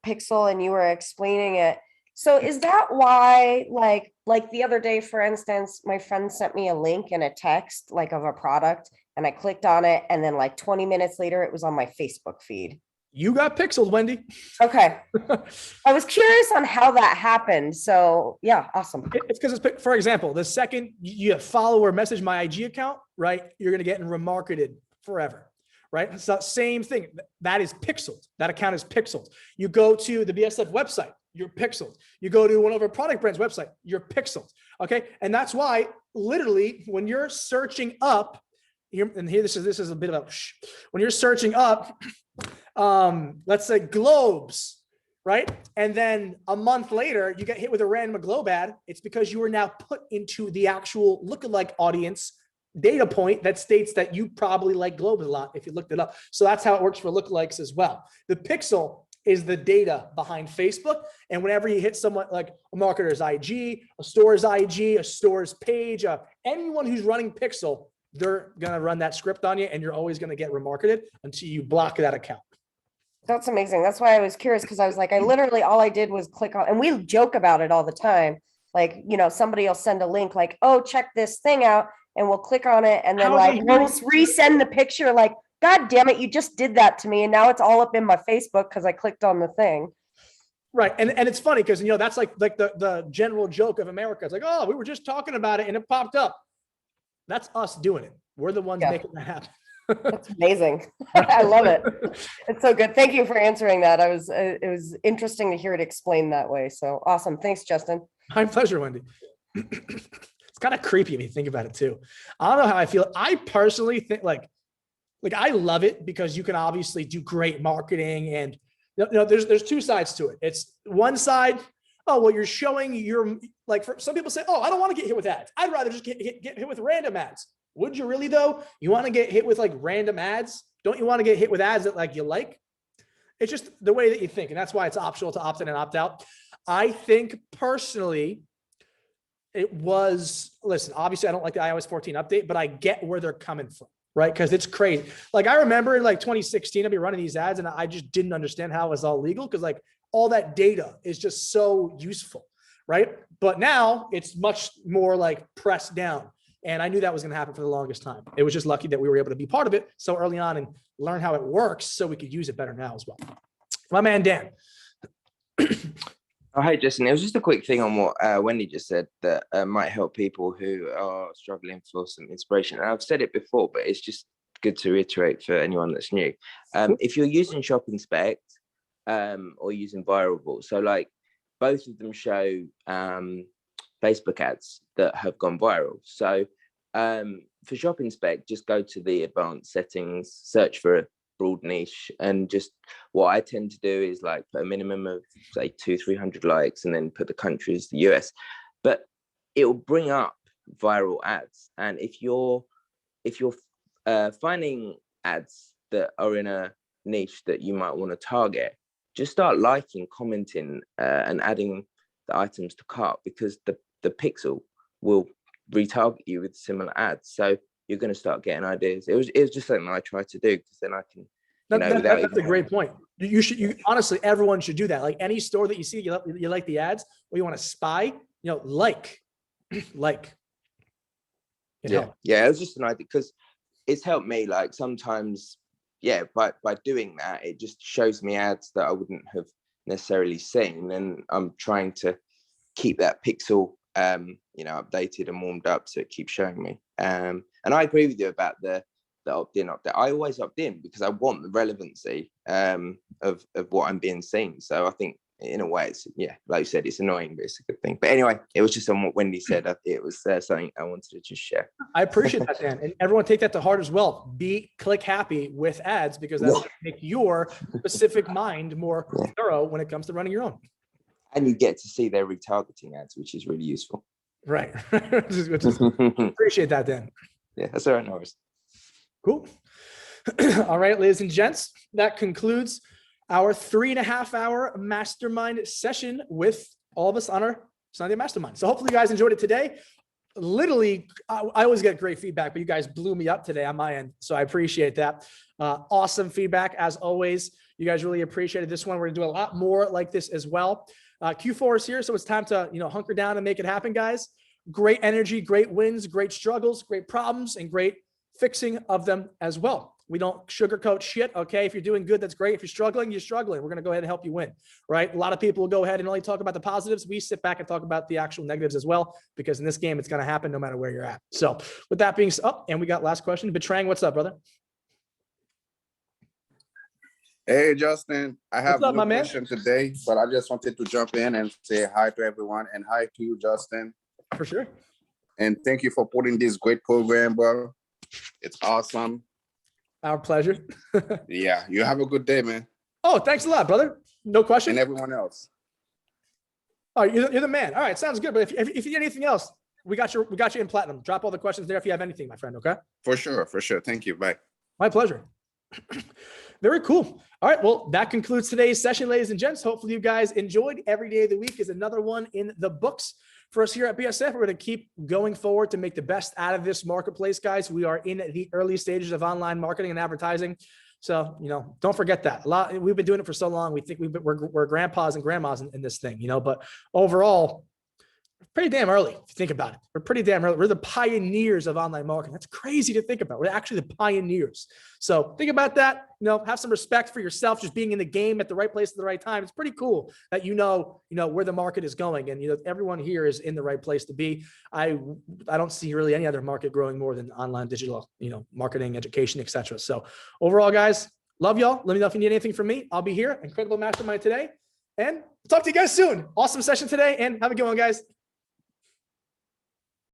pixel and you were explaining it. So is that why, like the other day, for instance, my friend sent me a link and a text like of a product and I clicked on it. And then like 20 minutes later, it was on my Facebook feed. You got pixeled, Wendy. Okay. I was curious on how that happened. So yeah, awesome. It's because it's, for example, the second you follow or message my IG account, right, you're going to get remarketed forever. Right? So same thing. That is pixeled. That account is pixeled. You go to the BSF website, you're pixeled. You go to one of our product brands website, you're pixeled. Okay. And that's why literally when you're searching up here, and here, this is a bit of a, when you're searching up, let's say globes, right? And then a month later, you get hit with a random globe ad. It's because you are now put into the actual lookalike audience data point that states that you probably like globes a lot if you looked it up. So that's how it works for lookalikes as well. The pixel is the data behind Facebook. And whenever you hit someone like a marketer's IG, a store's IG, a store's page, anyone who's running pixel, they're going to run that script on you and you're always going to get remarketed until you block that account. That's amazing. That's why I was curious, because I was like, I literally, all I did was click on, and we joke about it all the time. Like, somebody will send a link like, oh, check this thing out. And we'll click on it and then we'll resend the picture like, God damn it, you just did that to me. And now it's all up in my Facebook because I clicked on the thing. Right. And it's funny because, that's like the general joke of America. It's like, oh, we were just talking about it and it popped up. That's us doing it. We're the ones making that happen. That's amazing. I love it. It's so good. Thank you for answering that. It was interesting to hear it explained that way. So awesome. Thanks, Justin. My pleasure, Wendy. It's kind of creepy when you think about it too. I don't know how I feel. I personally think like I love it because you can obviously do great marketing and there's two sides to it. It's one side, oh, well, you're showing your, like for some people say, oh, I don't want to get hit with ads. I'd rather just get hit with random ads. Would you really though? You want to get hit with like random ads? Don't you want to get hit with ads that like you like? It's just the way that you think. And that's why it's optional to opt in and opt out. I think personally, it was, listen, obviously I don't like the iOS 14 update, but I get where they're coming from, right? Because it's crazy. Like I remember in like 2016, I'd be running these ads and I just didn't understand how it was all legal because like all that data is just so useful, right? But now it's much more like pressed down. And I knew that was going to happen for the longest time. It was just lucky that we were able to be part of it so early on and learn how it works so we could use it better now as well. My man, Dan. Oh, hey, Justin. It was just a quick thing on what Wendy just said that might help people who are struggling for some inspiration. And I've said it before, but it's just good to reiterate for anyone that's new. If you're using ShopInspect or using Viral, so like both of them show Facebook ads that have gone viral. So for ShopInspect, just go to the advanced settings, search for a broad niche, and just what I tend to do is like put a minimum of say 200-300 likes and then put the country as the US, but it will bring up viral ads. And if you're finding ads that are in a niche that you might want to target, just start liking, commenting and adding the items to cart, because the pixel will retarget you with similar ads. So you're going to start getting ideas. It was just something I tried to do because then I can That's a great point. You honestly, everyone should do that. Like any store that you see, you like the ads, or you want to spy, like. It helps. Yeah, it was just an idea because it's helped me. Like sometimes, by doing that, it just shows me ads that I wouldn't have necessarily seen, and I'm trying to keep that pixel, updated and warmed up so it keeps showing me. And I agree with you about the opt-in, opt-out. I always opt in because I want the relevancy of what I'm being seen. So I think in a way, it's like you said, it's annoying, but it's a good thing. But anyway, it was just on what Wendy said. It was something I wanted to just share. I appreciate that, Dan. And everyone take that to heart as well. Be click happy with ads because that's going to make your specific mind more thorough when it comes to running your own. And you get to see their retargeting ads, which is really useful. Right. Appreciate that, Dan. Yeah, that's all right, Norris. Cool. All right, ladies and gents, that concludes our 3.5-hour mastermind session with all of us on our Sunday mastermind. So hopefully you guys enjoyed it today. Literally, I always get great feedback, but you guys blew me up today on my end. So I appreciate that. Awesome feedback as always. You guys really appreciated this one. We're gonna do a lot more like this as well. Q4 is here, so it's time to hunker down and make it happen, guys. Great energy, great wins, great struggles, great problems, and great fixing of them as well. We don't sugarcoat shit, okay? If you're doing good, that's great. If you're struggling, you're struggling. We're going to go ahead and help you win, right? A lot of people will go ahead and only talk about the positives. We sit back and talk about the actual negatives as well, because in this game, it's going to happen no matter where you're at. So with that being said, and we got last question. Betraying, what's up, brother? Hey, Justin. I have up, no my man? question today, but I just wanted to jump in and say hi to everyone and hi to you, Justin. For sure. And thank you for putting this great program, bro. It's awesome. Our pleasure. Yeah, you have a good day, man. Oh, thanks a lot, brother. No question. And everyone else. Oh, you're the man. All right, sounds good. But if you need anything else, we got you in platinum. Drop all the questions there if you have anything, my friend. Okay. For sure. Thank you. Bye. My pleasure. Very cool. All right. Well, that concludes today's session, ladies and gents. Hopefully you guys enjoyed. Every day of the week is another one in the books for us here at BSF. We're going to keep going forward to make the best out of this marketplace, guys. We are in the early stages of online marketing and advertising. So, don't forget that. We've been doing it for so long. We think we're grandpas and grandmas in this thing, but overall, pretty damn early if you think about it. We're pretty damn early. We're the pioneers of online marketing. That's crazy to think about. We're actually the pioneers. So think about that. Have some respect for yourself, just being in the game at the right place at the right time. It's pretty cool that where the market is going, and everyone here is in the right place to be. I don't see really any other market growing more than online digital, marketing, education, etc. So overall, guys, love y'all. Let me know if you need anything from me. I'll be here. Incredible mastermind today, and talk to you guys soon. Awesome session today, and have a good one, guys.